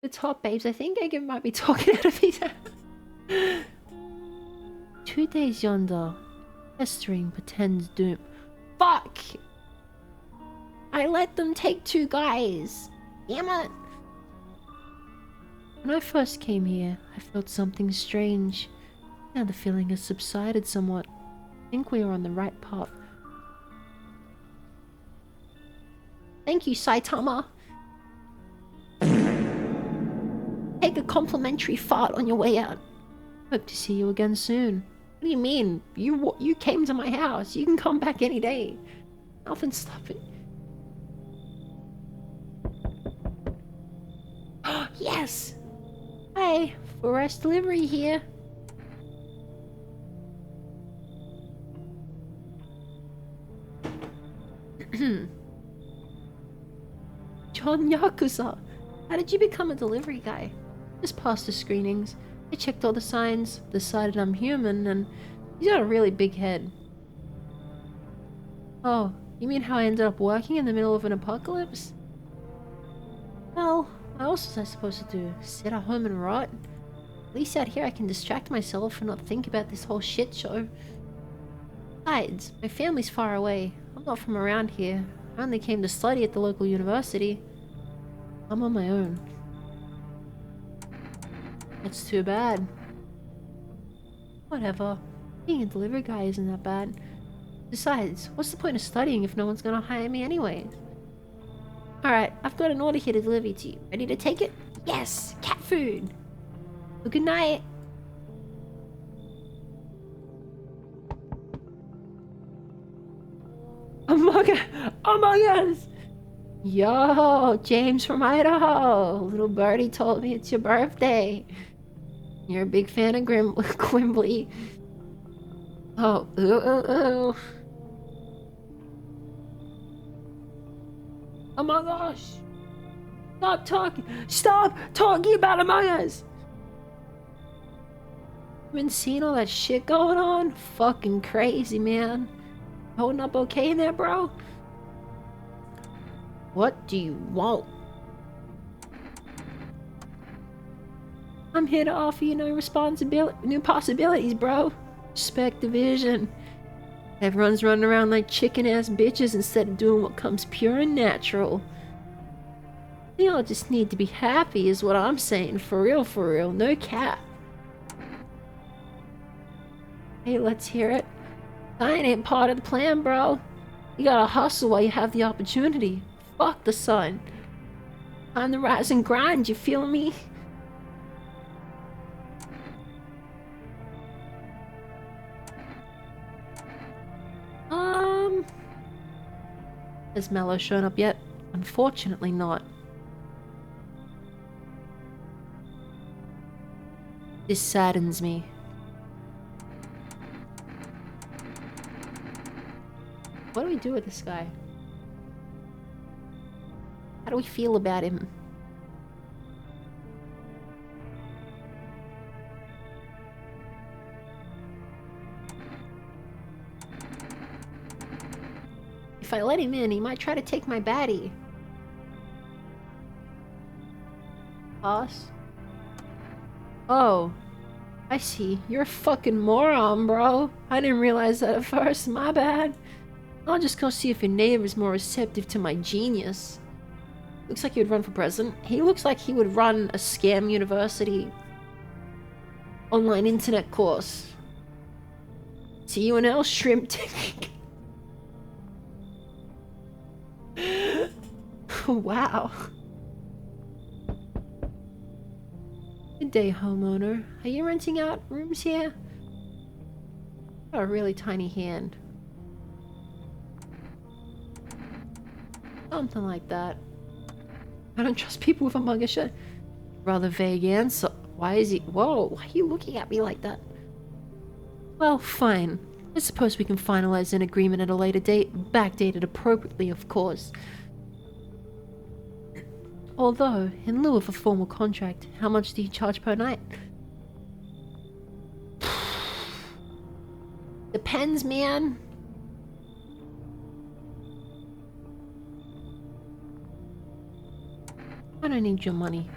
The top babes, I think I might be talking out of his head. 2 days yonder. Pestering pretends doom. Fuck! I let them take 2 guys. Damn it. When I first came here, I felt something strange. Now the feeling has subsided somewhat. I think we are on the right path. Thank you, Saitama. Take a complimentary fart on your way out. Hope to see you again soon. What do you mean? You came to my house. You can come back any day. Nothing's stopping. Yes! Hi, Forest Delivery here. John Yakuza, how did you become a delivery guy? Just passed the screenings. I checked all the signs, decided I'm human, and he's got a really big head. Oh, you mean how I ended up working in the middle of an apocalypse? Well, what else was I supposed to do? Sit at home and rot? At least out here I can distract myself and not think about this whole shit show. Besides, my family's far away. I'm not from around here. I only came to study at the local university. I'm on my own. That's too bad. Whatever. Being a delivery guy isn't that bad. Besides, what's the point of studying if no one's gonna hire me anyways? Alright, I've got an order here to deliver to you. Ready to take it? Yes! Cat food! Well, good night! Among Us! Yo, James from Idaho! Little birdie told me it's your birthday. You're a big fan of Quimbly. Oh, ooh. Among Us! Stop talking about Among Us! Been seeing all that shit going on? Fucking crazy, man. Holding up okay in there, bro? What do you want? I'm here to offer you new possibilities, bro. Respect the vision. Everyone's running around like chicken-ass bitches instead of doing what comes pure and natural. You all just need to be happy is what I'm saying. For real. No cap. Hey, let's hear it. Dying ain't part of the plan, bro. You gotta hustle while you have the opportunity. Fuck the sun. Time to rise and grind, you feel me? Has Mello shown up yet? Unfortunately not. This saddens me. What do we do with this guy? How do we feel about him? If I let him in, he might try to take my baddie. Boss? Oh. I see. You're a fucking moron, bro. I didn't realize that at first. My bad. I'll just go see if your neighbor is more receptive to my genius. Looks like he would run for president. He looks like he would run a scam university. online internet course. See you in El Shrimp. Wow. Good day, homeowner. Are you renting out rooms here? Got a really tiny hand. Something like that. I don't trust people with a mugger shirt. Rather vague answer. Why is he— Whoa, why are you looking at me like that? Well, fine. I suppose we can finalize an agreement at a later date, backdated appropriately, of course. Although, in lieu of a formal contract, how much do you charge per night? Depends, man. I don't need your money.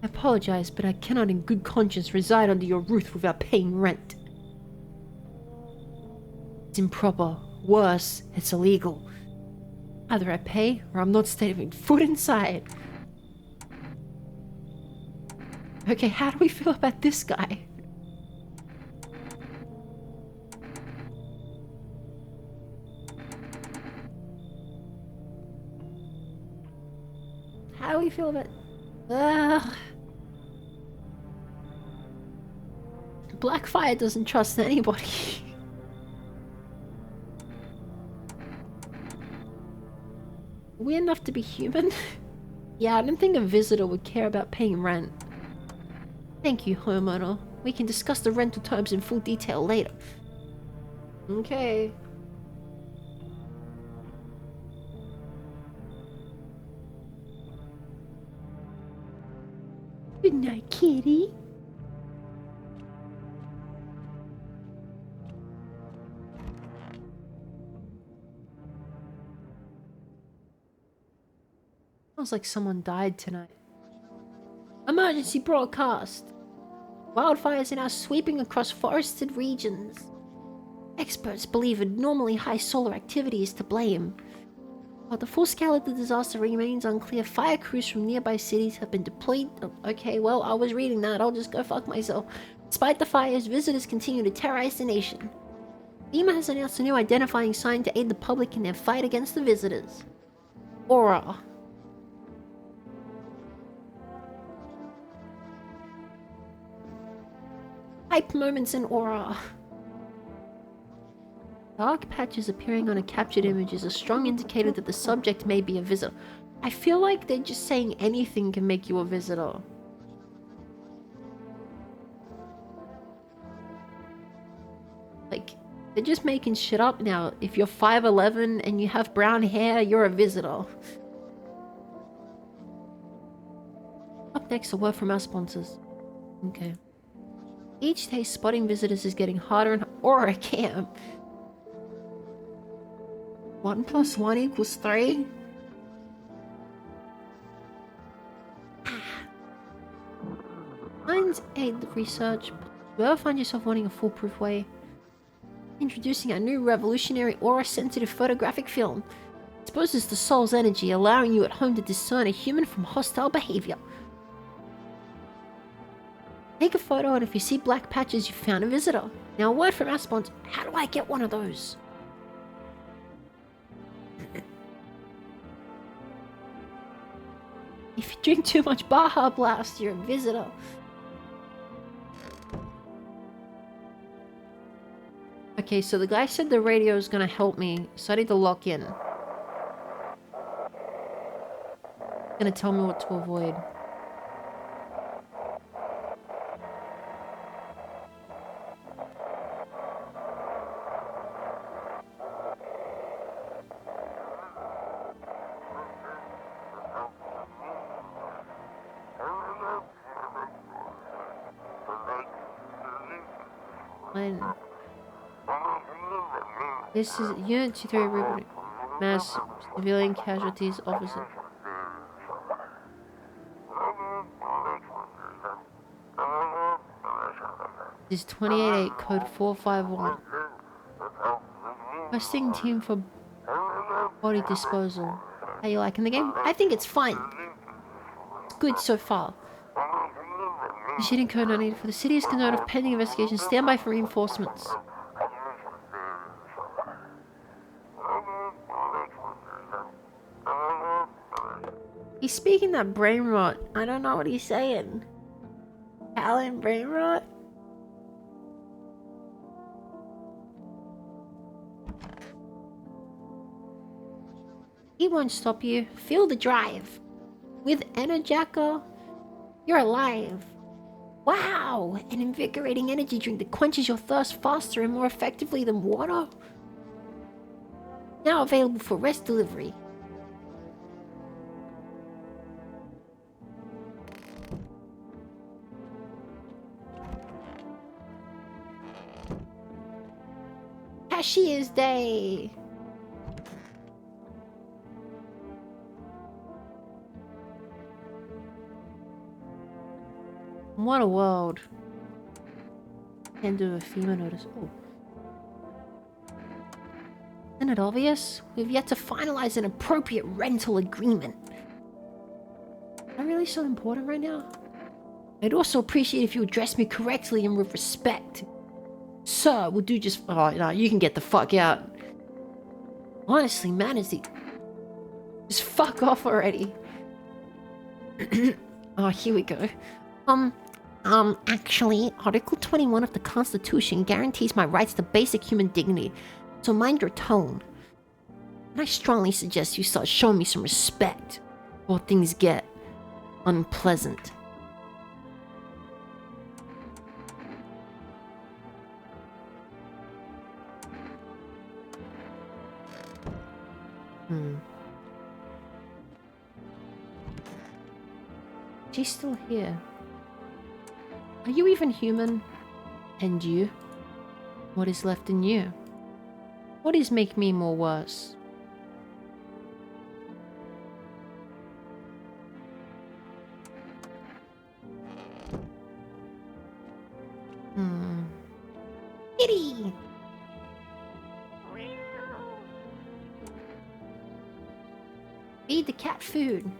I apologize, but I cannot in good conscience reside under your roof without paying rent. It's improper. Worse, it's illegal. Either I pay, or I'm not stepping foot inside. Okay, how do we feel about this guy? How do we feel about... Blackfire doesn't trust anybody. Are we enough to be human? Yeah, I don't think a visitor would care about paying rent. Thank you, homeowner. We can discuss the rental terms in full detail later. Okay. Good night, kitty. Sounds like someone died tonight. Emergency broadcast! Wildfires are now sweeping across forested regions. Experts believe abnormally high solar activity is to blame. While the full scale of the disaster remains unclear, fire crews from nearby cities have been deployed. Oh, okay, well, I was reading that. I'll just go fuck myself. Despite the fires, visitors continue to terrorize the nation. FEMA has announced a new identifying sign to aid the public in their fight against the visitors. Aura. Hype moments in Aura. Dark patches appearing on a captured image is a strong indicator that the subject may be a visitor. I feel like they're just saying anything can make you a visitor. Like, they're just making shit up now. If you're 5'11" and you have brown hair, you're a visitor. Up next, a word from our sponsors. Okay. Each day, spotting visitors is getting harder and Aura Camp. 1 + 1 = 3? Signs aid the research, but if you ever find yourself wanting a foolproof way, introducing our new revolutionary aura-sensitive photographic film. It exposes the soul's energy, allowing you at home to discern a human from hostile behavior. Take a photo, and if you see black patches, you found a visitor. Now, a word from our sponsor. How do I get one of those? If you drink too much Baja Blast, you're a visitor. Okay, so the guy said the radio is gonna help me, so I need to lock in. It's gonna tell me what to avoid. This is Unit 23 Ruben. Mass civilian casualties officer. This is 28-8, code 451. Requesting team for body disposal. How you liking the game? I think it's fine. It's good so far. Initiating code not needed for the city is concerned of pending investigation. Stand by for reinforcements. He's speaking that brain rot. I don't know what he's saying. Alan brain rot? He won't stop you. Feel the drive. With Energica, you're alive. Wow! An invigorating energy drink that quenches your thirst faster and more effectively than water. Now available for rest delivery. Cashier's Day! What a world. Can't do a FEMA notice. Oh. Isn't it obvious? We've yet to finalize an appropriate rental agreement. Am I really so important right now? I'd also appreciate if you address me correctly and with respect. Sir, we'll do just... Oh, no, you can get the fuck out. Honestly, man, is he... Just fuck off already. Oh, here we go. Actually, Article 21 of the Constitution guarantees my rights to basic human dignity, so mind your tone. And I strongly suggest you start showing me some respect, or things get unpleasant. She's still here. Are you even human? And you? What is left in you? What is make me more worse? Kitty! Feed the cat food.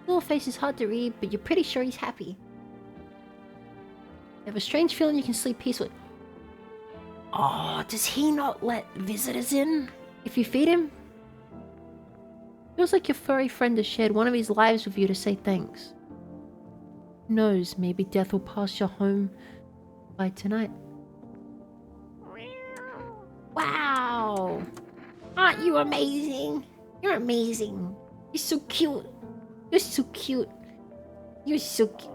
Little face is hard to read, but you're pretty sure he's happy. You have a strange feeling you can sleep peacefully. Oh, does he not let visitors in if you feed him? Feels like your furry friend has shared one of his lives with you to say thanks. Who knows, maybe death will pass your home by tonight. Wow! Aren't you amazing? You're amazing. You're so cute. You're so cute. You're so cute.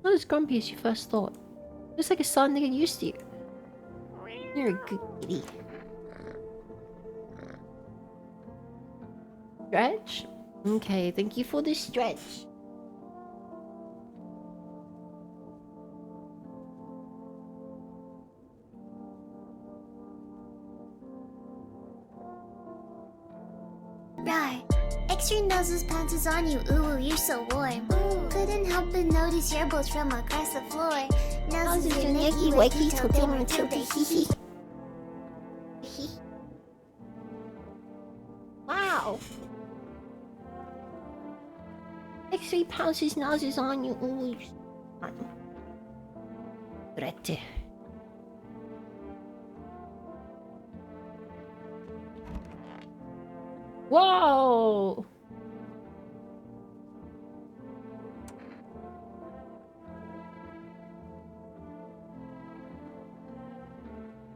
Not as grumpy as you first thought. Just like a son to get used to you. You're a good kitty. Stretch? Okay, thank you for the stretch. Right. Extra noses pounces on you, ooh, you're so warm. Couldn't help but notice your bones from across the floor. Noses are nicky, wacky, tilting, and tilting, hee hee. Wow! X3 pounces noses on you, ooh, you're so Pretty. Whoa!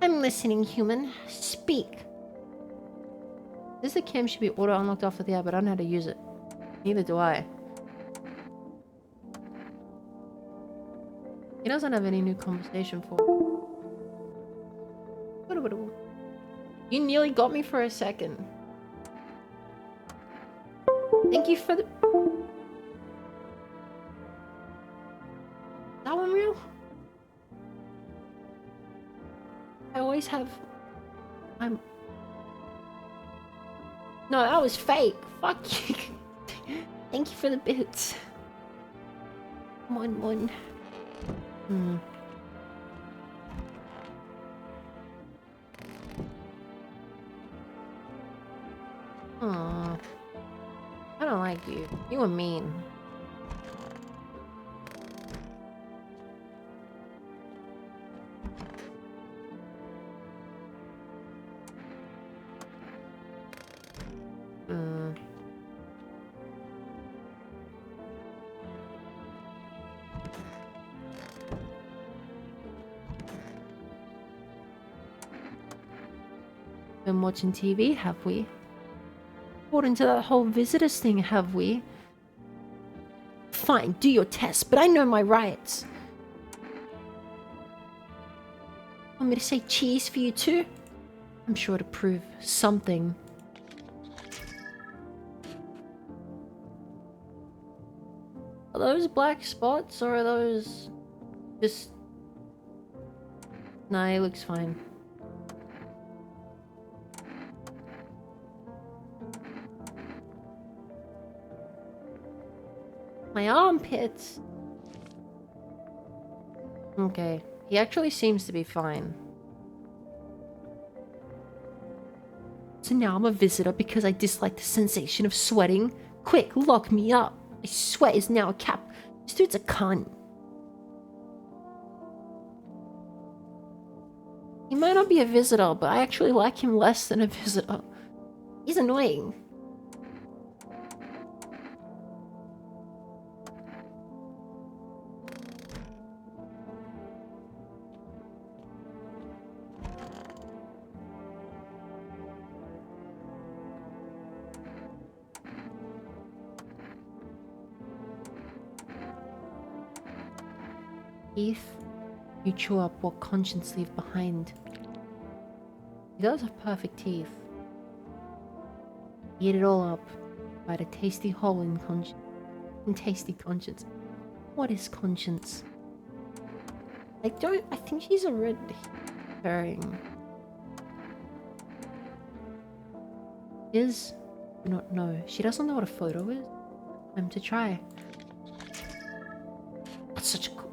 I'm listening, human. Speak. This cam should be auto unlocked off of the app, but I don't know how to use it. Neither do I. He doesn't have any new conversation for. You nearly got me for a second. Thank you for the... That one real? I always have... No, that was fake. Fuck you. Thank you for the bits. One. Aw. I don't like you. You were mean. Been watching TV, have we? According to that whole visitors thing, have we? Fine, do your test, but I know my rights. Want me to say cheese for you too? I'm sure to prove something. Are those black spots or are those just... Nah, it looks fine. My armpits. Okay, he actually seems to be fine. So now I'm a visitor because I dislike the sensation of sweating. Quick, lock me up. My sweat is now a cap. This dude's a cunt. He might not be a visitor, but I actually like him less than a visitor. He's annoying. Teeth, you chew up what conscience leave behind. He does have perfect teeth. Eat it all up. Bite a tasty hole in conscience. In tasty conscience. What is conscience? I think she's a red herring. Do not know. She doesn't know what a photo is. Time to try. That's such a cool...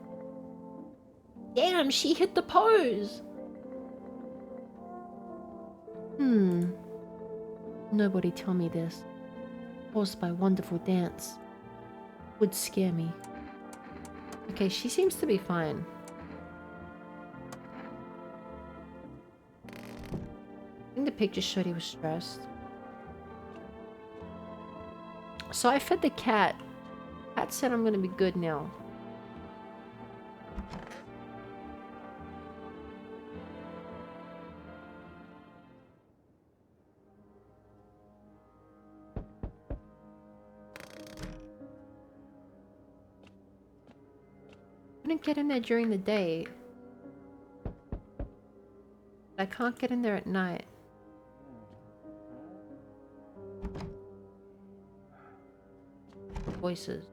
Damn, she hit the pose! Nobody tell me this. Caused by wonderful dance. Would scare me. Okay, she seems to be fine. I think the picture showed he was stressed. So I fed the cat. Cat said I'm gonna be good now. Couldn't get in there during the day. I can't get in there at night. Voices.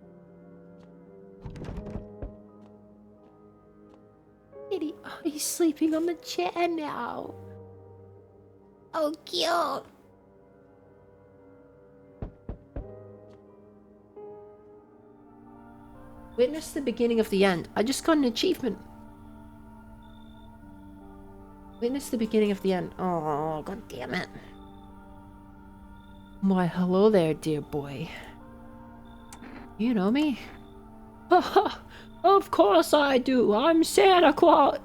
Kitty, oh, he's sleeping on the chair now. Oh, cute. Witness the beginning of the end. I just got an achievement. Witness the beginning of the end. Oh, god damn it. Why, hello there, dear boy. You know me? Of course I do. I'm Santa Claus.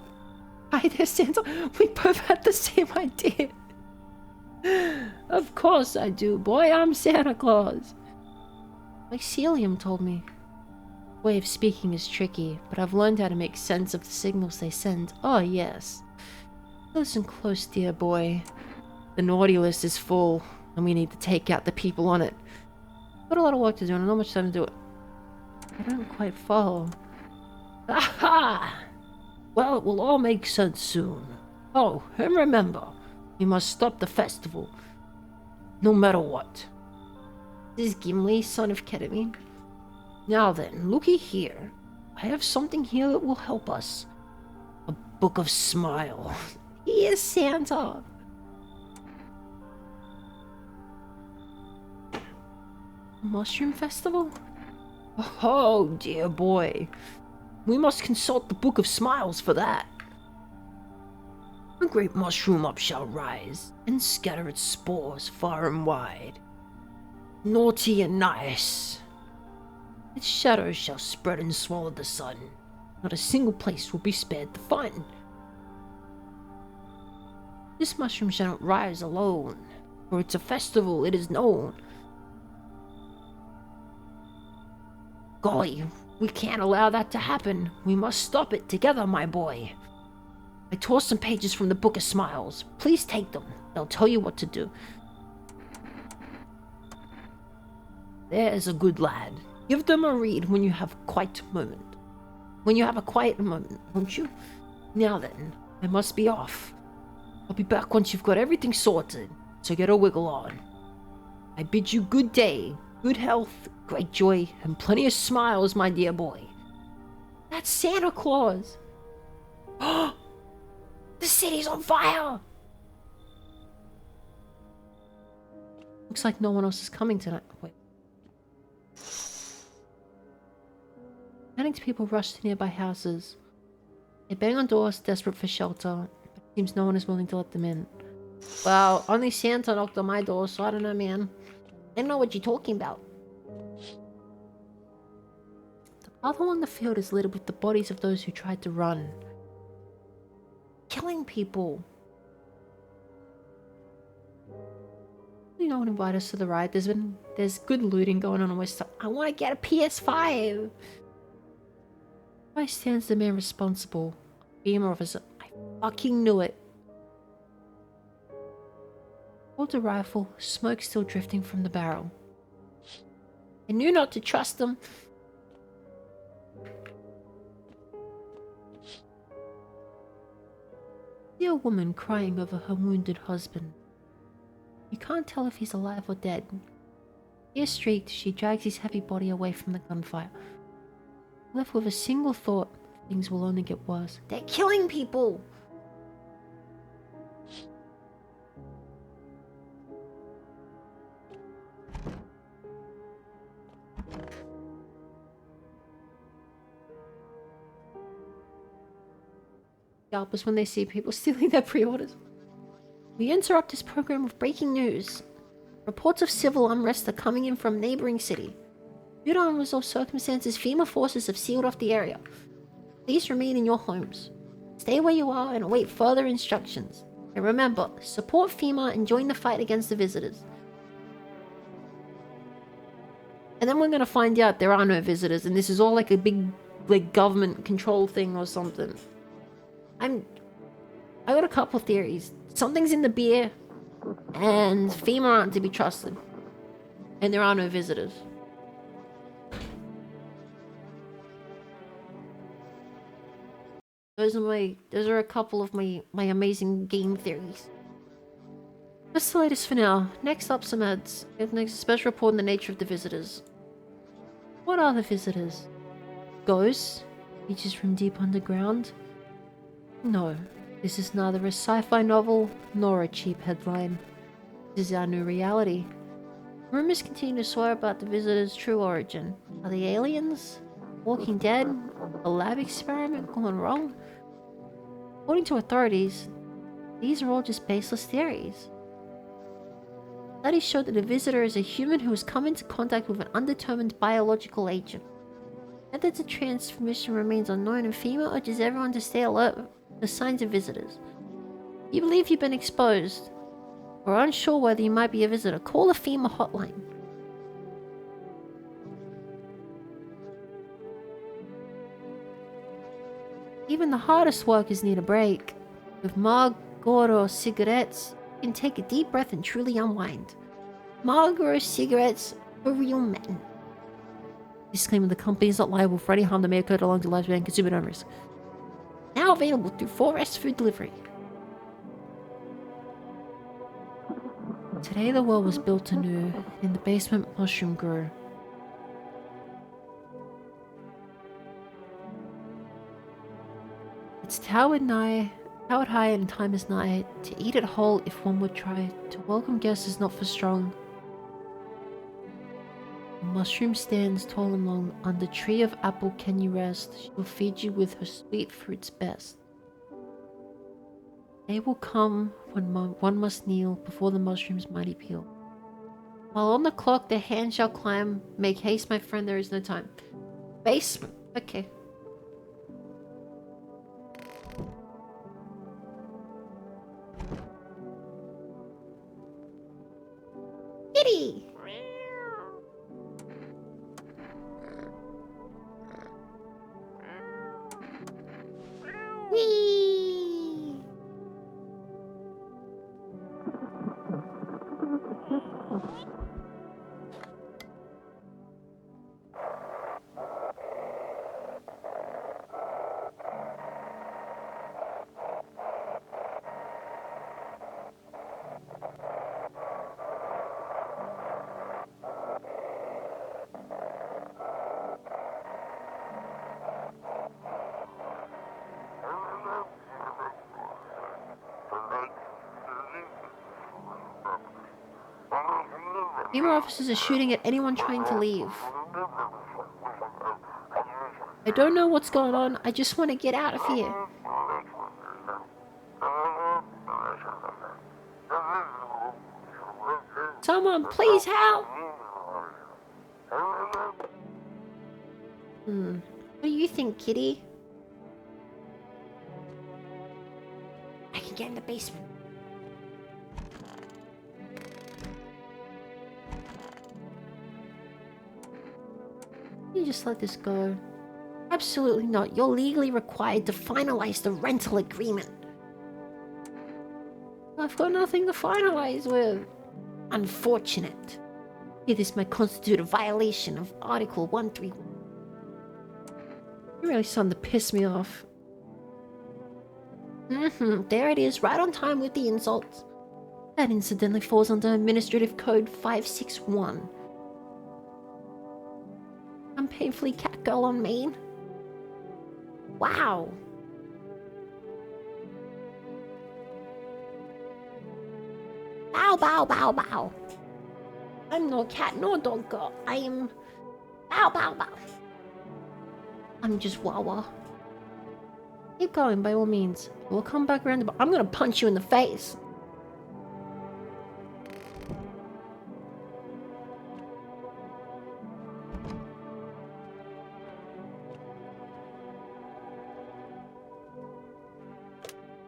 Hi there, Santa. We both had the same idea. Of course I do, boy. I'm Santa Claus. Mycelium told me. Way of speaking is tricky, but I've learned how to make sense of the signals they send. Oh, yes. Listen close, dear boy. The naughty list is full, and we need to take out the people on it. Got a lot of work to do, and not much time to do it. I don't quite follow. Aha! Well, it will all make sense soon. Oh, and remember, we must stop the festival. No matter what. This is Gimli, son of Ketamine. Now then, looky here. I have something here that will help us. A book of smile. He is Santa. Mushroom Festival? Oh, dear boy. We must consult the Book of Smiles for that. A great mushroom up shall rise, and scatter its spores far and wide. naughty and nice. Its shadows shall spread and swallow the sun. Not a single place will be spared the fun. This mushroom shall not rise alone, for it's a festival, it is known. Golly, we can't allow that to happen. We must stop it together, my boy. I tore some pages from the Book of Smiles. Please take them. They'll tell you what to do. There's a good lad. Give them a read when you have a quiet moment. When you have a quiet moment, won't you? Now then, I must be off. I'll be back once you've got everything sorted, so get a wiggle on. I bid you good day, good health, great joy, and plenty of smiles, my dear boy. That's Santa Claus! Oh! The city's on fire! Looks like no one else is coming tonight. Wait. Panicked people rush to nearby houses. They bang on doors, desperate for shelter. But it seems no one is willing to let them in. Well, only Santa knocked on my door, so I don't know, man. I don't know what you're talking about. The path along the field is littered with the bodies of those who tried to run. Killing people. No one invited us to the ride. There's good looting going on West Side. I want to get a PS5. Why stands the man responsible? Beamer officer. I fucking knew it. Holds a rifle, smoke still drifting from the barrel. I knew not to trust them. See a woman crying over her wounded husband. You can't tell if he's alive or dead. Tear streaked, she drags his heavy body away from the gunfire. Left with a single thought, things will only get worse. They're killing people! Scalpers when they see people stealing their pre-orders. We interrupt this program with breaking news. Reports of civil unrest are coming in from neighboring city. Due to unresolved circumstances, FEMA forces have sealed off the area. Please remain in your homes. Stay where you are and await further instructions. And remember, support FEMA and join the fight against the visitors. And then we're gonna find out there are no visitors and this is all like a big government control thing or something. I got a couple theories. Something's in the beer, and FEMA aren't to be trusted. And there are no visitors. Those are a couple of my amazing game theories. That's the latest for now. Next up, some ads. Next, a special report on the nature of the visitors. What are the visitors? Ghosts? Creatures from deep underground? No, this is neither a sci-fi novel nor a cheap headline. This is our new reality. Rumors continue to swirl about the visitors' true origin. Are they aliens? Walking Dead? A lab experiment gone wrong? According to authorities, these are all just baseless theories. Studies show that the visitor is a human who has come into contact with an undetermined biological agent. Methods of transmission remains unknown, and FEMA urges everyone to stay alert the signs of visitors. If you believe you've been exposed, or unsure whether you might be a visitor, call the FEMA hotline. Even the hardest workers need a break. With Marlboro cigarettes, you can take a deep breath and truly unwind. Marlboro cigarettes for real men. Disclaimer: the company is not liable for any harm that may occur along the lifespan and consumer owners. Now available through 4S Food Delivery. Today the world was built anew. In the basement, mushroom grew. It's towered high and time is nigh. To eat it whole if one would try. To welcome guests is not for strong. The mushroom stands tall and long. On the tree of apple can you rest. She will feed you with her sweet fruits best. Day will come when one must kneel before the mushroom's mighty peel. While on the clock, the hand shall climb. Make haste, my friend, there is no time. Basement. Okay. Kitty! Whee! Female officers are shooting at anyone trying to leave. I don't know what's going on. I just want to get out of here. Someone, please help! What do you think, Kitty? I can get in the basement. You just let this go. Absolutely not. You're legally required to finalize the rental agreement. I've got nothing to finalize with. Unfortunate. This might constitute a violation of Article 131. You're really starting to piss me off. There it is, right on time with the insults. That incidentally falls under Administrative Code 561. I'm painfully catgirl on main. Wow. Bow, bow, bow, bow. I'm no cat, no dog girl. I am... Bow, bow, bow. I'm just Wawa. Keep going, by all means. We'll come back around the... I'm gonna punch you in the face.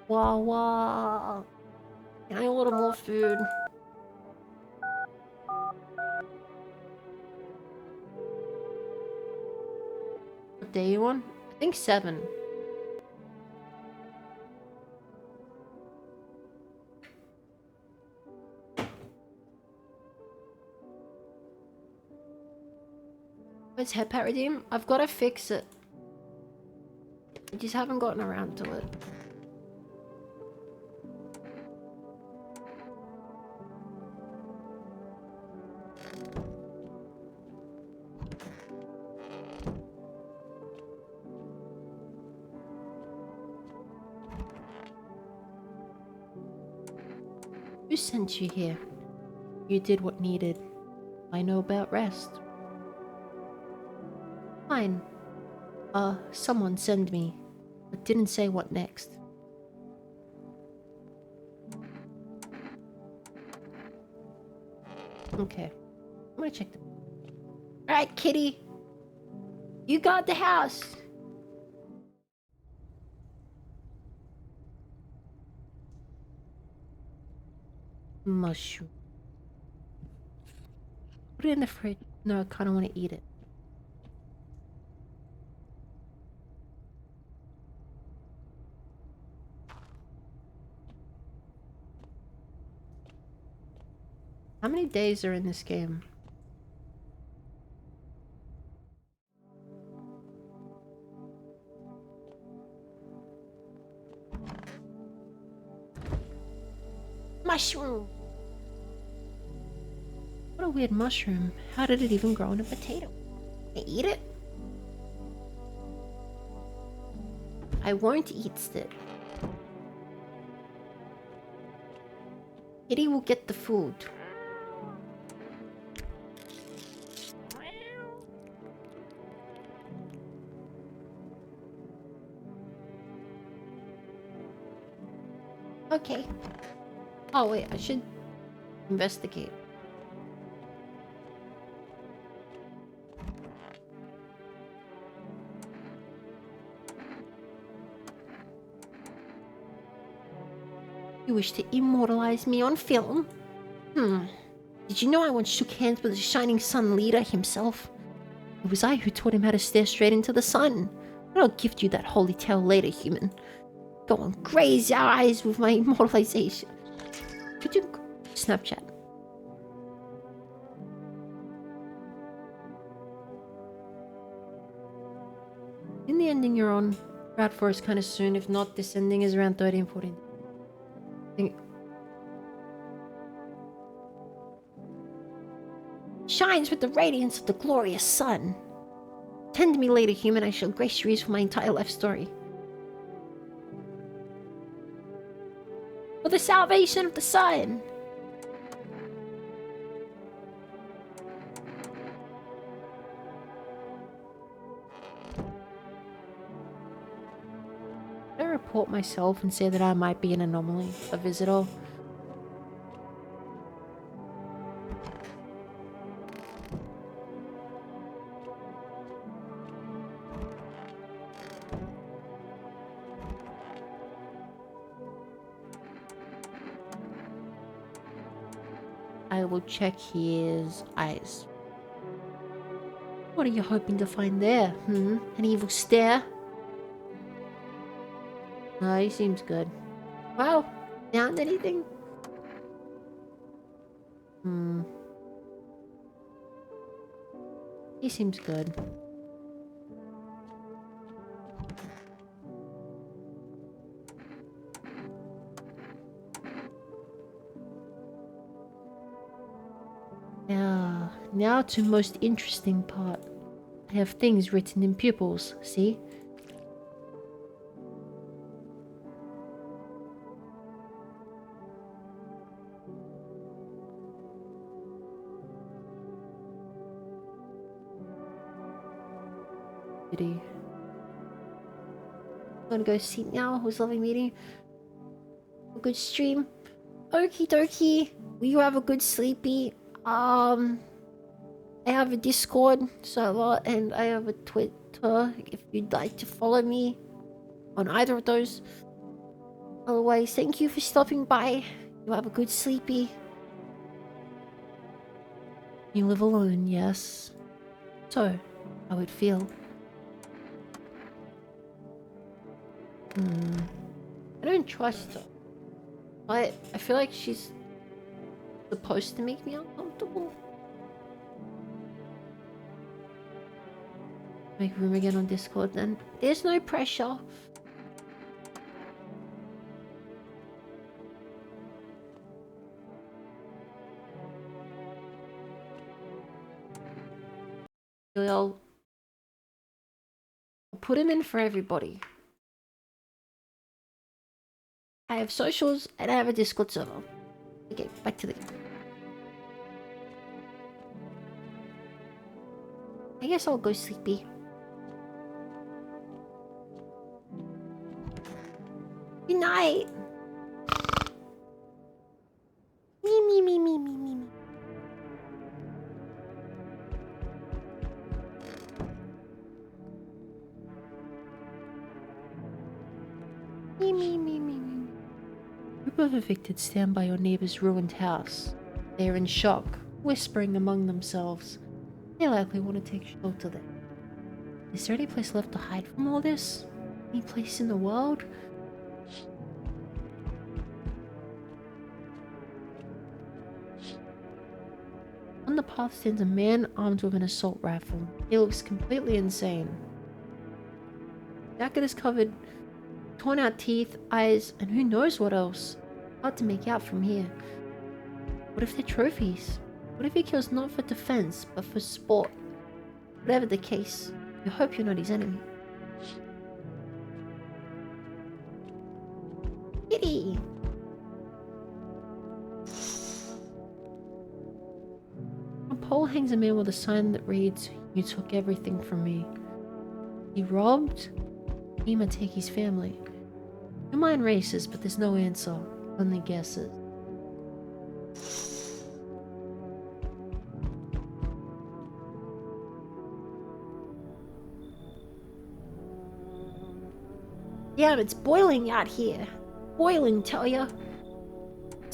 Wawa. Can I order more food? What day you on? I think 7. Where's Head Pet Redeem? I've got to fix it. I just haven't gotten around to it. Who sent you here? You did what needed. I know about rest. Fine. Someone send me, but didn't say what next. Okay. I'm gonna check the... Alright, kitty. You got the house. Mushroom. Put it in the fridge. No, I kinda wanna eat it. How many days are in this game? Mushroom! What a weird mushroom. How did it even grow in a potato? Can I eat it? I won't eat it. Kitty will get the food. Okay. Oh wait, I should investigate. You wish to immortalize me on film? Did you know I once shook hands with the Shining Sun leader himself? It was I who taught him how to stare straight into the sun. But I'll gift you that holy tale later, human. Go on, graze your eyes with my immortalization. Could you... Snapchat. In the ending you're on, Proud Forest kind of soon. If not, this ending is around 13, 14. Shines with the radiance of the glorious sun. Tend to me later, human. I shall grace your ears for my entire life story. For the salvation of the sun. I report myself and say that I might be an anomaly, a visitor. I will check his eyes. What are you hoping to find there? An evil stare? No, he seems good. Wow, found anything? He seems good. Now to most interesting part. I have things written in pupils, see? I'm gonna go sleep now. It was a lovely meeting. A good stream. Okie dokie. Will you have a good sleepy? I have a Discord server and I have a Twitter if you'd like to follow me on either of those. Otherwise, thank you for stopping by. You have a good sleepy. You live alone, yes. So, how would it feel? I don't trust her. I feel like she's supposed to make me uncomfortable. Make room again on Discord then. There's no pressure. I'll put him in for everybody. I have socials and I have a Discord server. Okay, back to the game. I guess I'll go sleepy. Good night. Me, me, me, me, me, me, me. Me, me, me, me, me. Group of evicted stand by your neighbor's ruined house. They are in shock, whispering among themselves. They likely want to take shelter there. Is there any place left to hide from all this? Any place in the world? On the path stands a man armed with an assault rifle. He looks completely insane. Jacket is covered, torn out teeth, eyes, and who knows what else. Hard to make out from here. What if they're trophies? What if he kills not for defense, but for sport? Whatever the case, you hope you're not his enemy. Kitty! On a pole hangs a man with a sign that reads, "You took everything from me." He robbed Imateki's family. Your mind races, but there's no answer, only guesses. Yeah, it's boiling out here. Boiling, tell ya.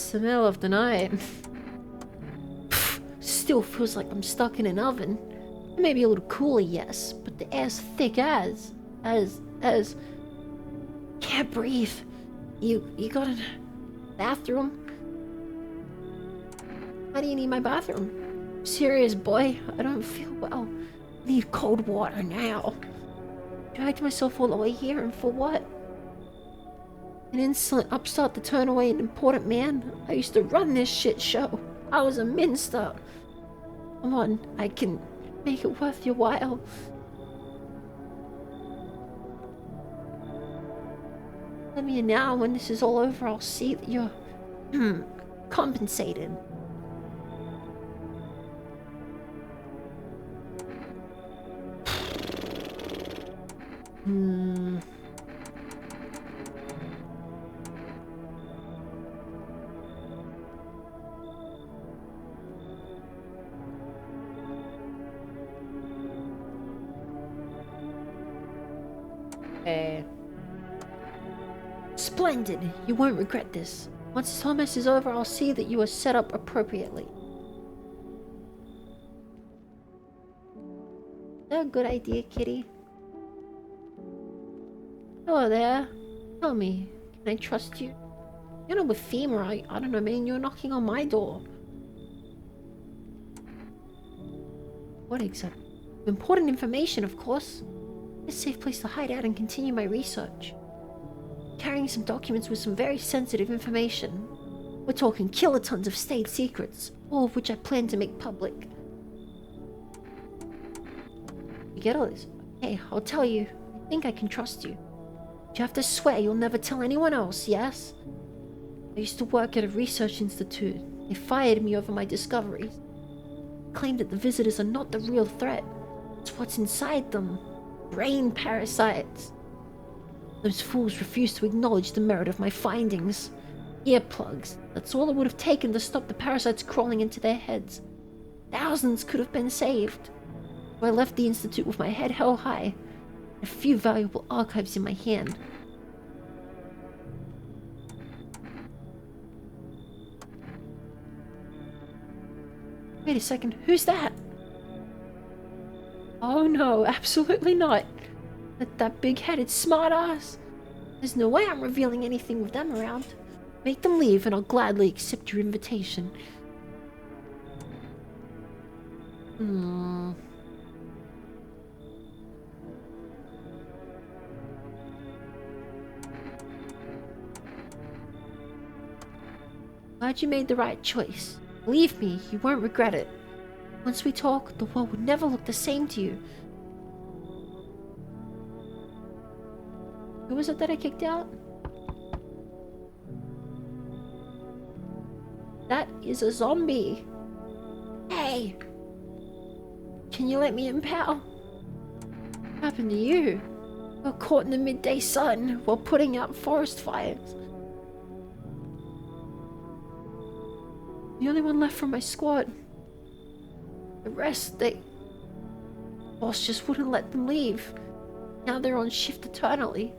It's the middle of the night. Still feels like I'm stuck in an oven. Maybe a little cooler, yes, but the air's thick as... Can't breathe. You got a bathroom? Why do you need my bathroom? Serious, boy, I don't feel well. I need cold water now. Dragged myself all the way here, and for what? An insolent upstart to turn away an important man? I used to run this shit show. I was a minster. Come on, I can make it worth your while. Let me in now. When this is all over, I'll see that you're compensated. Okay. Splendid! You won't regret this. Once this whole mess is over, I'll see that you are set up appropriately. Is that a good idea, kitty? Hello there. Tell me, can I trust you? You're not with FEMA, I don't know, man. You're knocking on my door. What exactly? Important information, of course. A safe place to hide out and continue my research. Carrying some documents with some very sensitive information. We're talking kilotons of state secrets, all of which I plan to make public. You get all this? Okay, I'll tell you. I think I can trust you. You have to swear you'll never tell anyone else, yes? I used to work at a research institute. They fired me over my discoveries. Claimed that the visitors are not the real threat. It's what's inside them. Brain parasites. Those fools refused to acknowledge the merit of my findings. Earplugs. That's all it would have taken to stop the parasites crawling into their heads. Thousands could have been saved. So I left the institute with my head held high, and a few valuable archives in my hand. Wait a second, who's that? Oh no, absolutely not. That big-headed smartass. There's no way I'm revealing anything with them around. Make them leave and I'll gladly accept your invitation. Glad you made the right choice. Believe me, you won't regret it. Once we talk, the world would never look the same to you. Who was it that I kicked out? That is a zombie. Hey! Can you let me in, pal? What happened to you? Got caught in the midday sun while putting out forest fires. The only one left from my squad. The rest, boss just wouldn't let them leave. Now they're on shift eternally.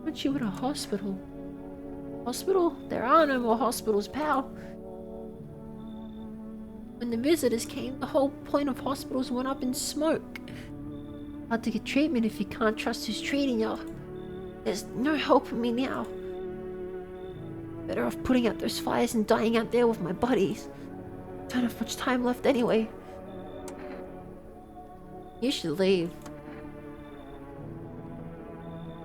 Weren't you at a hospital? Hospital? There are no more hospitals, pal. When the visitors came, the whole point of hospitals went up in smoke. Hard to get treatment if you can't trust who's treating you. There's no hope for me now. Better off putting out those fires and dying out there with my buddies. Don't have much time left anyway. You should leave.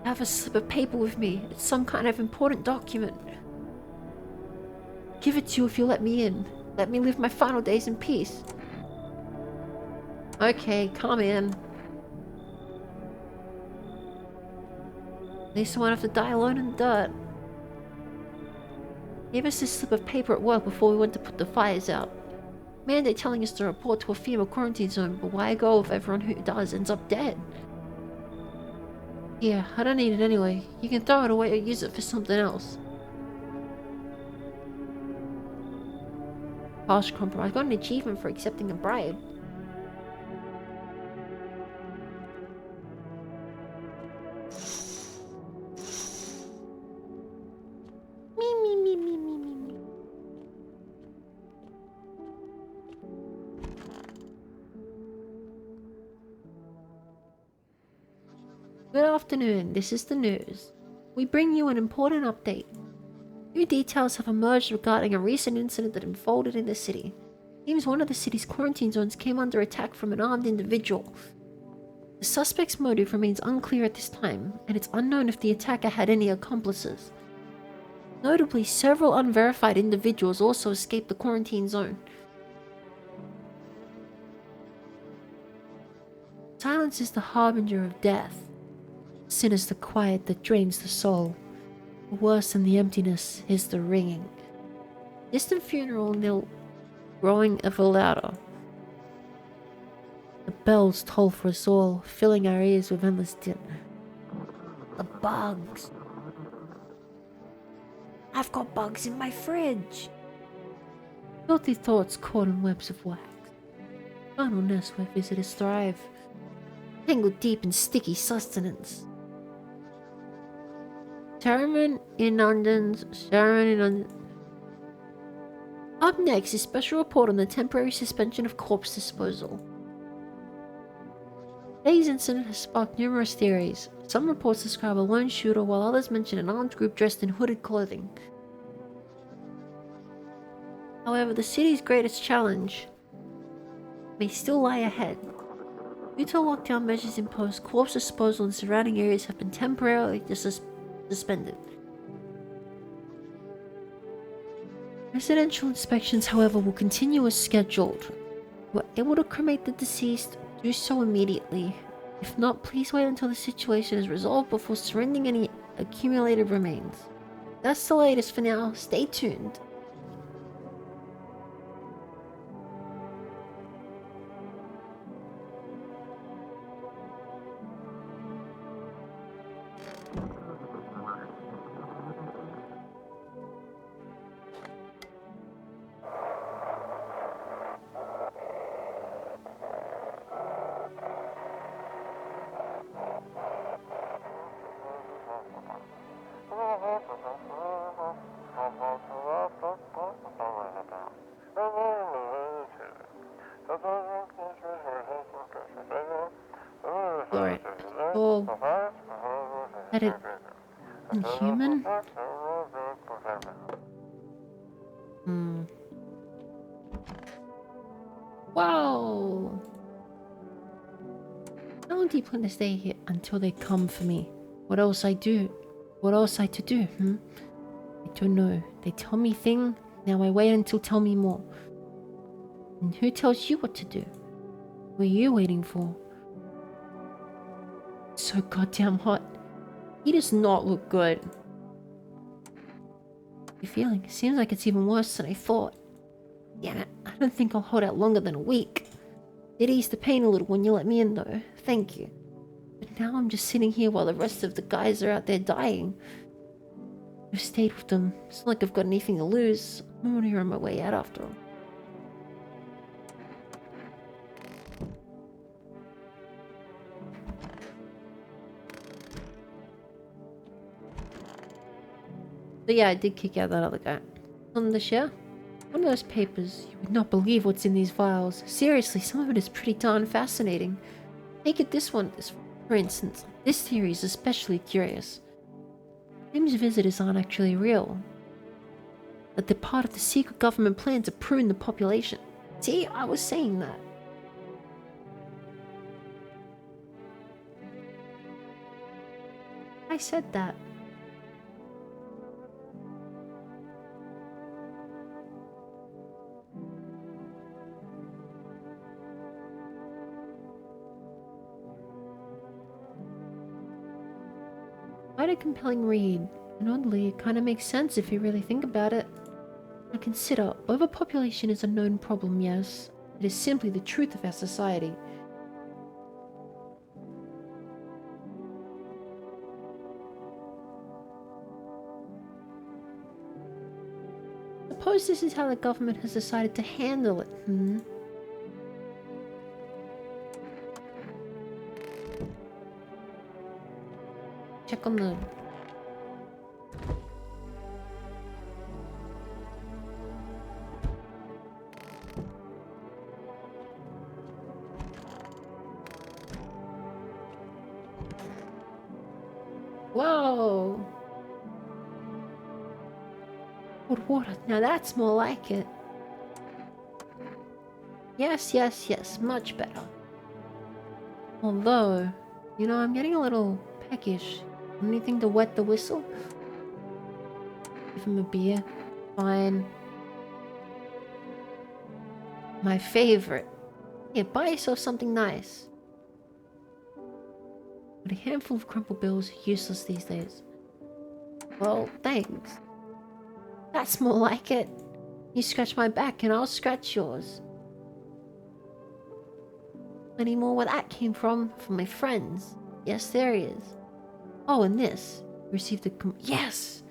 I have a slip of paper with me. It's some kind of important document. Give it to you if you let me in. Let me live my final days in peace. Okay, come in. At least I won't have to die alone in the dirt. Gave us this slip of paper at work before we went to put the fires out. Mandate telling us to report to a FEMA quarantine zone, but why go if everyone who does ends up dead? Yeah, I don't need it anyway. You can throw it away or use it for something else. Harsh compromise. Got an achievement for accepting a bribe. Me. Good afternoon, this is the news. We bring you an important update. New details have emerged regarding a recent incident that unfolded in the city. It seems one of the city's quarantine zones came under attack from an armed individual. The suspect's motive remains unclear at this time, and it's unknown if the attacker had any accomplices. Notably, several unverified individuals also escaped the quarantine zone. Silence is the harbinger of death. Sin is the quiet that drains the soul. Worse than the emptiness is the ringing. Distant funeral knell growing ever louder. The bells toll for us all, filling our ears with endless din. The bugs. I've got bugs in my fridge. Filthy thoughts caught in webs of wax. Final nest where visitors thrive. Tangled deep in sticky sustenance. Sharon inundans. Up next is special report on the temporary suspension of corpse disposal. Today's incident has sparked numerous theories. Some reports describe a lone shooter, while others mention an armed group dressed in hooded clothing. However, the city's greatest challenge may still lie ahead. Due to lockdown measures imposed, corpse disposal in surrounding areas have been temporarily suspended. Residential inspections, however, will continue as scheduled. If you are able to cremate the deceased, do so immediately. If not, please wait until the situation is resolved before surrendering any accumulated remains. That's the latest for now. Stay tuned. Alright. Oh. That it inhuman? Wow. How long do you plan to stay here until they come for me? What else I do? What else I to do, I don't know. They tell me thing, now I wait until tell me more. And who tells you what to do? What are you waiting for? It's so goddamn hot. He does not look good. Your feeling? It seems like it's even worse than I thought. Damn it, I don't think I'll hold out longer than a week. It eased the pain a little when you let me in though. Thank you. But now I'm just sitting here while the rest of the guys are out there dying. I've stayed with them. It's not like I've got anything to lose. I'm only on my way out after all. But yeah, I did kick out that other guy. On the share? One of those papers. You would not believe what's in these files. Seriously, some of it is pretty darn fascinating. Take it this one, for instance. This theory is especially curious. James' visitors aren't actually real. That they're part of the secret government plan to prune the population. See, I was saying that. I said that. Quite a compelling read, and oddly, it kind of makes sense if you really think about it. Now consider, overpopulation is a known problem, yes. It is simply the truth of our society. Suppose this is how the government has decided to handle it, Check on the... Cold water. Now that's more like it. Yes, yes, yes. Much better. Although, you know, I'm getting a little peckish. Anything to wet the whistle? Give him a beer. Fine. My favorite. Yeah, buy yourself something nice. But a handful of crumpled bills are useless these days. Well, thanks. That's more like it. You scratch my back and I'll scratch yours. Any more where that came from my friends. Yes, there is. Oh, and this. Received a yes!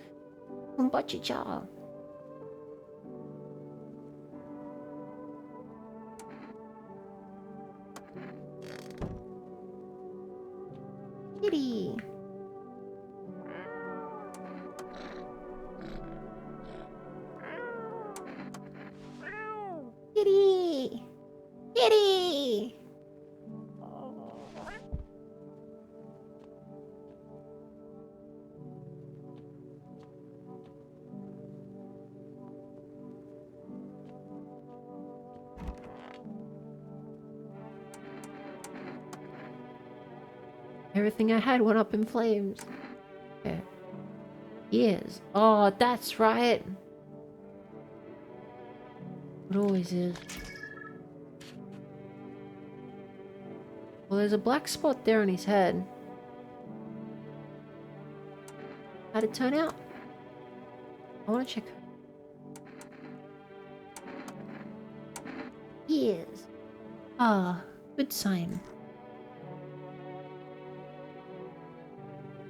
Kombucha jar. Kitty. Kitty. Kitty. Everything I had went up in flames. Yeah. Years. Oh, that's right. It always is. Well, there's a black spot there on his head. How'd it turn out? I want to check. Years. Ah, good sign.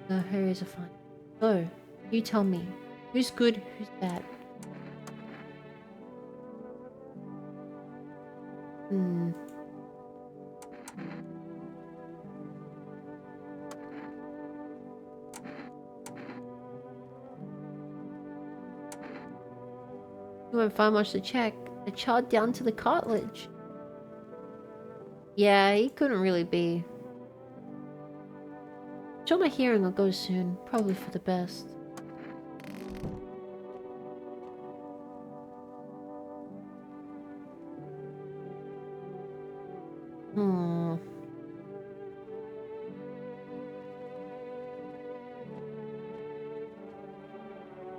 No, her is a fine. So, you tell me, who's good, who's bad? You won't find much to check. I charred down to the cartilage. Yeah, he couldn't really be. Sure, my hearing will go soon. Probably for the best.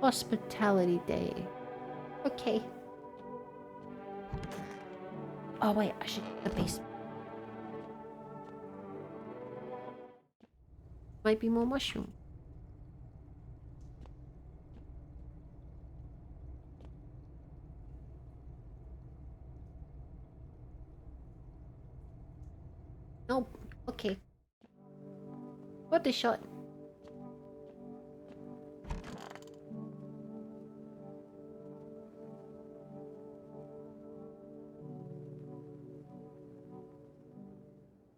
Hospitality Day. Okay. Oh wait, I should get the basement. Might be more mushroom. Nope. Okay. What the shot?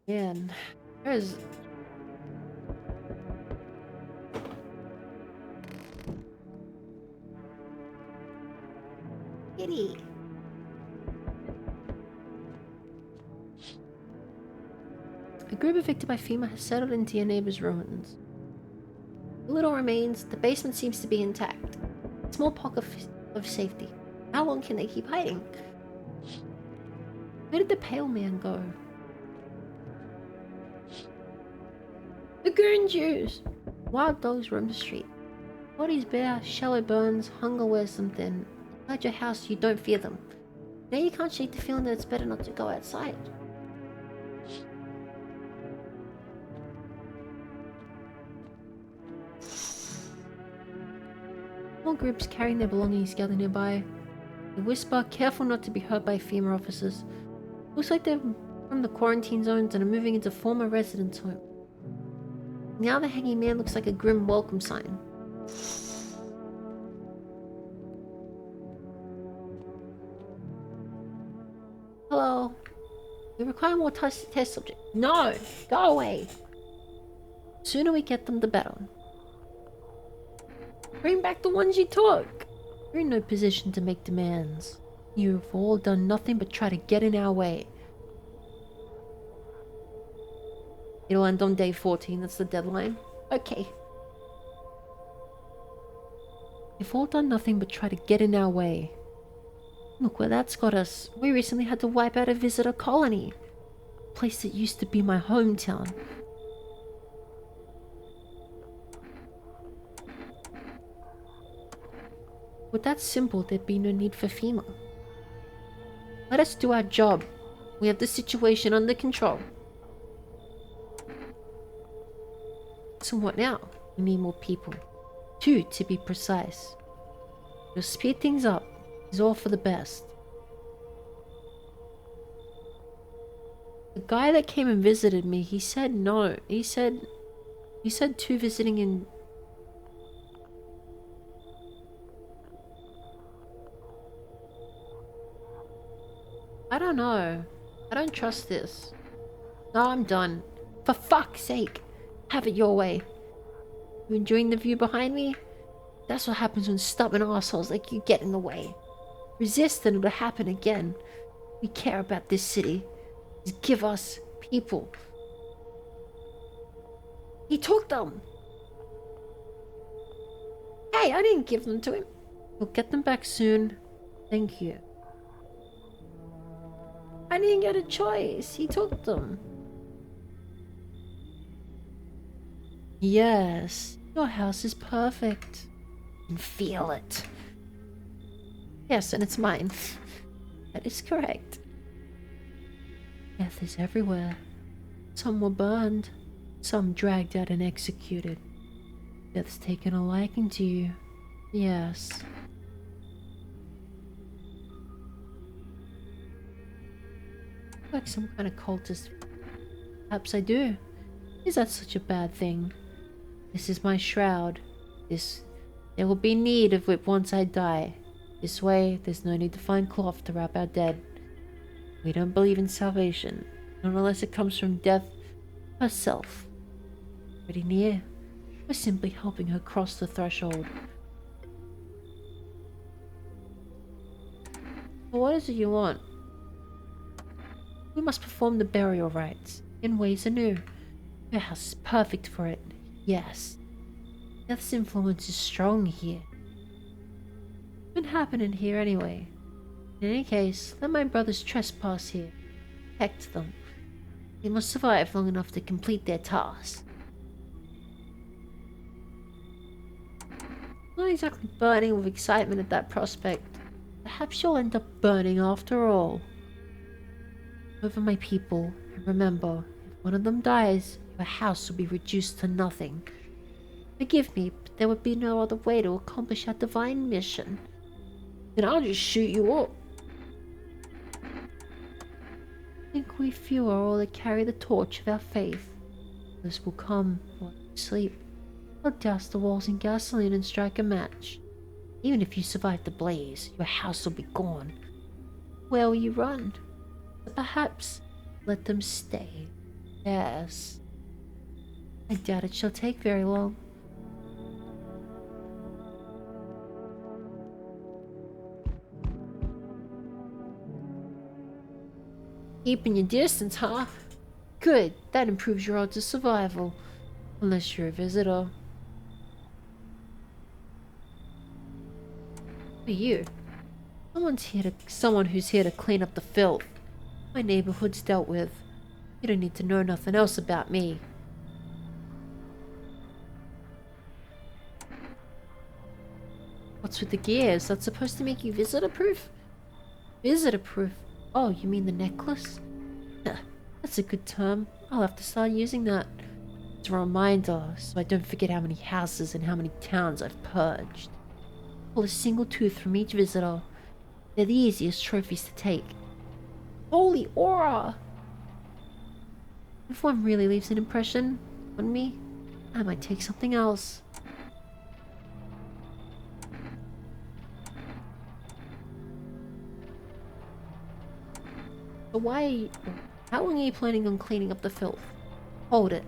Man, there's kitty. A group evicted by FEMA has settled into your neighbor's ruins. The little remains, the basement seems to be intact. Small pocket of safety. How long can they keep hiding? Where did the pale man go? The Goon Jews! Wild dogs roam the street. Bodies bare, shallow burns, hunger wears them thin. Inside your house, you don't fear them. Now you can't shake the feeling that it's better not to go outside. Small groups carrying their belongings gather nearby. They whisper, careful not to be hurt by FEMA officers. Looks like they're from the quarantine zones and are moving into former residence home. Now the hanging man looks like a grim welcome sign. Hello. We require more test subjects. No! Go away! The sooner we get them, the better. Bring back the ones you took! We're in no position to make demands. You've all done nothing but try to get in our way. It'll end on day 14, that's the deadline. Okay. They've all done nothing but try to get in our way. Look where that's got us. We recently had to wipe out a visitor colony. A place that used to be my hometown. With that simple, there'd be no need for FEMA. Let us do our job. We have the situation under control. So what now? We need more people. 2 to be precise. You'll speed things up. It's all for the best. The guy that came and visited me, he said no. He said 2 visiting in... I don't know. I don't trust this. No, I'm done. For fuck's sake. Have it your way. You enjoying the view behind me? That's what happens when stubborn assholes like you get in the way. Resist and it'll happen again. We care about this city. Just give us people. He took them. Hey, I didn't give them to him. We'll get them back soon. Thank you. I didn't get a choice. He took them. Yes, your house is perfect. And feel it. Yes, and it's mine. That is correct. Death is everywhere. Some were burned. Some dragged out and executed. Death's taken a liking to you. Yes. Like some kind of cultist. Perhaps I do. Is that such a bad thing? This is my shroud. There will be need of it once I die. This way, there's no need to find cloth to wrap our dead. We don't believe in salvation, not unless it comes from death herself. Pretty near. We're simply helping her cross the threshold. Well, what is it you want? We must perform the burial rites in ways anew. Your house is perfect for it. Yes. Death's influence is strong here. It's been happening here anyway. In any case, let my brothers trespass here. Protect them. They must survive long enough to complete their task. Not exactly burning with excitement at that prospect. Perhaps you'll end up burning after all. Over my people, and remember, if one of them dies, your house will be reduced to nothing. Forgive me, but there would be no other way to accomplish our divine mission. Then I'll just shoot you up. I think we few are all that carry the torch of our faith. This will come while you sleep. I'll douse the walls in gasoline and strike a match. Even if you survive the blaze, your house will be gone. Where will you run? But perhaps let them stay. Yes. I doubt it shall take very long. Keeping your distance, huh? Good. That improves your odds of survival. Unless you're a visitor. Who are you? Someone who's here to clean up the filth. My neighborhood's dealt with. You don't need to know nothing else about me. What's with the gears? That's supposed to make you visitor-proof? Visitor-proof? Oh, you mean the necklace? That's a good term. I'll have to start using that. It's a reminder, so I don't forget how many houses and how many towns I've purged. Pull a single tooth from each visitor. They're the easiest trophies to take. Holy aura! If one really leaves an impression on me, I might take something else. So how long are you planning on cleaning up the filth? Hold it.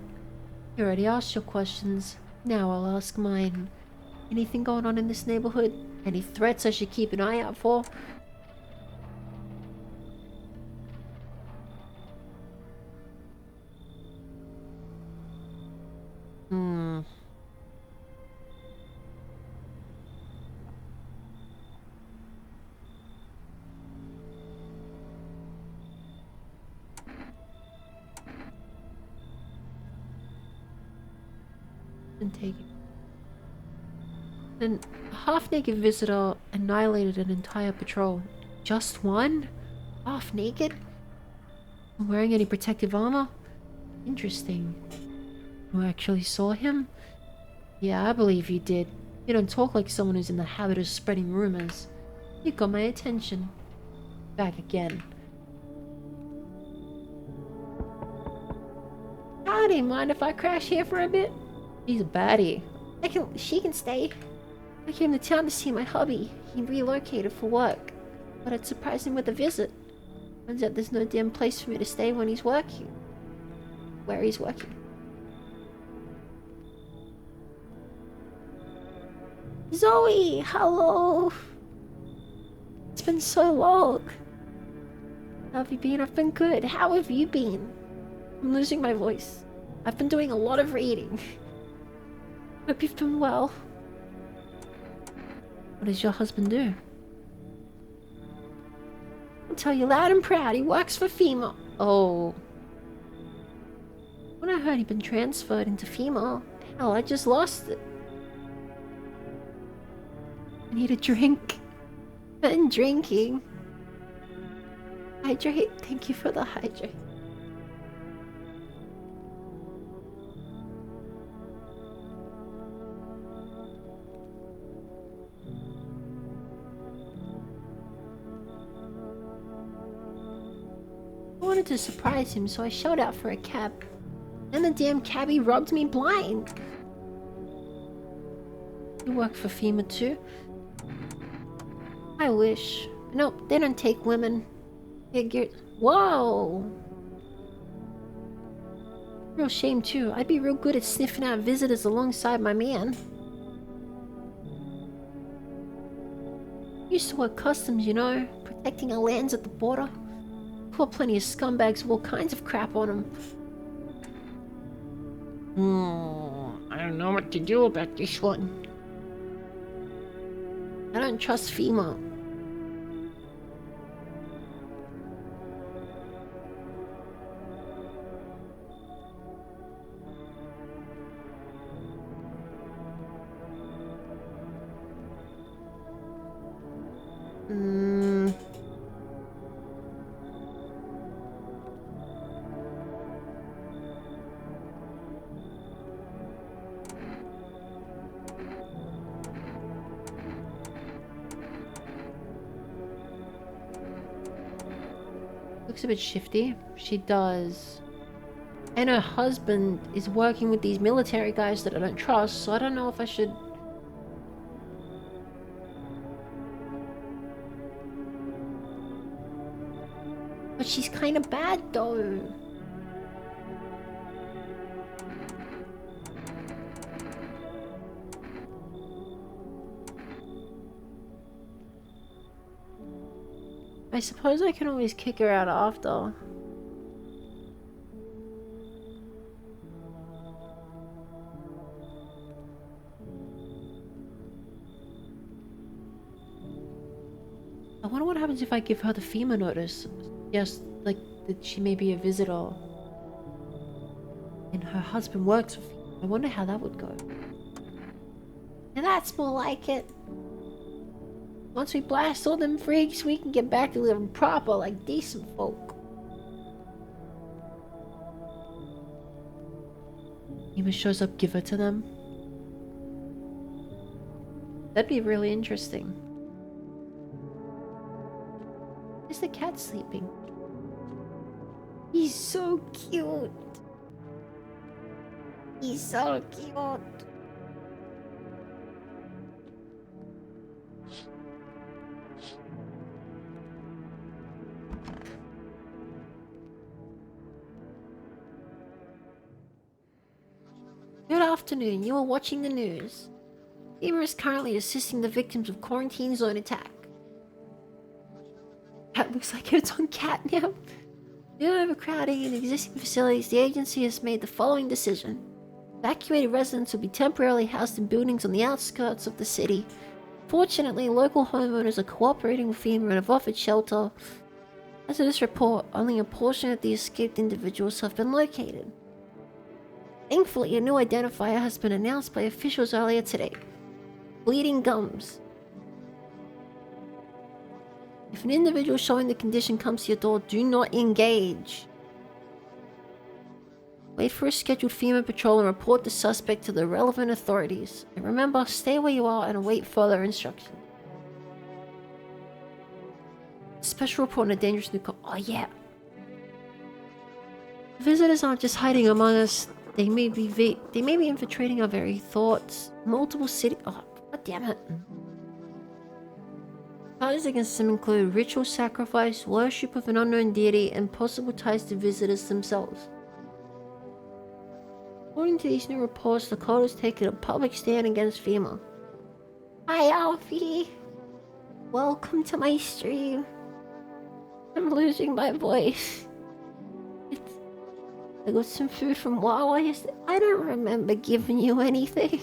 You already asked your questions. Now I'll ask mine. Anything going on in this neighborhood? Any threats I should keep an eye out for? and taken. Then a half-naked visitor annihilated an entire patrol. Just one? Half-naked? Not wearing any protective armor? Interesting. You actually saw him? Yeah, I believe you did. You don't talk like someone who's in the habit of spreading rumors. You got my attention. Back again. Howdy, mind if I crash here for a bit? He's a baddie. She can stay. I came to town to see my hubby. He relocated for work. But I'd surprise him with a visit. Turns out there's no damn place for me to stay when he's working. Where he's working. Zoe, hello. It's been so long. How have you been? I've been good. How have you been? I'm losing my voice. I've been doing a lot of reading. Hope you've been well. What does your husband do? I'll tell you loud and proud, he works for FEMA. Oh. When I heard he'd been transferred into FEMA, hell, I just lost it. I need a drink. Been drinking. Hydrate. Thank you for the hydrate. I wanted to surprise him, so I showed out for a cab. And the damn cabbie robbed me blind. You work for FEMA too? I wish. Nope, they don't take women. Whoa! Real shame too. I'd be real good at sniffing out visitors alongside my man. Used to work customs, you know, protecting our lands at the border. Caught plenty of scumbags with all kinds of crap on them. I don't know what to do about this one. I don't trust FEMA. Looks a bit shifty. She does. And her husband is working with these military guys that I don't trust, so I don't know if I should... But she's kind of bad though. I suppose I can always kick her out after. I wonder what happens if I give her the FEMA notice. Yes, like that she may be a visitor. And her husband works for FEMA. I wonder how that would go. Now that's more like it. Once we blast all them freaks, we can get back to living proper like decent folk. FEMA shows up, give her to them. That'd be really interesting. Is the cat sleeping? He's so cute. He's so cute. Good afternoon. You are watching the news. FEMA is currently assisting the victims of quarantine zone attack. That looks like it's on catnip. Due to overcrowding in existing facilities, the agency has made the following decision. Evacuated residents will be temporarily housed in buildings on the outskirts of the city. Fortunately, local homeowners are cooperating with FEMA and have offered shelter. As of this report, only a portion of the escaped individuals have been located. Thankfully, a new identifier has been announced by officials earlier today. Bleeding gums. If an individual showing the condition comes to your door, do not engage. Wait for a scheduled FEMA patrol and report the suspect to the relevant authorities. And remember, stay where you are and await further instruction. Special report on a dangerous new cop. Oh yeah. Visitors aren't just hiding among us. They may be infiltrating our very thoughts. Multiple city. Oh, god damn it. Charges against them include ritual sacrifice, worship of an unknown deity, and possible ties to visitors themselves. According to these new reports, the cult has taken a public stand against FEMA. Hi, Alfie. Welcome to my stream. I'm losing my voice. I got some food from Wawa yesterday. I don't remember giving you anything.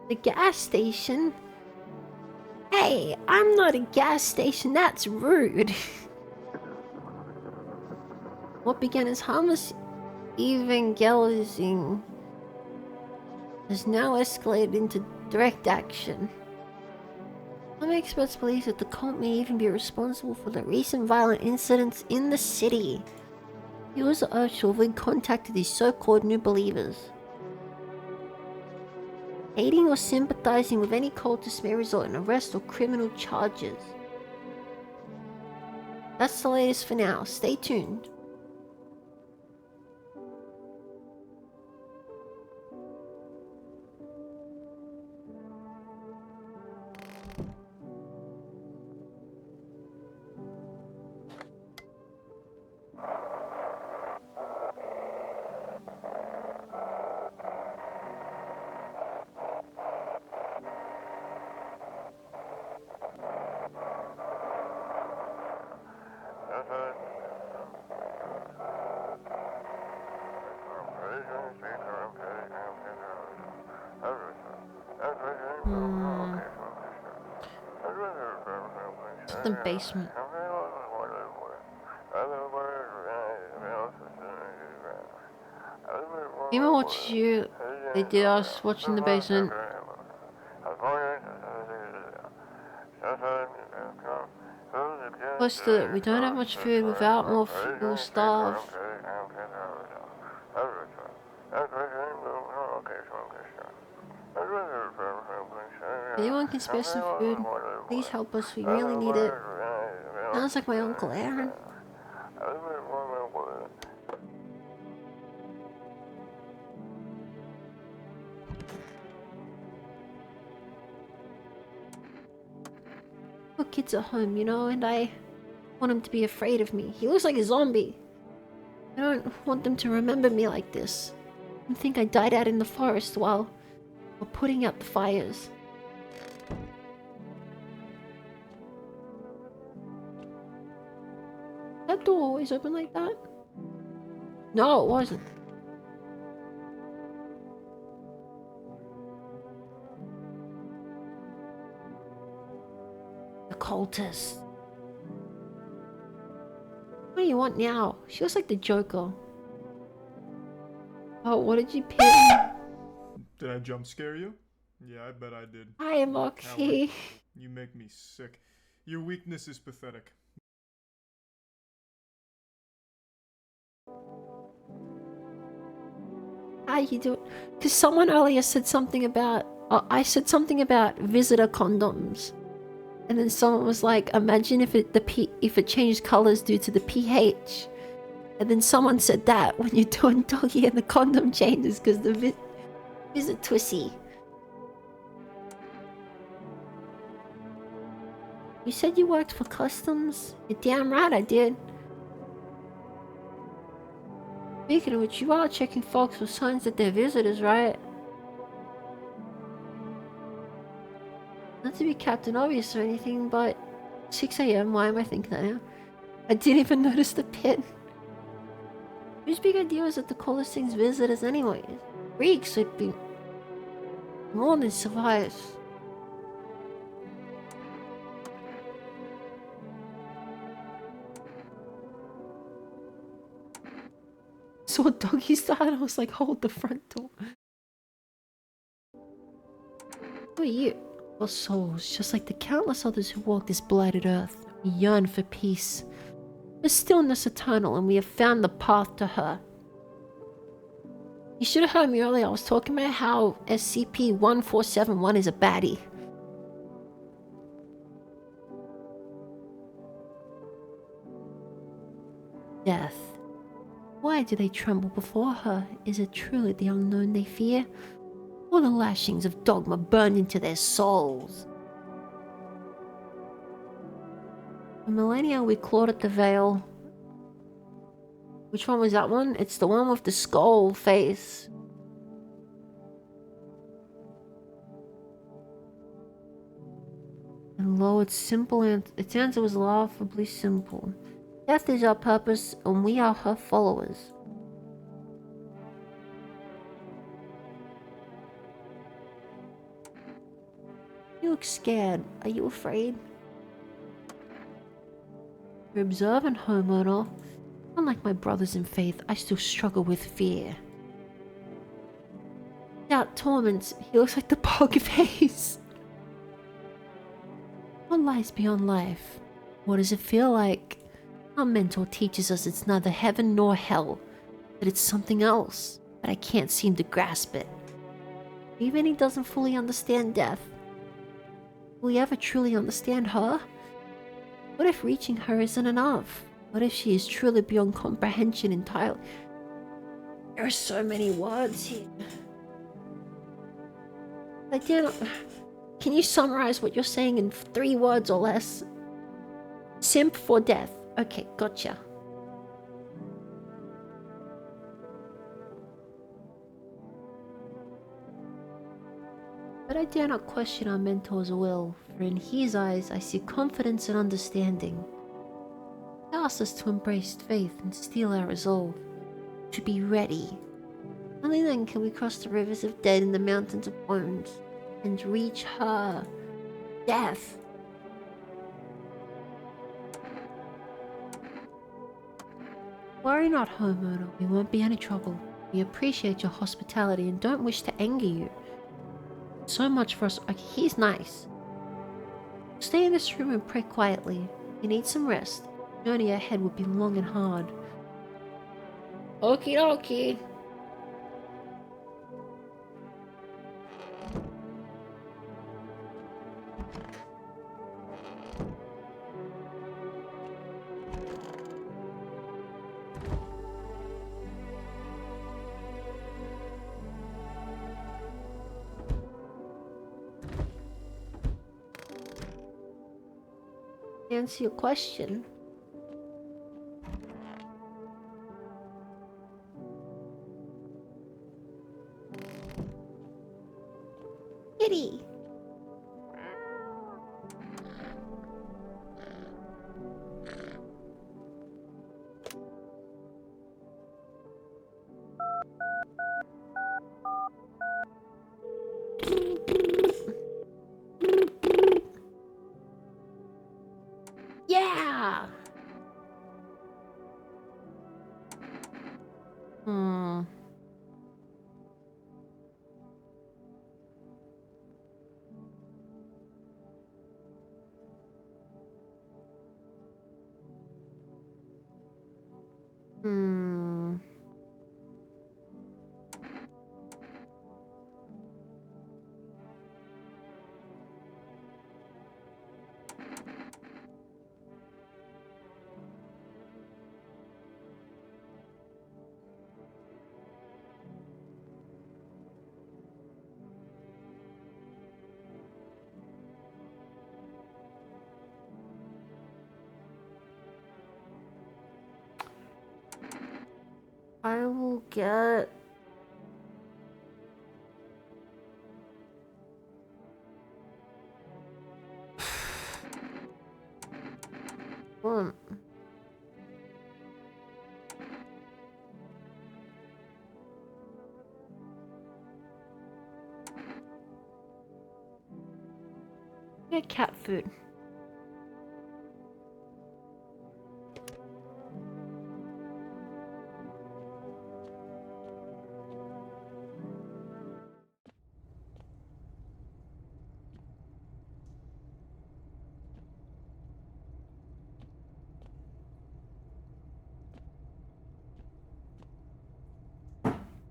The gas station? Hey, I'm not a gas station, that's rude. What began as harmless evangelizing has now escalated into direct action. Some experts believe that the cult may even be responsible for the recent violent incidents in the city. He was urged to avoid contact with these so-called new believers. Aiding or sympathizing with any cultist may result in arrest or criminal charges. That's the latest for now. Stay tuned. It's the basement. Even watch you, they did us watching the basement. Plus, we don't have much food without more food, we'll starve. If anyone can spare some food, please help us, we really need it. Sounds like my Uncle Aaron. Got kids at home, you know, and I want him to be afraid of me. He looks like a zombie. I don't want them to remember me like this and think I died out in the forest while putting out the fires. That door always open like that? No, it wasn't. The cultist. What do you want now? She looks like the Joker. Oh, what did you pick? Did I jump scare you? Yeah, I bet I did. Hi, Moxie. You make me sick. Your weakness is pathetic. How you doing? Because someone earlier said something about... I said something about visitor condoms. And then someone was like, imagine if it changed colors due to the pH. And then someone said that when you're doing doggy and the condom changes because the visit twissy. You said you worked for customs? You're damn right I did. Speaking of which, you are checking folks for signs that they're visitors, right? Not to be Captain Obvious or anything, but 6 AM, why am I thinking that now? I didn't even notice the pin. Whose big idea was that the coolest thing's visitors anyways? Freaks would be More than survives. Saw doggy style and I was like, hold the front door. Who are you? Our souls, just like the countless others who walk this blighted earth, we yearn for peace. For stillness eternal, and we have found the path to her. You should have heard me earlier. I was talking about how SCP-1471 is a baddie. Death. Why do they tremble before her? Is it truly the unknown they fear? Or the lashings of dogma burned into their souls? For millennia we clawed at the veil. Which one was that one? It's the one with the skull face. And lo, its answer was laughably simple. Death is our purpose, and we are her followers. You look scared. Are you afraid? You're observant, homeowner. Unlike my brothers in faith, I still struggle with fear. Without torments, he looks like the Pog face. What lies beyond life? What does it feel like? Our mentor teaches us it's neither heaven nor hell, that it's something else, but I can't seem to grasp it. Even he doesn't fully understand death. Will he ever truly understand her? What if reaching her isn't enough? What if she is truly beyond comprehension entirely? There are so many words here. Can you summarize what you're saying in 3 words or less? Simp for death. Okay, gotcha. But I dare not question our mentor's will, for in his eyes I see confidence and understanding. He asks us to embrace faith and steel our resolve, to be ready. Only then can we cross the rivers of dead and the mountains of bones, and reach her. Death. Worry not, homeowner, we won't be any trouble. We appreciate your hospitality and don't wish to anger you. So much for us. Okay, he's nice. Stay in this room and pray quietly. You need some rest. The journey ahead will be long and hard. Okie dokie. Answer your question. Kitty. Yeah. I will get... One. Get cat food.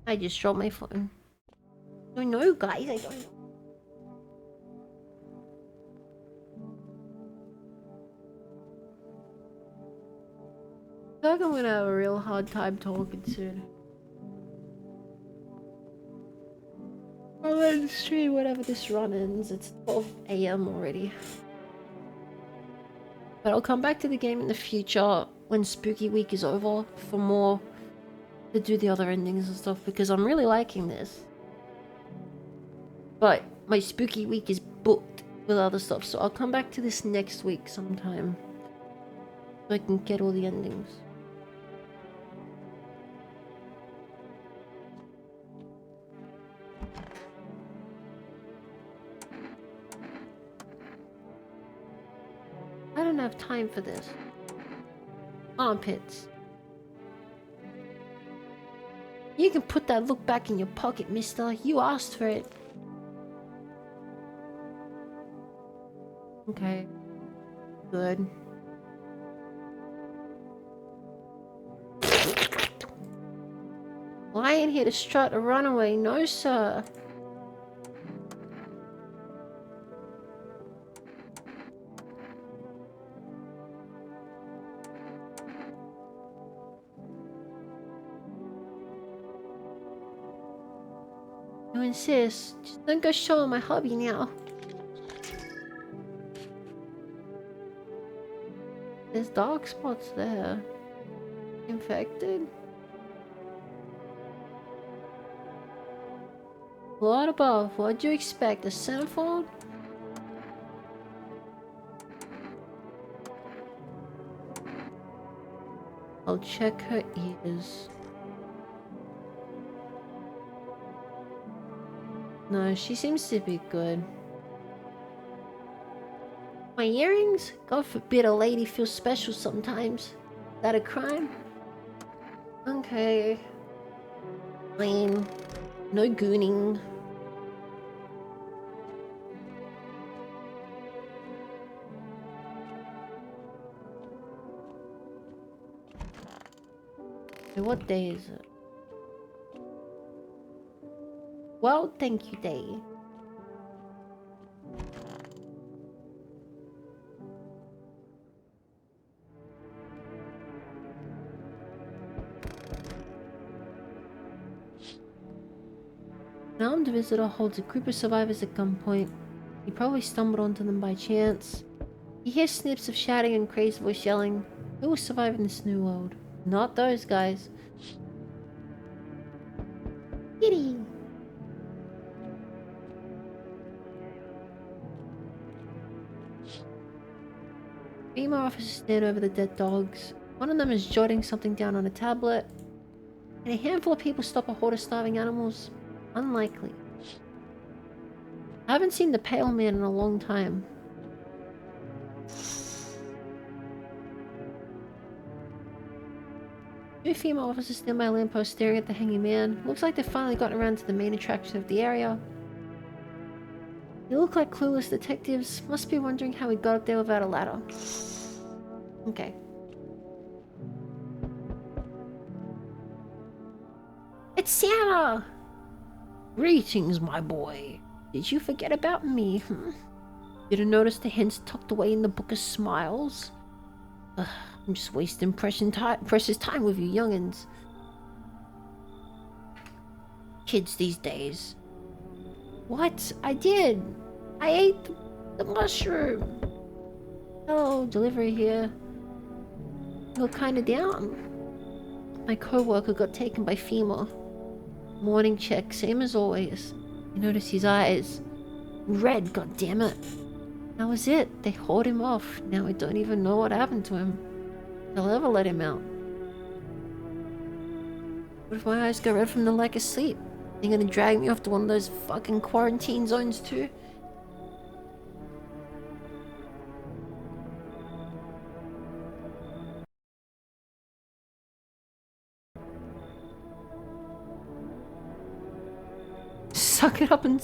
I just dropped my phone. I don't know, guys. I don't know. I feel like I'm gonna have a real hard time talking soon. I'll end the stream whenever this run ends. It's 12 AM already. But I'll come back to the game in the future when Spooky Week is over for more to do the other endings and stuff because I'm really liking this. But my Spooky Week is booked with other stuff, so I'll come back to this next week sometime so I can get all the endings. I don't have time for this. Armpits. You can put that look back in your pocket, mister. You asked for it. Okay. Good. Well, I ain't here to strut a runaway, no sir. You insist. Just don't go showing my hubby now. There's dark spots there. Infected? Lord above, what'd you expect? A centerfold? I'll check her ears. No, she seems to be good. My earrings? God forbid a lady feels special sometimes. Is that a crime? Okay. Clean. No gooning. So what day is it? Well, thank you, day. An armed visitor holds a group of survivors at gunpoint. He probably stumbled onto them by chance. He hears snips of shouting and crazed voice yelling. Who will survive in this new world? Not those guys. Kitty! Female officers stand over the dead dogs. One of them is jotting something down on a tablet. And a handful of people stop a horde of starving animals. Unlikely. I haven't seen the Pale Man in a long time. Two female officers stand by a lamppost staring at the hanging man. Looks like they've finally gotten around to the main attraction of the area. They look like clueless detectives. Must be wondering how he got up there without a ladder. Okay. It's Santa! Greetings, my boy. Did you forget about me? Didn't notice the hints tucked away in the Book of Smiles? Ugh, I'm just wasting precious time with you youngins. Kids these days. What? I did. I ate the mushroom. Oh, delivery here. You're kinda down. My co-worker got taken by FEMA. Morning check, same as always. You notice his eyes. Red, goddammit. That was it. They hauled him off. Now I don't even know what happened to him. They'll ever let him out. What if my eyes go red from the lack of sleep? They're gonna drag me off to one of those fucking quarantine zones too? Suck it up and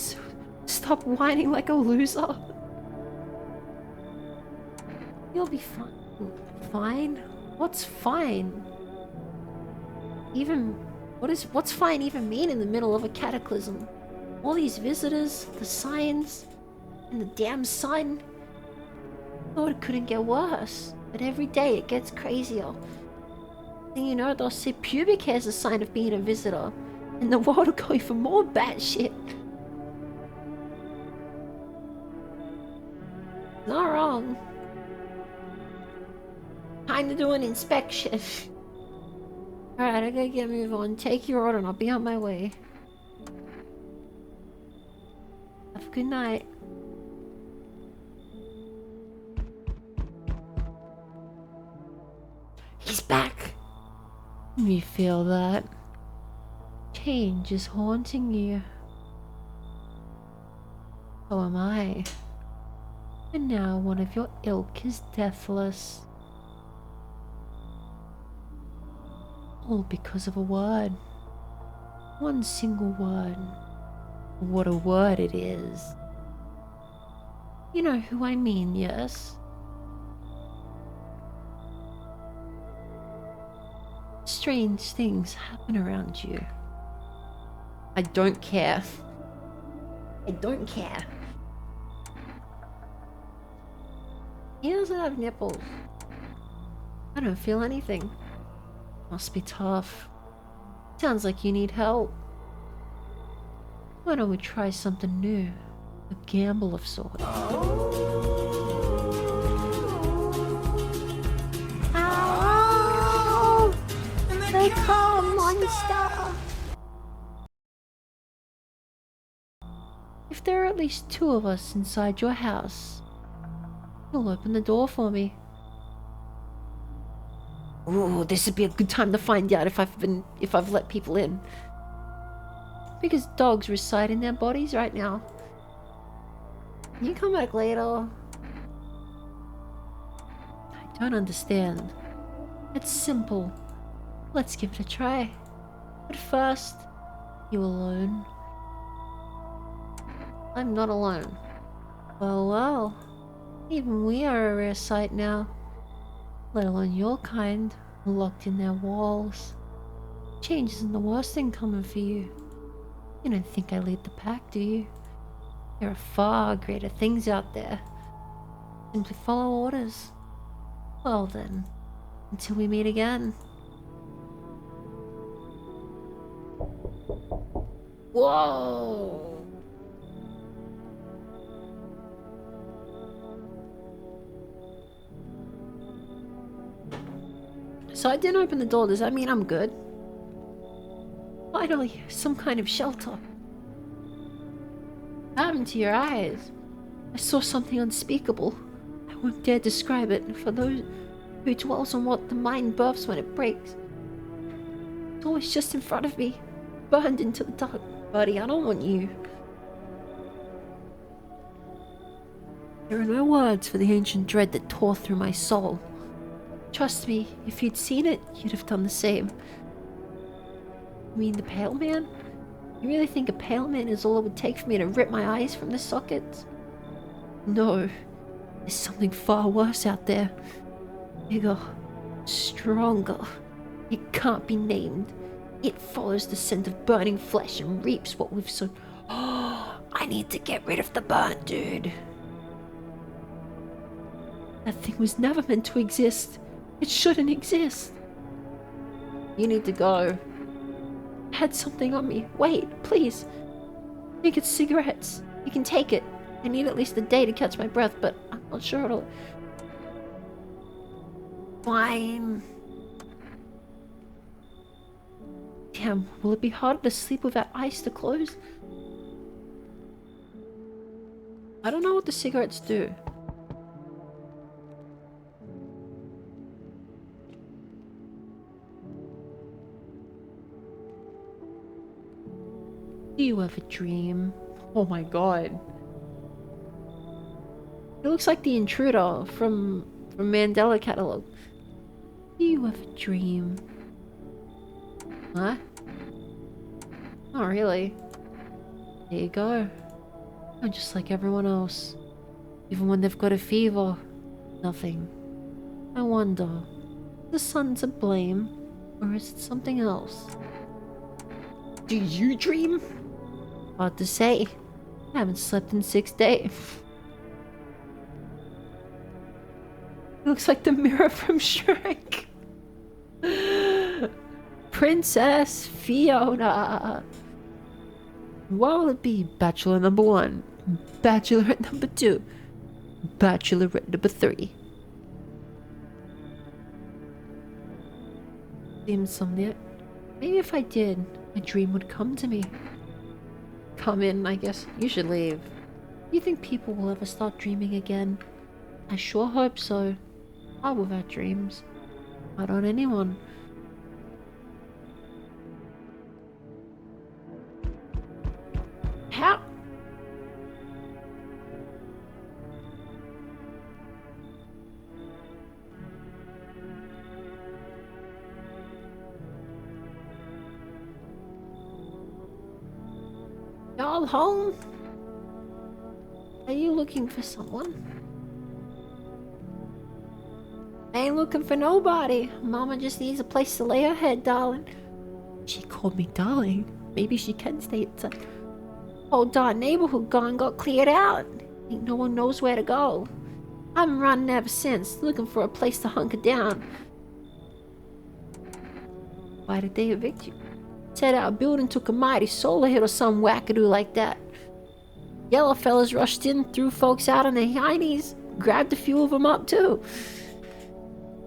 stop whining like a loser. You'll be fine. Fine? What's fine? What's fine even mean in the middle of a cataclysm? All these visitors, the signs, and the damn sun. Thought it couldn't get worse, but every day it gets crazier. And you know, they'll say pubic hair's a sign of being a visitor, and the world will go for more bad shit. Not wrong. Time to do an inspection. Alright, I gotta get a move on. Take your order and I'll be on my way. Have a good night. He's back! You feel that? Change is haunting you. So am I. And now one of your ilk is deathless. All because of a word. One single word. What a word it is. You know who I mean, yes? Strange things happen around you. I don't care. I don't care. He doesn't have nipples. I don't feel anything. Must be tough. Sounds like you need help. Why don't we try something new? A gamble of sorts. Ow! They come, monster! If there are at least 2 of us inside your house, you'll open the door for me. Ooh, this would be a good time to find out if I've let people in. Because dogs reside in their bodies right now. Can you come back later? I don't understand. It's simple. Let's give it a try. But first, you alone? I'm not alone. Well, well. Even we are a rare sight now. Let alone your kind, locked in their walls. Change isn't the worst thing coming for you. You don't think I lead the pack, do you? There are far greater things out there. Simply follow orders. Well then, until we meet again. Whoa! So I didn't open the door, does that mean I'm good? Finally, some kind of shelter. What happened to your eyes? I saw something unspeakable. I won't dare describe it for those who dwells on what the mind births when it breaks. It's always just in front of me, burned into the dark. Buddy, I don't want you. There are no words for the ancient dread that tore through my soul. Trust me, if you'd seen it, you'd have done the same. You mean the Pale Man? You really think a Pale Man is all it would take for me to rip my eyes from the sockets? No. There's something far worse out there. Bigger. Stronger. It can't be named. It follows the scent of burning flesh and reaps what we've sown. Oh, I need to get rid of the burn, dude. That thing was never meant to exist. It shouldn't exist. You need to go. I had something on me. Wait, please. I think it's cigarettes. You can take it. I need at least a day to catch my breath, but I'm not sure it'll... Fine. Damn, will it be harder to sleep without eyes to close? I don't know what the cigarettes do. Do you ever dream? Oh my god. It looks like the intruder from Mandela Catalog. Do you ever dream? Huh? Not really. There you go. I'm just like everyone else. Even when they've got a fever, nothing. I wonder, is the sun to blame, or is it something else? Do you dream? Hard to say. I haven't slept in 6 days. Looks like the mirror from Shrek. Princess Fiona. What will it be? Bachelor number 1, Bachelorette number 2, Bachelorette number 3. The insomnia. Maybe if I did, a dream would come to me. Come in, I guess. You should leave. You think people will ever start dreaming again? I sure hope so. I will have dreams. Why don't anyone? How? Y'all home? Are you looking for someone? I ain't looking for nobody. Mama just needs a place to lay her head, darling. She called me darling. Maybe she can stay inside. Whole darn neighborhood got cleared out. Ain't no one knows where to go. I've been running ever since, looking for a place to hunker down. Why did they evict you? Said our building took a mighty solar hit or some wackadoo like that. Yellow fellas rushed in, threw folks out on their heinies, grabbed a few of them up too.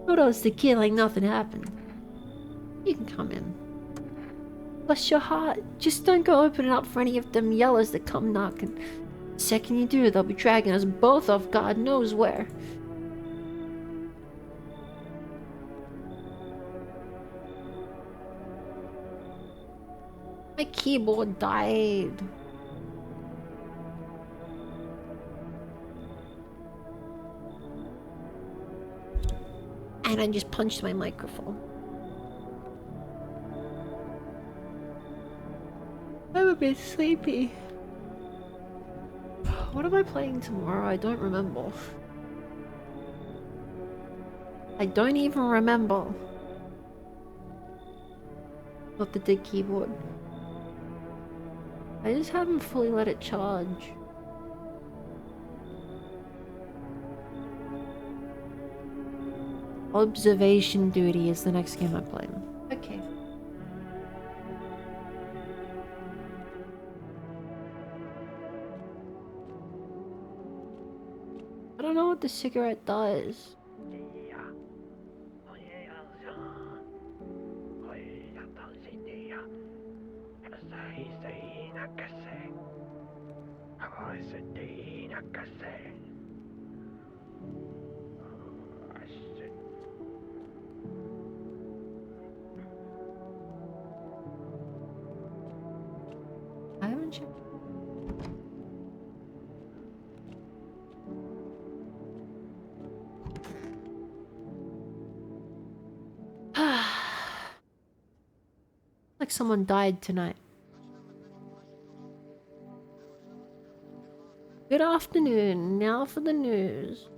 Kudos to the kid like nothing happened. You can come in. Bless your heart. Just don't go opening up for any of them yellows that come knocking. The second you do, they'll be dragging us both off God knows where. My keyboard died. And I just punched my microphone. I'm a bit sleepy. What am I playing tomorrow? I don't remember. I don't even remember. Not the dead keyboard. I just haven't fully let it charge. Observation Duty is the next game I'm playing. Okay. I don't know what the cigarette does. I haven't checked. Like someone died tonight. Good afternoon. Now for the news.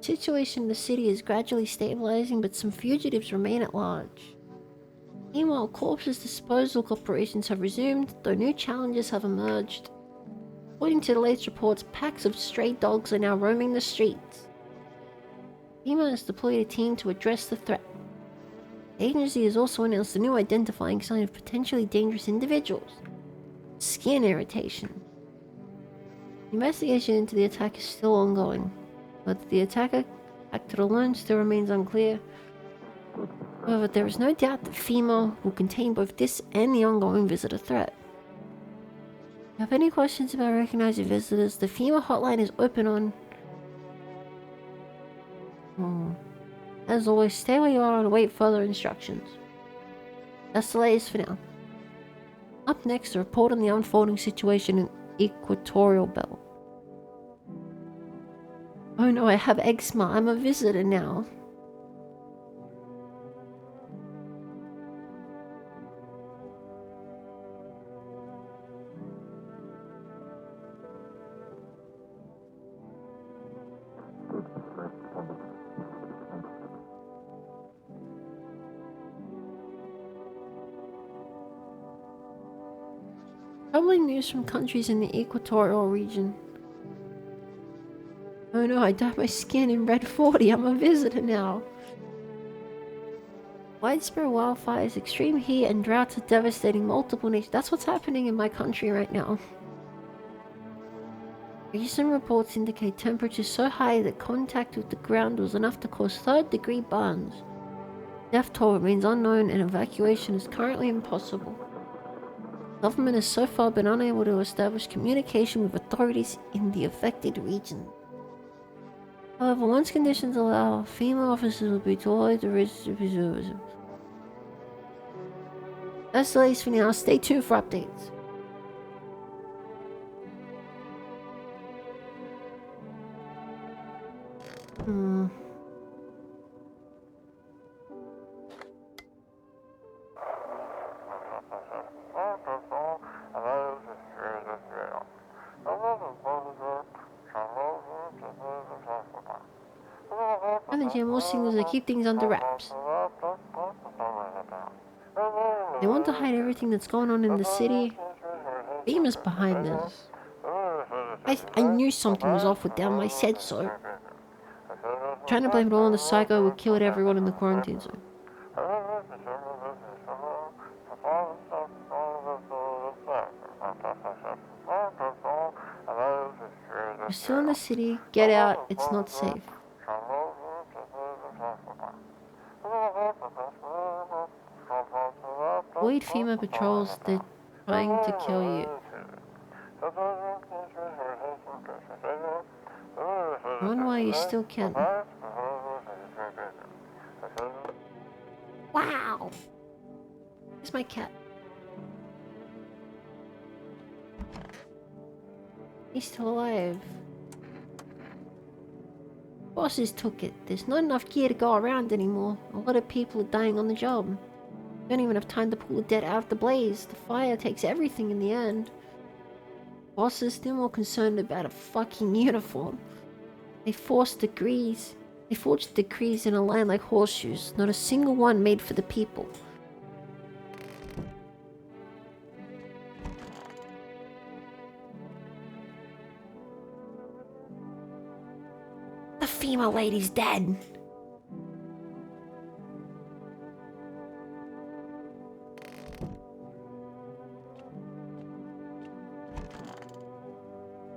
Situation in the city is gradually stabilizing, but some fugitives remain at large. Meanwhile, corpses disposal operations have resumed, though new challenges have emerged. According to the latest reports, packs of stray dogs are now roaming the streets. FEMA has deployed a team to address the threat. The agency has also announced a new identifying sign of potentially dangerous individuals: skin irritation. The investigation into the attack is still ongoing. Whether the attacker acted alone still remains unclear. However, there is no doubt that FEMA will contain both this and the ongoing visitor threat. If you have any questions about recognizing visitors, the FEMA hotline is open on... As always, stay where you are and await further instructions. That's the latest for now. Up next, a report on the unfolding situation in Equatorial Belt. Oh no, I have eczema. I'm a visitor now. Troubling news from countries in the equatorial region. Oh no, I dyed my skin in red 40. I'm a visitor now. Widespread wildfires, extreme heat, and droughts are devastating multiple nations. That's what's happening in my country right now. Recent reports indicate temperatures so high that contact with the ground was enough to cause third-degree burns. Death toll remains unknown and evacuation is currently impossible. Government has so far been unable to establish communication with authorities in the affected region. However, once conditions allow, female officers will be deployed to reserves. That's the latest for now. Stay tuned for updates. More signals that keep things under wraps. They want to hide everything that's going on in the city. FEMA's behind this. I knew something was off with them. I said so. Trying to blame it all on the psycho who killed everyone in the quarantine zone. You're still in the city. Get out. It's not safe. Avoid FEMA patrols, they're trying to kill you. I wonder why you still can. Wow! Where's my cat? He's still alive. Bosses took it. There's not enough gear to go around anymore. A lot of people are dying on the job. Don't even have time to pull the dead out of the blaze. The fire takes everything in the end. Bosses still more concerned about a fucking uniform. They forged degrees in a line like horseshoes. Not a single one made for the people. The female lady's dead.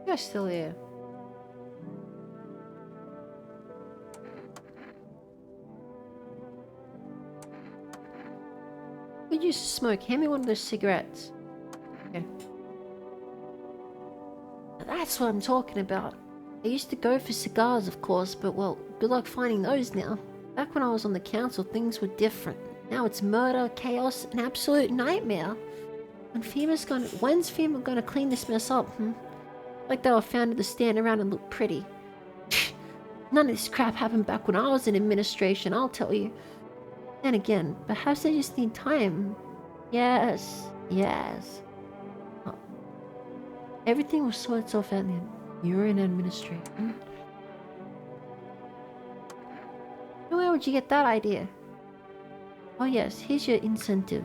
You're still here. Could use to smoke. Hand me one of those cigarettes. Okay. That's what I'm talking about. I used to go for cigars, of course, but well, good luck finding those now. Back when I was on the council, things were different. Now it's murder, chaos, an absolute nightmare. When's FEMA gonna clean this mess up, Like they were founded to stand around and look pretty. None of this crap happened back when I was in administration, I'll tell you. Then again, perhaps they just need time. Yes. Oh. Everything will sort itself out then. You're in administration. Where would you get that idea? Oh yes, here's your incentive.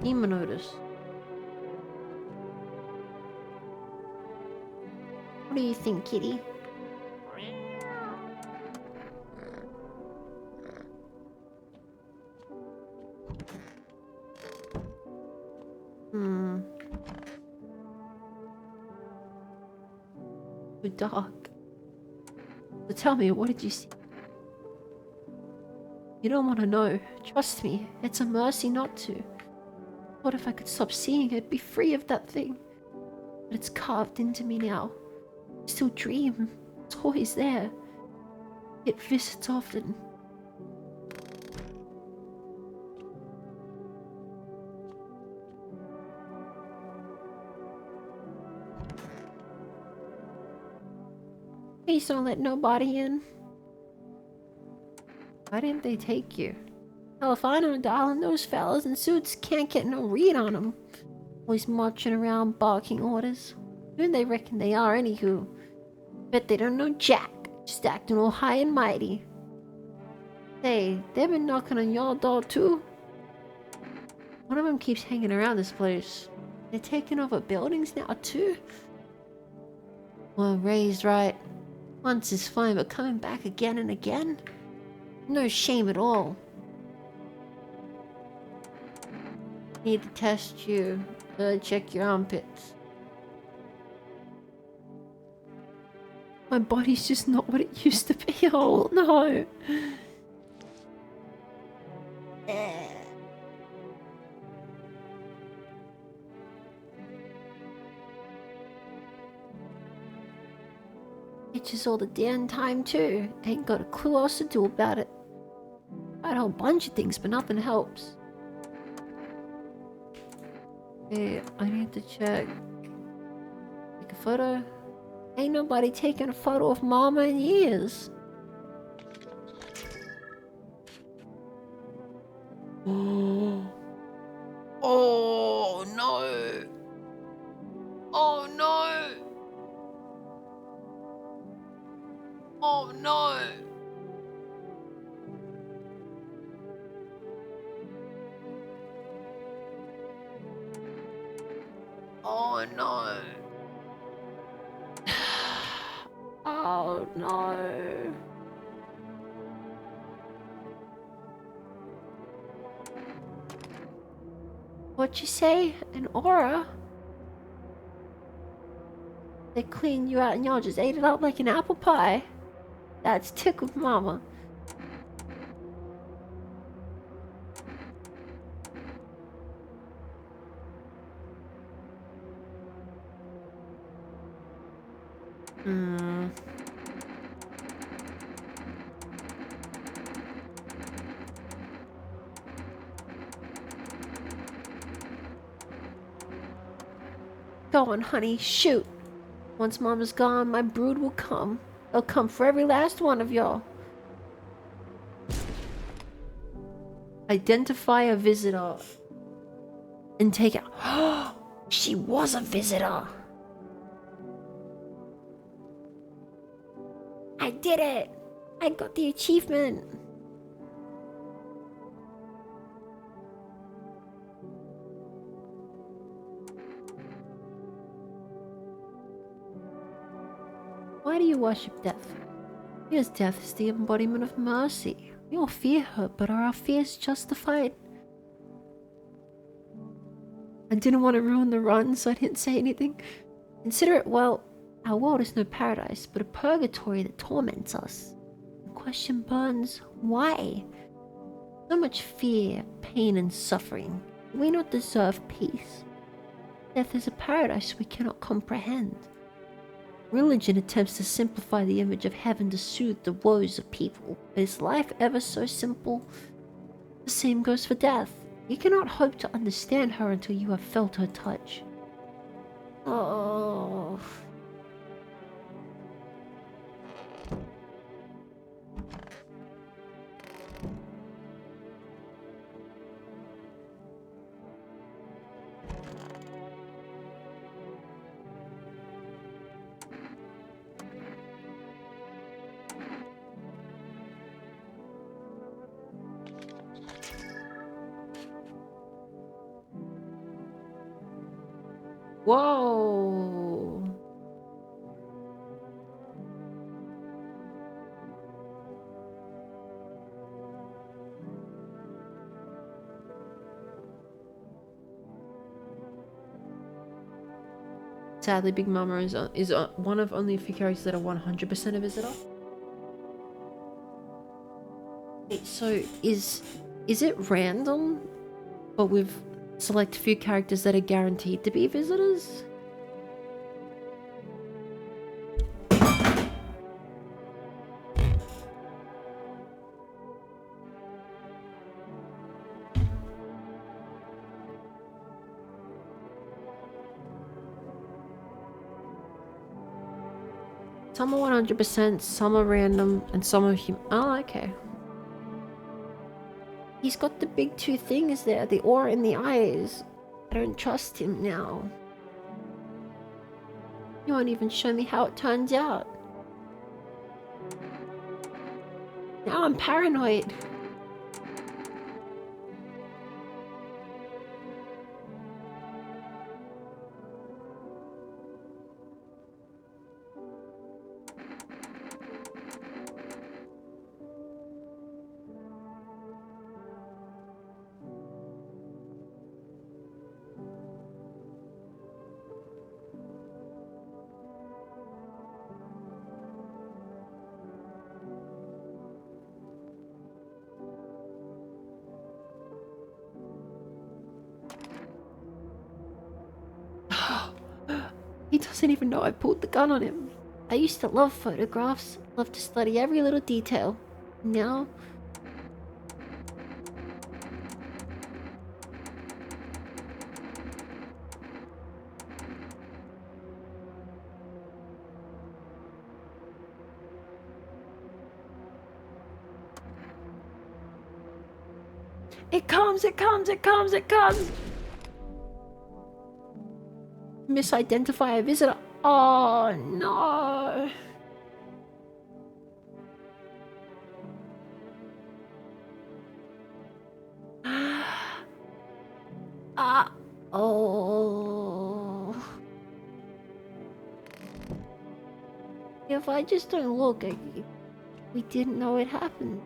FEMA notice. What do you think, kitty? Too dark. So tell me, what did you see? You don't want to know. Trust me, it's a mercy not to. What if I could stop seeing it, be free of that thing? But it's carved into me now. I still dream. It's always there. It visits often. Please don't let nobody in. Why didn't they take you? Hell, if I know, darling, those fellas in suits can't get no read on them. Always marching around barking orders. Who do they reckon they are, anywho? Bet they don't know jack. Just acting all high and mighty. Hey, they've been knocking on your door too? One of them keeps hanging around this place. They're taking over buildings now too. Well, raised right. Once is fine, but coming back again and again? No shame at all. Need to test you. Check your armpits. My body's just not what it used to be. Oh no. Itches all the damn time too. Ain't got a clue what else to do about it. Tried a whole bunch of things, but nothing helps. Hey, I need to check. Take a photo. Ain't nobody taking a photo of Mama in years. Oh no. Oh no. Oh no. Oh no. Oh no. What'd you say? An aura? They cleaned you out and y'all just ate it up like an apple pie. That's tickled Mama. Go on, honey, shoot. Once Mama's gone, my brood will come. They'll come for every last one of y'all. Identify a visitor. And take it. She was a visitor. I did it. I got the achievement. Why do you worship death? Because death is the embodiment of mercy. We all fear her, but are our fears justified? I didn't want to ruin the run, so I didn't say anything. Consider it, well, our world is no paradise, but a purgatory that torments us. The question burns, why? So much fear, pain, and suffering. Do we not deserve peace? Death is a paradise we cannot comprehend. Religion attempts to simplify the image of heaven to soothe the woes of people. But is life ever so simple? The same goes for death. You cannot hope to understand her until you have felt her touch. Oh. Whoa. Sadly, Big Mama is one of only a few characters that are 100% a visitor. Wait, so is it random, but with select few characters that are guaranteed to be visitors? Some are 100%, some are random, and some are oh, okay. He's got the big two things there, the aura in the eyes. I don't trust him now. You won't even show me how it turns out. Now I'm paranoid. doesn't even know I pulled the gun on him. I used to love photographs, love to study every little detail. Now... It comes! Misidentify a visitor. Oh no. Oh. If I just don't look, we didn't know it happened.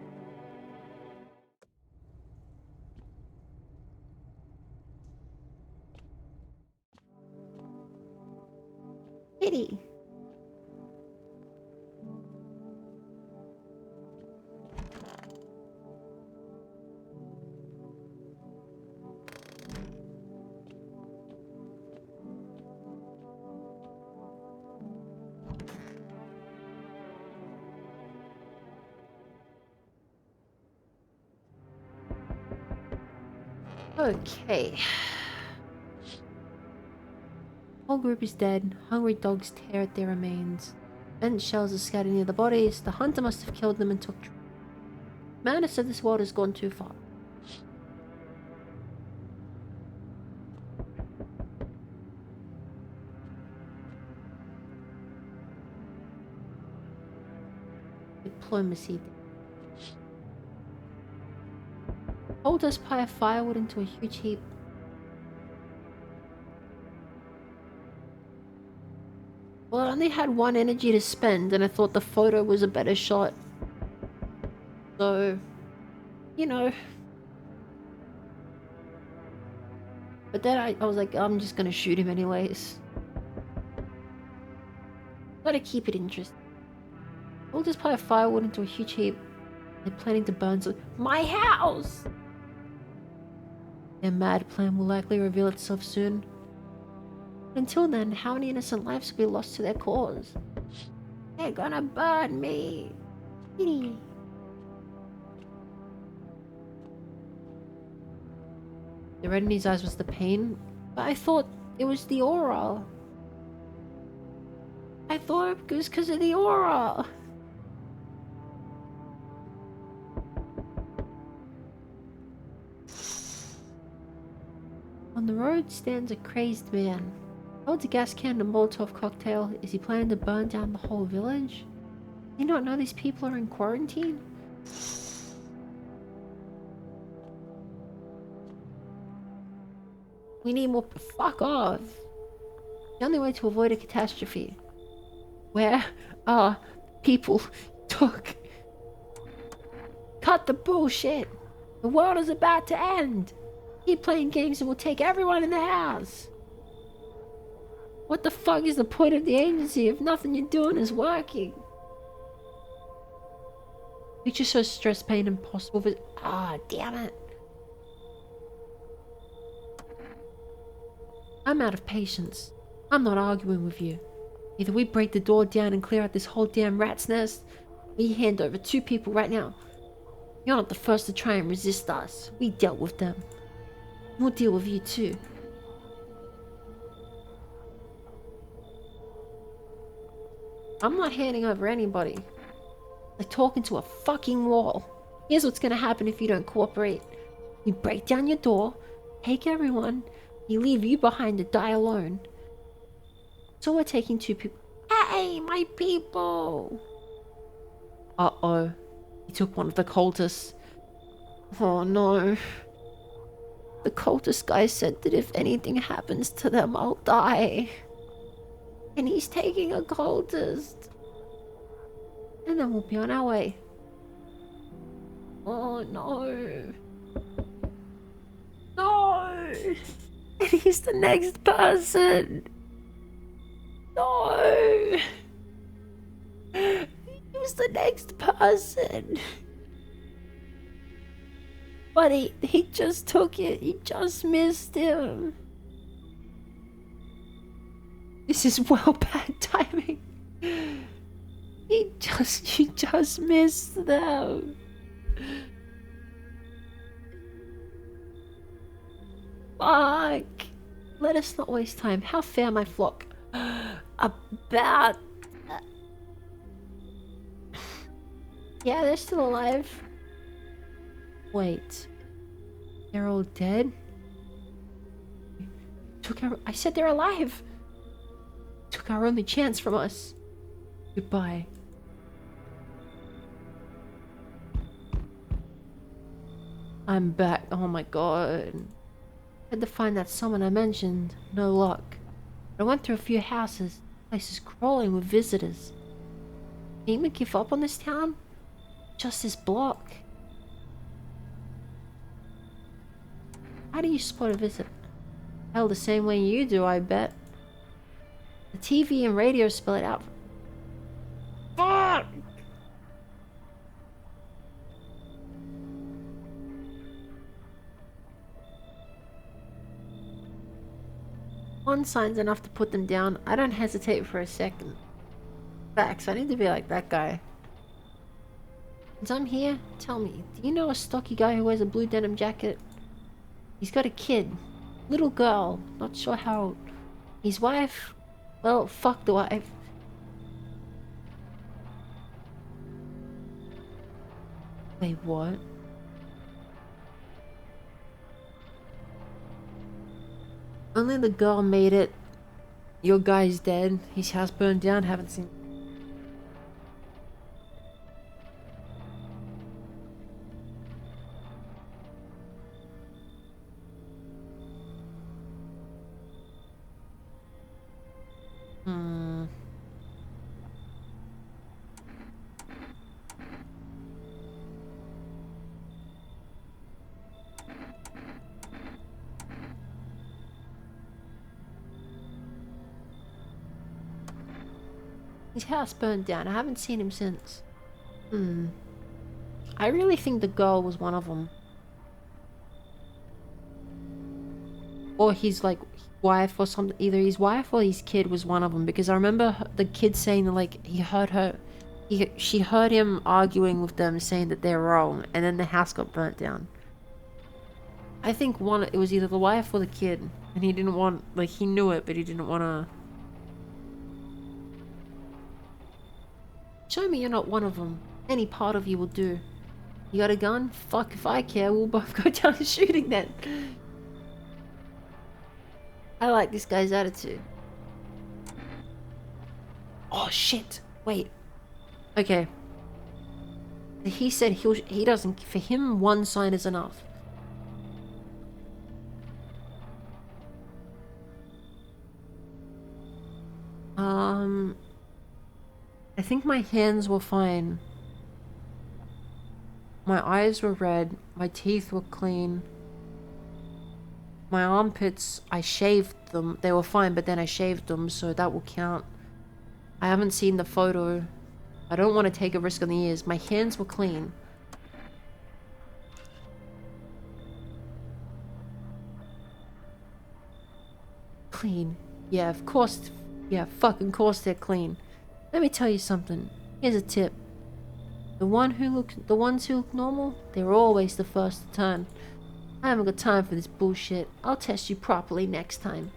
Pity. Okay. Whole group is dead. Hungry dogs tear at their remains. Bent shells are scattered near the bodies. The hunter must have killed them and took... Madness of this world has gone too far. Diplomacy. Hold us pile firewood into a huge heap. Well, I only had one energy to spend, and I thought the photo was a better shot. So, you know. But then I was like, I'm just gonna shoot him anyways. Gotta keep it interesting. We'll just pile firewood into a huge heap. They're planning to burn my house! Their mad plan will likely reveal itself soon. Until then, how many innocent lives will be lost to their cause? They're gonna burn me! The red in his eyes was the pain, but I thought it was the aura. I thought it was because of the aura. On the road stands a crazed man. Holds a gas can and a Molotov cocktail. Is he planning to burn down the whole village? Do you not know these people are in quarantine? We need more. Fuck off. The only way to avoid a catastrophe. Where are people? Talk. Cut the bullshit. The world is about to end. Keep playing games and we'll take everyone in the house. What the fuck is the point of the agency if nothing you're doing is working? Picture so stress, pain, impossible, but damn it. I'm out of patience. I'm not arguing with you. Either we break the door down and clear out this whole damn rat's nest, or you hand over 2 people right now. You're not the first to try and resist us. We dealt with them. We'll deal with you too. I'm not handing over anybody. Like talking to a fucking wall. Here's what's gonna happen if you don't cooperate. We break down your door, take everyone, we leave you behind to die alone. So we're taking 2 people. Hey, my people! Uh-oh. He took one of the cultists. Oh no. The cultist guy said that if anything happens to them, I'll die. And he's taking a cultist. And then we'll be on our way. Oh no. No! And he's the next person. No! He was the next person. But he just took it. He just missed him. This is well bad timing. You just missed them. Fuck. Let us not waste time. How fare my flock? About... Yeah, they're still alive. Wait. They're all dead? I said they're alive! Took our only chance from us. Goodbye. I'm back. Oh my god. Had to find that someone I mentioned. No luck. I went through a few houses. The place is crawling with visitors. Can you give up on this town? Just this block. How do you spot a visit? Hell, the same way you do, I bet. The TV and radio spell it out. Fuck! One sign's enough to put them down. I don't hesitate for a second. Facts, I need to be like that guy. Since I'm here, tell me, do you know a stocky guy who wears a blue denim jacket? He's got a kid. Little girl. Not sure how old. His wife? Well, fuck the wife. Wait, what? Only the girl made it. Your guy's dead. His house burned down. Haven't seen... His house burned down. I haven't seen him since. I really think the girl was one of them. Or his, like, wife or something. Either his wife or his kid was one of them. Because I remember the kid saying that, like, he heard her... She heard him arguing with them, saying that they're wrong. And then the house got burnt down. I think it was either the wife or the kid. And he didn't want... Like, he knew it, but he didn't want to... Show me you're not one of them. Any part of you will do. You got a gun? Fuck if I care. We'll both go down shooting then. I like this guy's attitude. Oh shit. Wait. Okay. He said he doesn't... For him, one sign is enough. I think my hands were fine. My eyes were red. My teeth were clean. My armpits, I shaved them. They were fine, but then I shaved them, so that will count. I haven't seen the photo. I don't want to take a risk on the ears. My hands were clean. Clean. Yeah, of course. Yeah, fucking course they're clean. Let me tell you something. Here's a tip. The ones who look normal, they're always the first to turn. I haven't got time for this bullshit. I'll test you properly next time.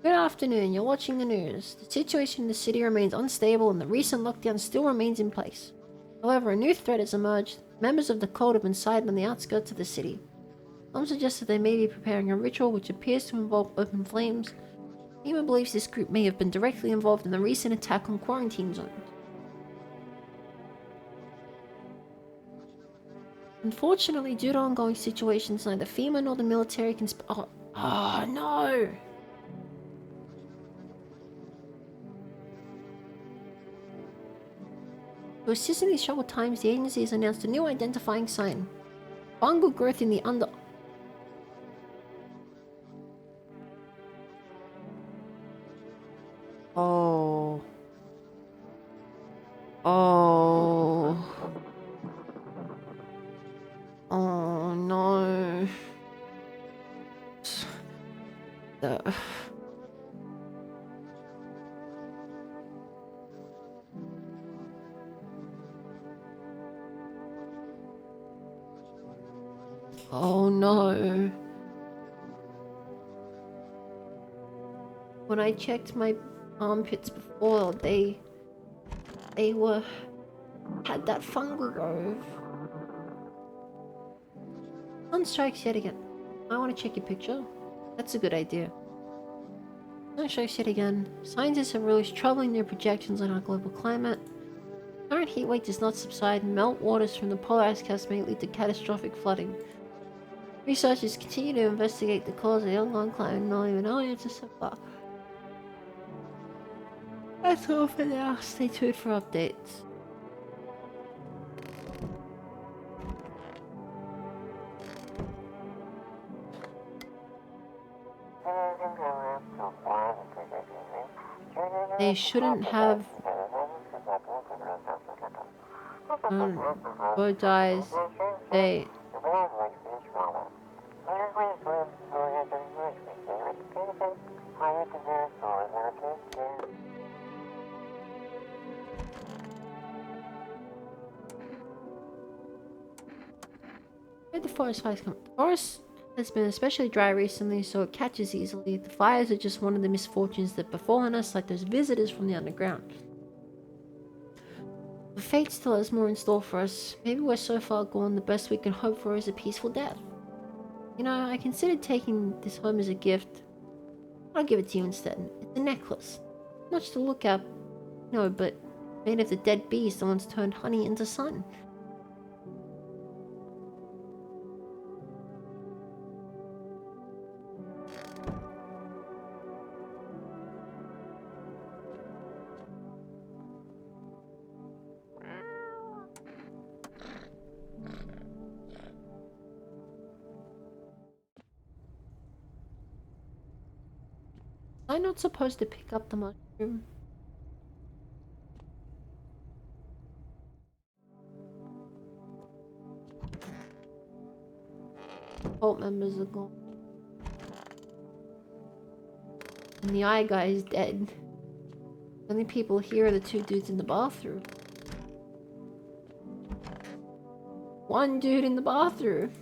Good afternoon, you're watching the news. The situation in the city remains unstable and the recent lockdown still remains in place. However, a new threat has emerged. Members of the cult have been sighted on the outskirts of the city. Some suggest that they may be preparing a ritual which appears to involve open flames. FEMA believes this group may have been directly involved in the recent attack on quarantine zones. Unfortunately, due to ongoing situations, neither FEMA nor the military can oh no! To assist in these troubled times, the agency has announced a new identifying sign. Fungal growth in the under... Oh. Oh. Oh no. Oh no. When I checked my armpits before, they had that fungal growth. Sun strikes yet again. I want to check your picture. That's a good idea. Sun strikes yet again. Scientists have released troubling new projections on our global climate. Current heat wave does not subside, and melt waters from the polar ice caps may lead to catastrophic flooding. Researchers continue to investigate the cause of the ongoing climate and not even know answers so far. That's all for now. Stay tuned for updates. They shouldn't have... bow ties. They... Where'd the forest fires come? The forest has been especially dry recently, so it catches easily. The fires are just one of the misfortunes that befallen us, like those visitors from the underground. The fate still has more in store for us. Maybe we're so far gone, the best we can hope for is a peaceful death. You know, I considered taking this home as a gift. I'll give it to you instead. It's a necklace. Much to look at, no, but made of the dead bees that once turned honey into sun. I'm not supposed to pick up the mushroom. Cult members are gone. And the eye guy is dead. The only people here are the two dudes in the bathroom. One dude in the bathroom.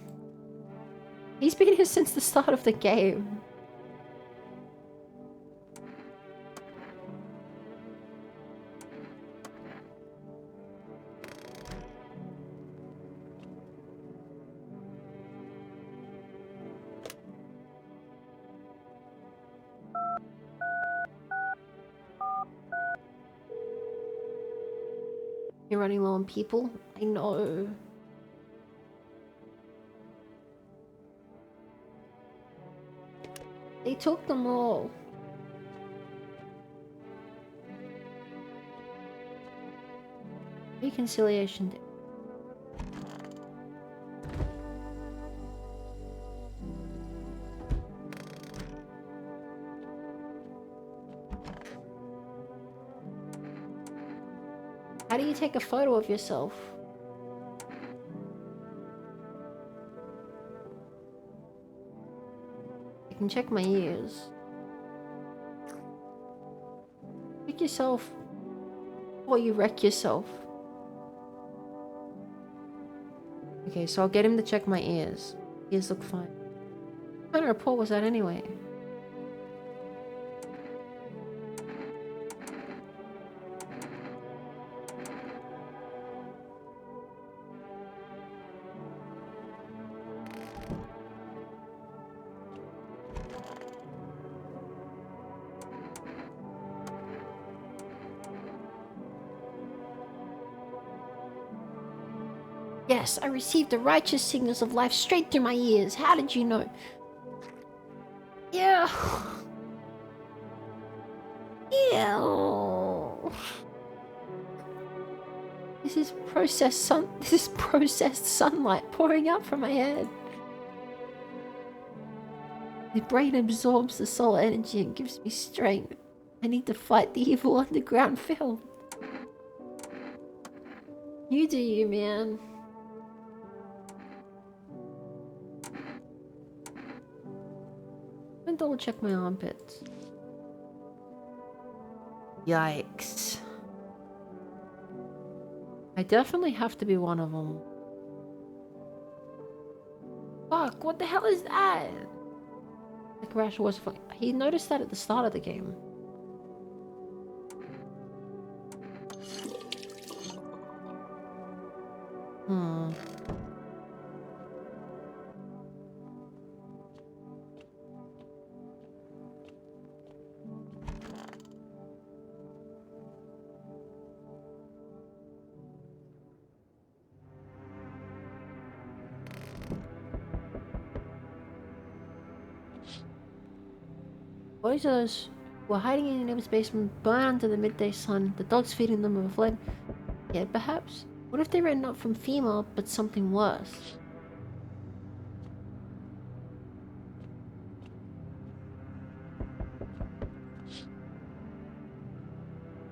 He's been here since the start of the game. You're running low on people? I know. They took them all. Reconciliation Day. How do you take a photo of yourself? I can check my ears. Check yourself before you wreck yourself. Okay, so I'll get him to check my ears. Ears look fine. What kind of report was that anyway? Yes, I received the righteous signals of life straight through my ears. How did you know? Yeah. Ew. This is processed sunlight pouring out from my head. The brain absorbs the solar energy and gives me strength. I need to fight the evil underground field. You do you, man. I'm gonna double check my armpits. Yikes. I definitely have to be one of them. Fuck, what the hell is that? The crash was fun. He noticed that at the start of the game. Boys of those who are hiding in your neighbor's basement, burn under the midday sun, the dogs feeding them have fled. Yet perhaps? What if they ran not from FEMA, but something worse?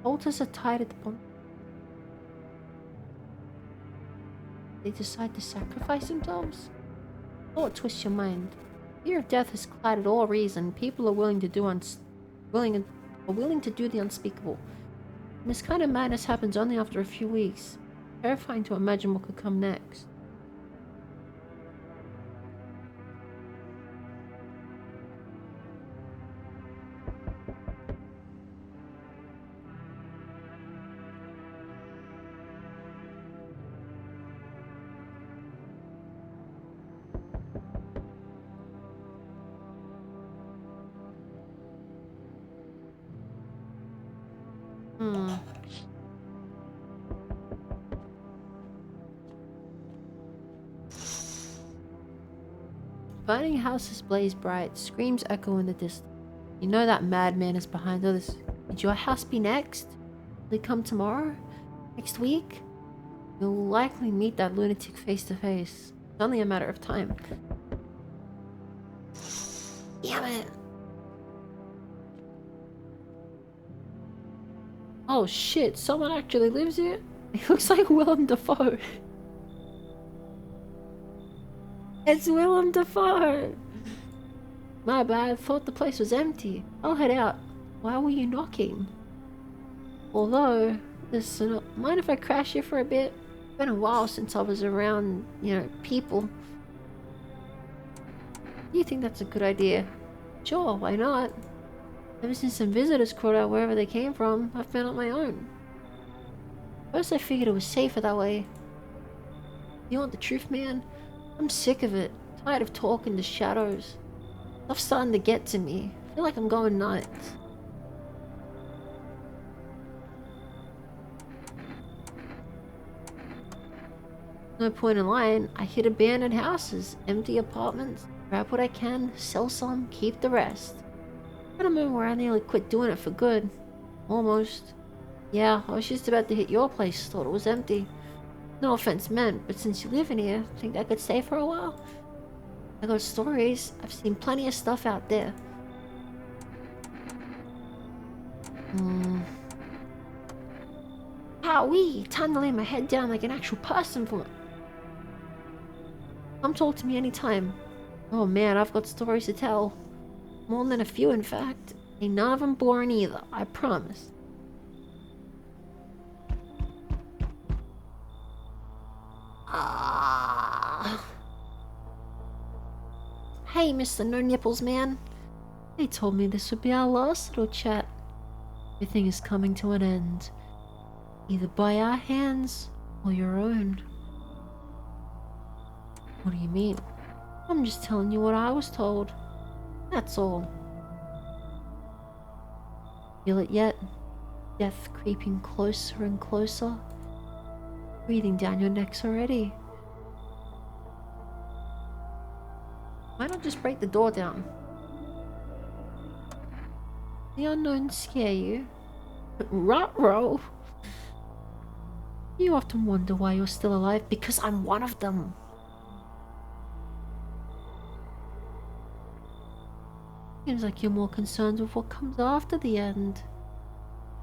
Altars are tied at the bottom. They decide to sacrifice themselves? Oh, it twists your mind. Fear of death has clouded all reason. People are willing to do willing to do the unspeakable. And this kind of madness happens only after a few weeks. Terrifying to imagine what could come next. Burning houses blaze bright, screams echo in the distance. You know that madman is behind all this. Would your house be next? Will he come tomorrow? Next week? You'll likely meet that lunatic face to face. It's only a matter of time. Damn it! Oh shit, someone actually lives here? He looks like Willem Dafoe. It's Willem Dafoe! My bad, thought the place was empty. I'll head out. Why were you knocking? Although, listen, mind if I crash here for a bit? It's been a while since I was around, people. Do you think that's a good idea? Sure, why not? Ever since some visitors crawled out wherever they came from, I've been on my own. First I figured it was safer that way. You want the truth, man? I'm sick of it. Tired of talking to shadows. Stuff's starting to get to me. I feel like I'm going nuts. No point in lying. I hit abandoned houses, empty apartments, grab what I can, sell some, keep the rest. At a moment where I nearly quit doing it for good. Almost. Yeah, I was just about to hit your place, thought it was empty. No offense meant, but since you live in here, think I could stay for a while? I got stories. I've seen plenty of stuff out there. Owie! Time to lay my head down like an actual person for it. Come talk to me anytime. Oh man, I've got stories to tell. More than a few, in fact. Ain't none of them boring either, I promise. Hey, Mr. No Nipples Man. They told me this would be our last little chat. Everything is coming to an end. Either by our hands or your own. What do you mean? I'm just telling you what I was told. That's all. Feel it yet? Death creeping closer and closer. Breathing down your necks already. Why not just break the door down? The unknown scare you? Ruh-roh! You often wonder why you're still alive, because I'm one of them. Seems like you're more concerned with what comes after the end.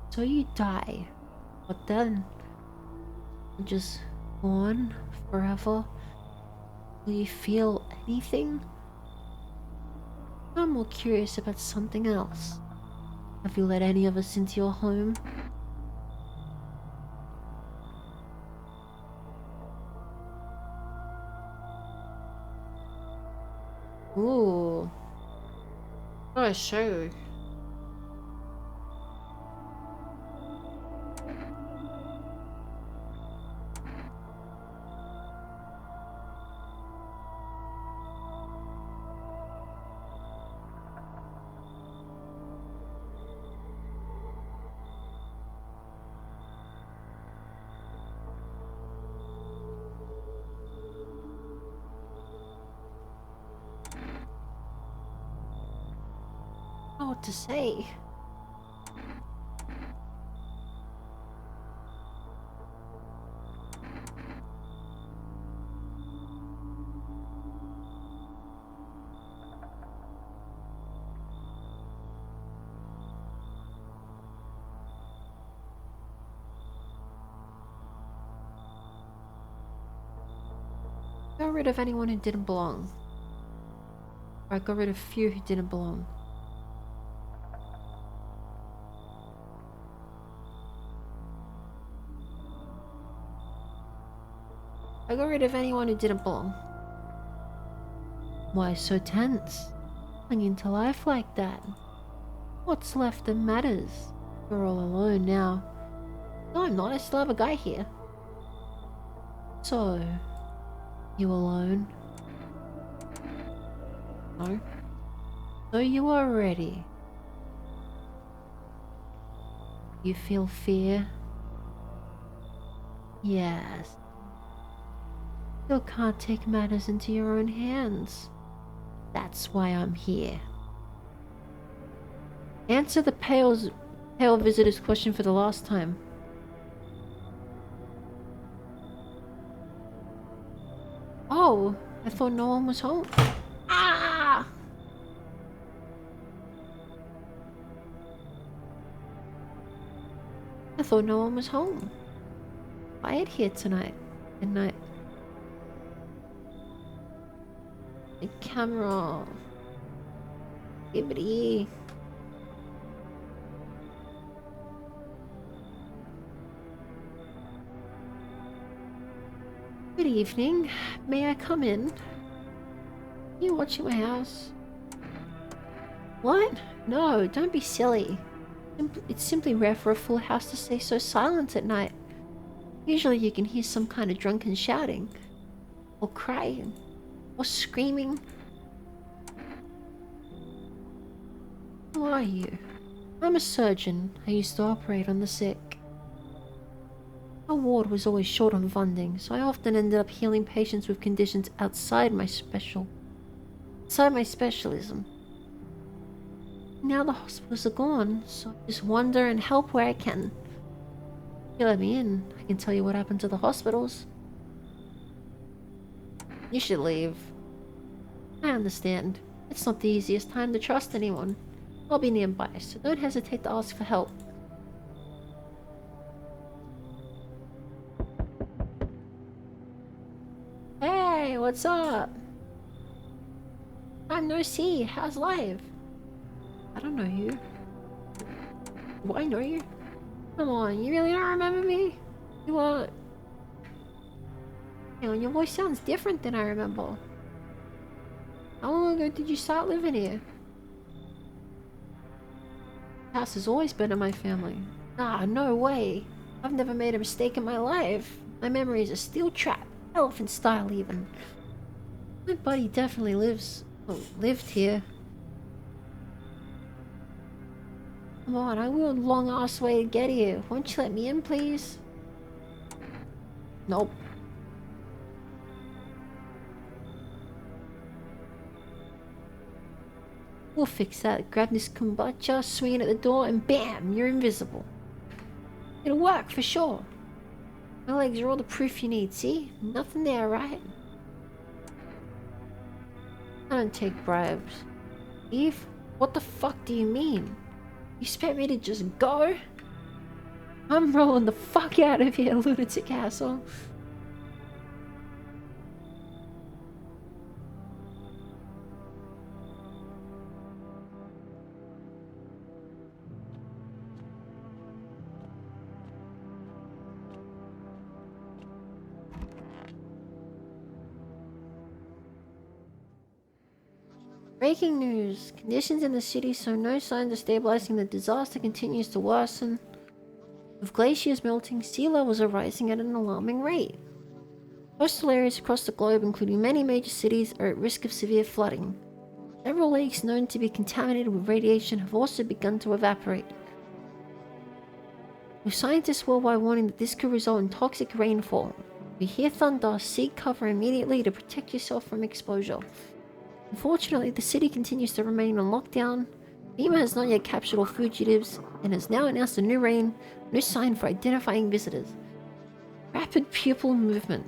So you die. What then? You're just gone forever? Will you feel anything? I'm more curious about something else. Have you let any of us into your home? Ooh. Oh, sure. What to say? Got rid of anyone who didn't belong. Or I got rid of few who didn't belong. I got rid of anyone who didn't belong. Why so tense? Clinging to life like that? What's left that matters? You're all alone now. No, I'm not. I still have a guy here. So, you alone? No? So you are ready. You feel fear? Yes. You can't take matters into your own hands. That's why I'm here. Answer the pale visitor's question for the last time. Oh, I thought no one was home. Ah! I thought no one was home. Quiet here tonight. Good night. The camera. Gibbity. Good evening. May I come in? Are you watching my house? What? No, don't be silly. It's simply rare for a full house to stay so silent at night. Usually you can hear some kind of drunken shouting. Or crying. Or screaming. Who are you? I'm a surgeon. I used to operate on the sick. Our ward was always short on funding, so I often ended up healing patients with conditions outside my specialism. Now the hospitals are gone, so I just wander and help where I can. If you let me in, I can tell you what happened to the hospitals. You should leave. I understand. It's not the easiest time to trust anyone. I'll be nearby, so don't hesitate to ask for help. Hey, what's up? Time no see. How's life? I don't know you. Do I know you? Come on, you really don't remember me? You are... You know, your voice sounds different than I remember. How long ago did you start living here? The house has always been in my family. Ah, no way. I've never made a mistake in my life. My memory is a steel trap. Elephant style even. My buddy definitely lived here. Come on, I will long ass way to get here. Won't you let me in, please? Nope. We'll fix that. Grab this kombucha, swing it at the door, and bam, you're invisible. It'll work for sure. My legs are all the proof you need, see? Nothing there, right? I don't take bribes. Eve, what the fuck do you mean? You expect me to just go? I'm rolling the fuck out of here, lunatic asshole. Breaking news. Conditions in the city show no signs of stabilizing. The disaster continues to worsen. With glaciers melting, sea levels are rising at an alarming rate. Coastal areas across the globe, including many major cities, are at risk of severe flooding. Several lakes known to be contaminated with radiation have also begun to evaporate. With scientists worldwide warning that this could result in toxic rainfall. If you hear thunder, seek cover immediately to protect yourself from exposure. Unfortunately, the city continues to remain on lockdown. FEMA has not yet captured all fugitives and has now announced a new sign for identifying visitors. Rapid pupil movement.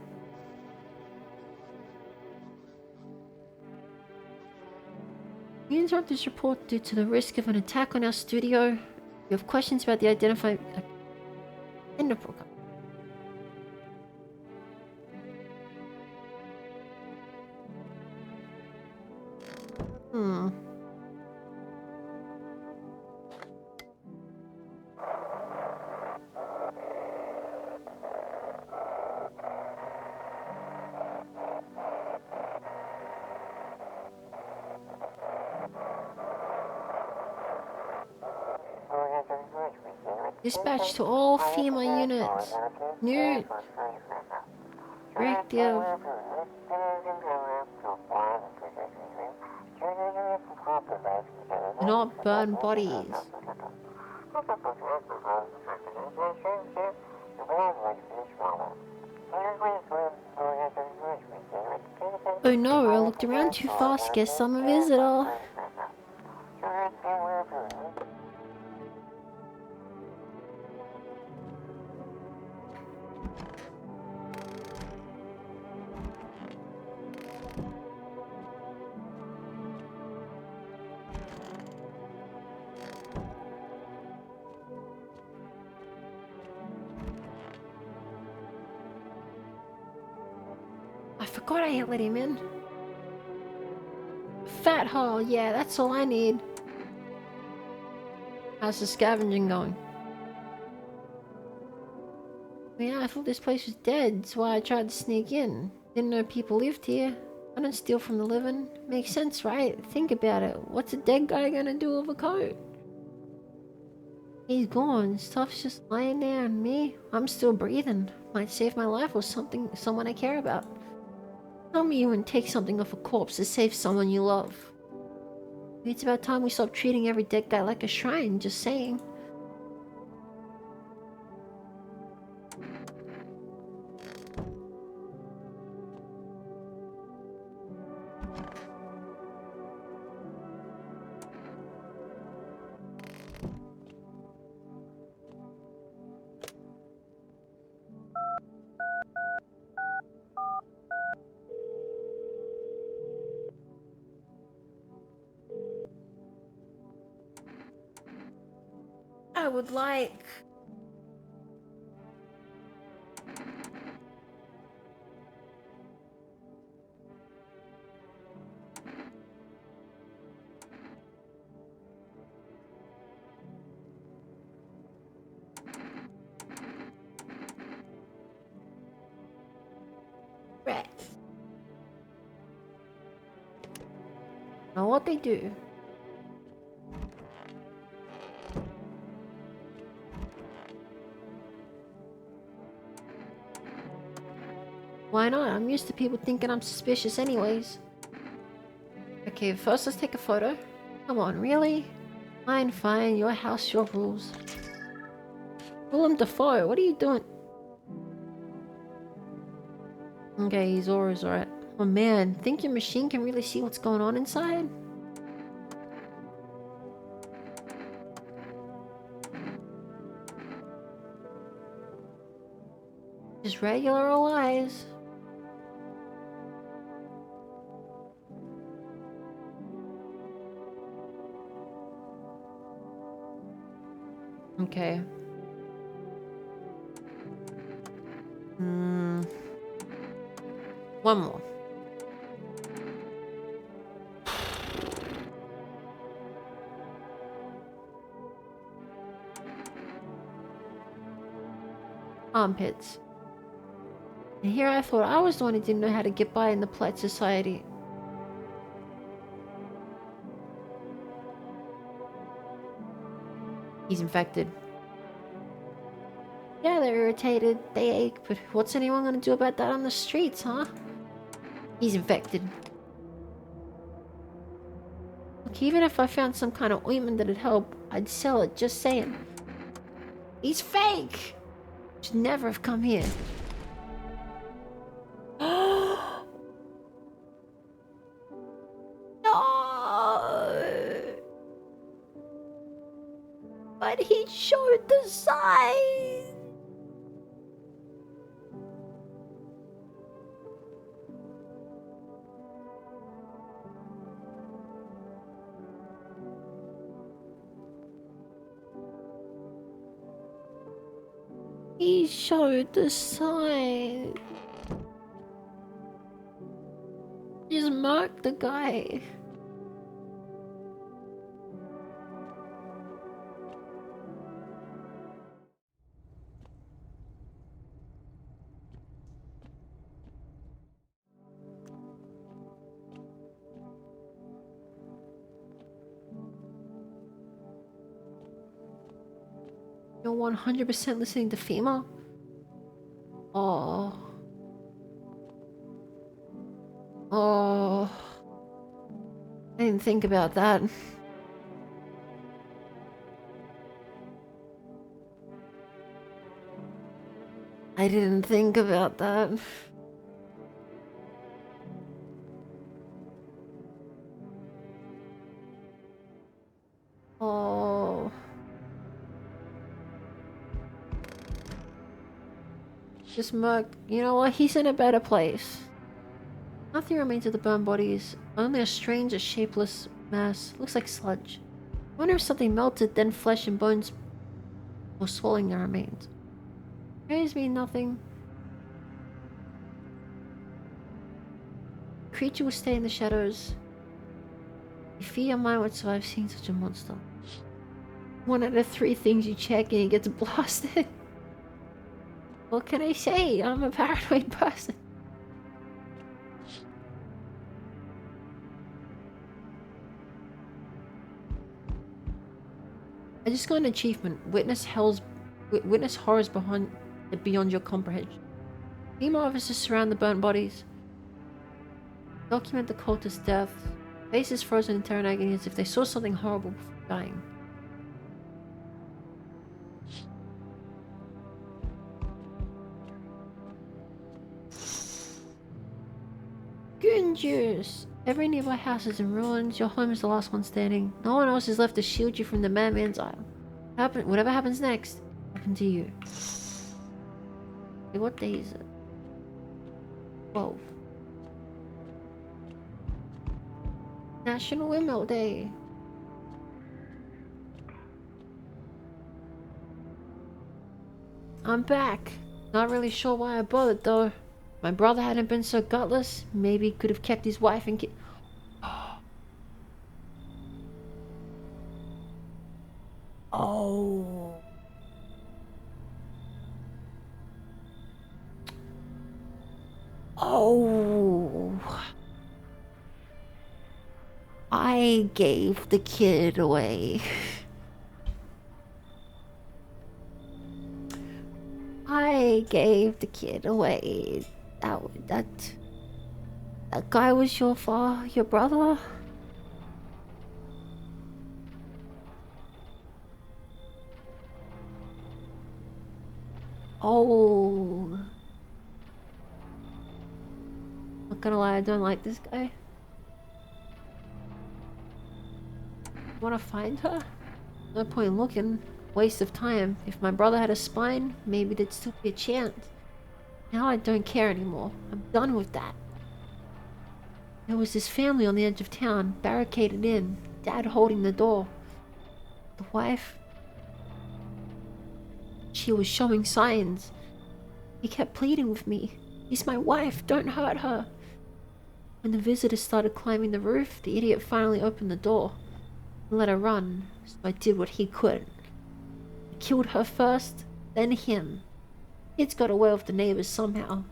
We interrupt this report due to the risk of an attack on our studio. If you have questions about the identifying... End of program. Dispatch to all FEMA units. New directive. Do not burn bodies. Oh no, I looked around too fast. Guess I'm a visitor. I forgot I let him in. Fat hole, yeah, that's all I need. How's the scavenging going? Yeah, I thought this place was dead, that's why I tried to sneak in. Didn't know people lived here. I don't steal from the living. Makes sense, right? Think about it. What's a dead guy gonna do with a coat? He's gone. Stuff's just lying there, and me, I'm still breathing. Might save my life or someone I care about. Tell me you wouldn't take something off a corpse to save someone you love. It's about time we stop treating every dead guy like a shrine, just saying. I would like... rats. Now what they do? Why not? I'm used to people thinking I'm suspicious anyways. Okay, first let's take a photo. Come on, really? Fine, fine. Your house, your rules. Willem Dafoe, what are you doing? Okay, he's alright. Oh man, think your machine can really see what's going on inside? Just regular old eyes. Okay. One more. Armpits. And here I thought I was the one who didn't know how to get by in the polite society. He's infected. Yeah, they're irritated, they ache, but what's anyone gonna do about that on the streets, huh? He's infected. Look, even if I found some kind of ointment that'd help, I'd sell it, just saying. He's fake! Should never have come here. No! But he showed the sign! He showed the sign. Just marked the guy. You're 100% listening to FEMA? Oh. Oh. I didn't think about that. I didn't think about that. Oh. Just marked. You know what? He's in a better place. Nothing remains of the burned bodies. Only a strange, shapeless mass. Looks like sludge. I wonder if something melted, then flesh and bones were swallowing their remains. Carries me nothing. Creature will stay in the shadows. You fear your mind would survive seeing such a monster. 1 out of 3 things you check and he gets blasted. What can I say? I'm a paranoid person. I just got an achievement. Witness horrors beyond your comprehension. FEMA officers surround the burnt bodies. Document the cultist's death. Faces frozen in terror and agony as if they saw something horrible before dying. Gunjus! Every nearby house is in ruins. Your home is the last one standing. No one else is left to shield you from the madman's eye. Whatever happens next, happen to you. Hey, what day is it? 12. National Windmill Day. I'm back. Not really sure why I bothered though. My brother hadn't been so gutless. Maybe he could have kept his wife and kid. Oh. Oh. I gave the kid away. I gave the kid away. That guy was your brother? Oh. Not gonna lie, I don't like this guy. Wanna find her? No point in looking. Waste of time. If my brother had a spine, maybe there'd still be a chance. Now I don't care anymore. I'm done with that. There was this family on the edge of town, barricaded in, Dad holding the door. The wife, she was showing signs. He kept pleading with me. She's my wife, don't hurt her. When the visitors started climbing the roof, the idiot finally opened the door and let her run, so I did what he could. I killed her first, then him. Kids got away with the neighbors somehow.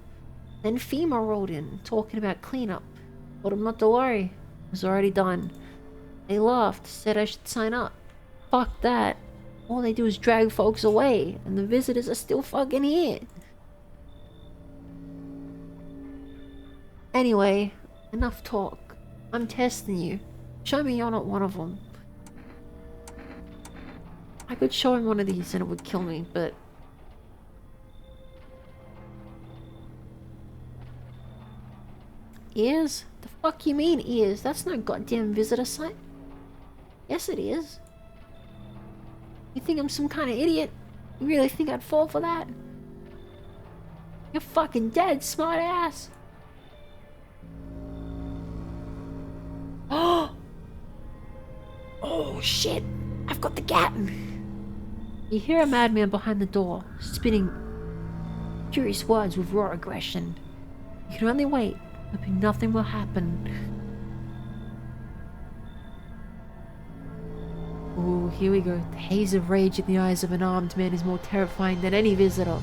Then FEMA rolled in, talking about cleanup. Told them not to worry, it was already done. They laughed, said I should sign up. Fuck that. All they do is drag folks away, and the visitors are still fucking here. Anyway, enough talk. I'm testing you. Show me you're not one of them. I could show him one of these and it would kill me, but... Ears? The fuck you mean ears? That's no goddamn visitor site. Yes it is. You think I'm some kind of idiot? You really think I'd fall for that? You're fucking dead, smart ass. Oh shit! I've got the gat! You hear a madman behind the door, spitting curious words with raw aggression. You can only wait, hoping nothing will happen. Ooh, here we go. The haze of rage in the eyes of an armed man is more terrifying than any visitor.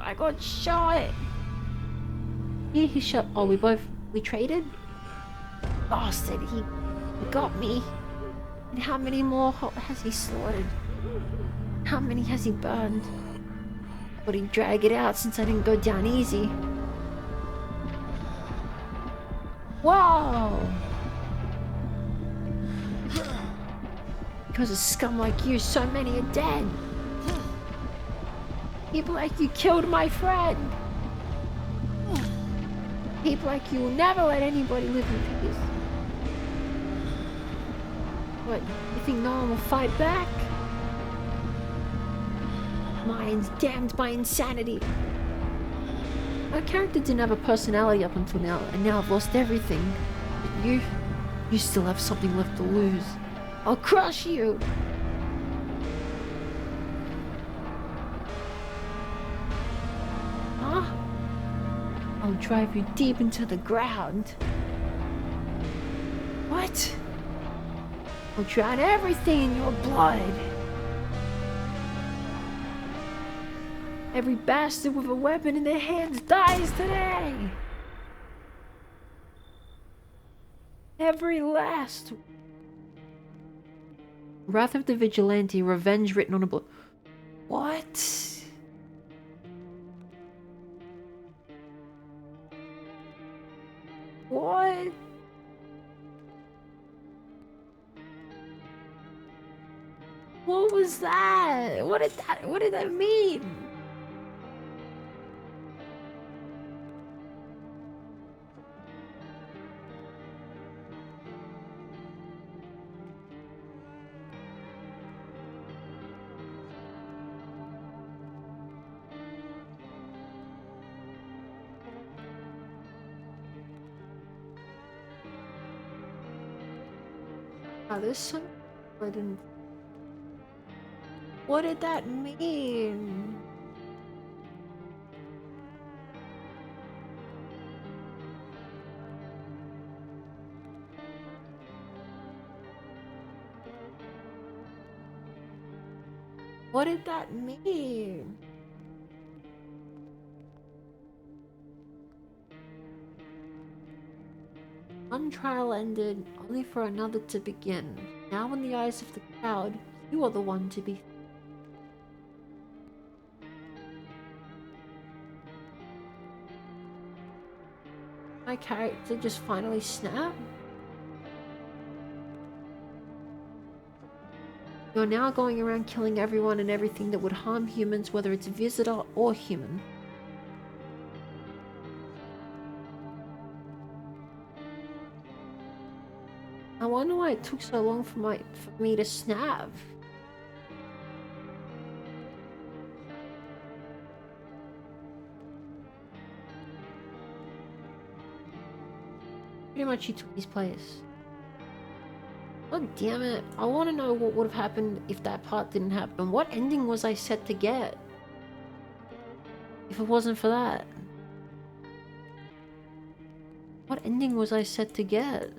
I got shot. Yeah, he shot. Oh, we traded? Bastard, he got me. And how many more has he slaughtered? How many has he burned? Would he drag it out since I didn't go down easy? Whoa! Because of scum like you, so many are dead. People like you killed my friend. People like you will never let anybody live in peace. What, you think no one will fight back? Mine's damned by insanity. My character didn't have a personality up until now, and now I've lost everything. But you still have something left to lose. I'll crush you! I'll drive you deep into the ground. What? I'll drown everything in your blood. Every bastard with a weapon in their hands dies today. Every last. Wrath of the Vigilante, revenge written on a book. What? What? What was that? What did that mean? Oh, there's some I didn't. What did that mean? What did that mean? One trial ended, only for another to begin. Now in the eyes of the crowd, you are the one to be. My character just finally snapped. You're now going around killing everyone and everything that would harm humans, whether it's visitor or human. I wonder why it took so long for me to snap. Pretty much he took his place. God damn it. I want to know what would have happened if that part didn't happen. What ending was I set to get? If it wasn't for that. What ending was I set to get?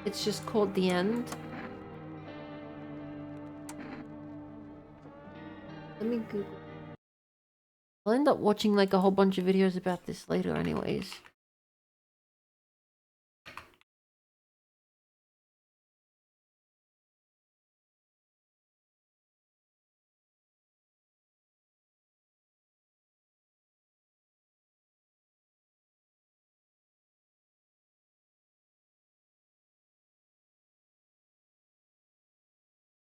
It's just called The End. Let me Google. I'll end up watching like a whole bunch of videos about this later anyways.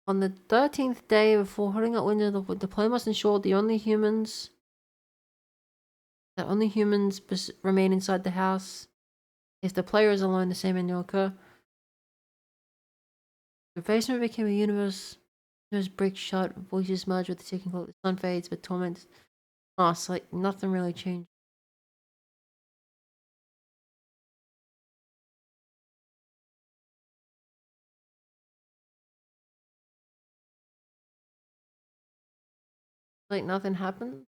On the 13th day before holding out window, the player must ensure that only humans remain inside the house. If the player is alone, the same ending will occur. The basement became a universe. There's brick shut, voices merge with the ticking clock. The sun fades, but torment. Oh, it's like nothing really changed. Like nothing happened.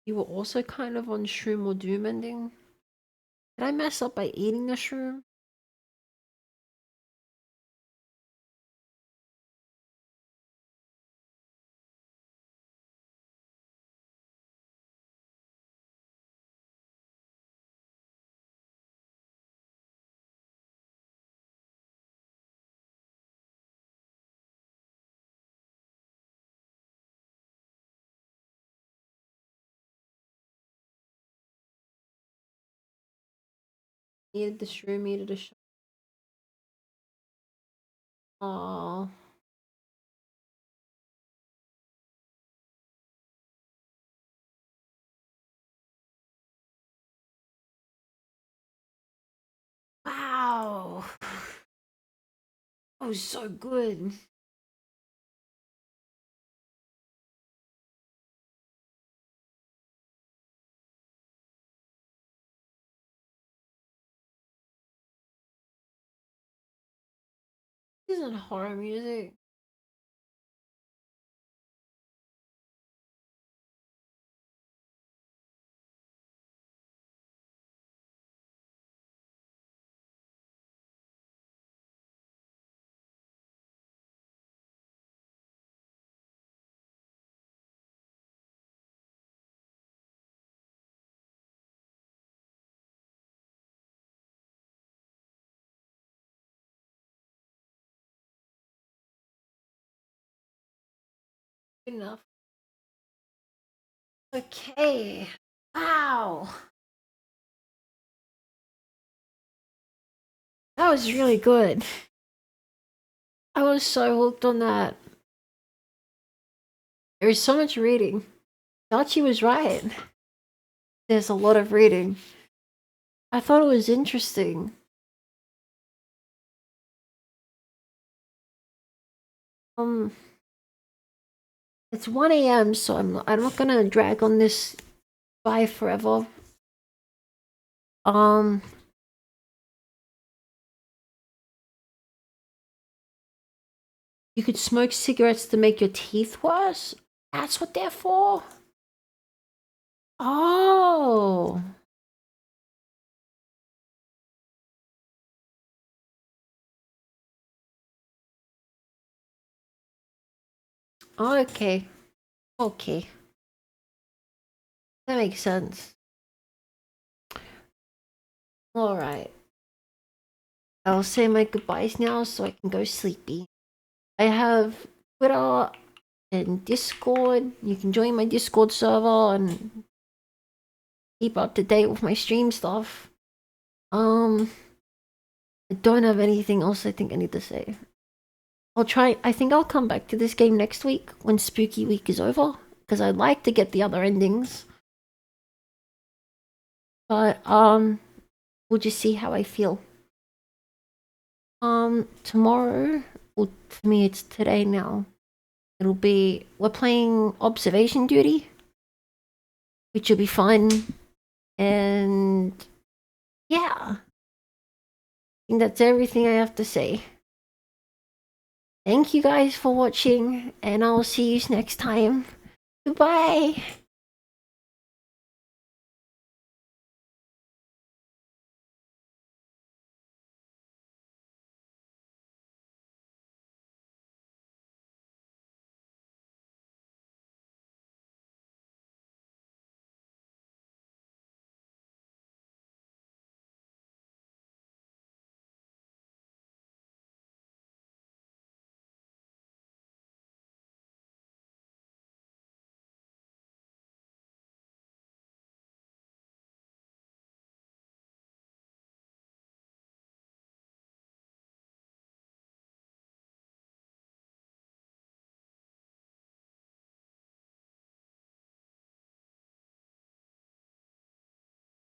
You were also kind of on shroom or doom ending. Did I mess up by eating a shroom? Needed the shroom, needed a shot. Aww. Wow. That was so good. This isn't horror music. Good enough. Okay. Wow. That was really good. I was so hooked on that. There is so much reading. Dachi was right. There's a lot of reading. I thought it was interesting. It's 1 a.m., so I'm not gonna drag on this by forever. You could smoke cigarettes to make your teeth worse? That's what they're for? Oh. Okay. Okay. That makes sense. Alright. I'll say my goodbyes now so I can go sleepy. I have Twitter and Discord. You can join my Discord server and keep up to date with my stream stuff. I don't have anything else I think I need to say. I think I'll come back to this game next week when Spooky Week is over, because I'd like to get the other endings. But, we'll just see how I feel. Tomorrow, well, for me it's today now, we're playing Observation Duty, which will be fun, and yeah. I think that's everything I have to say. Thank you guys for watching, and I'll see you next time. Goodbye!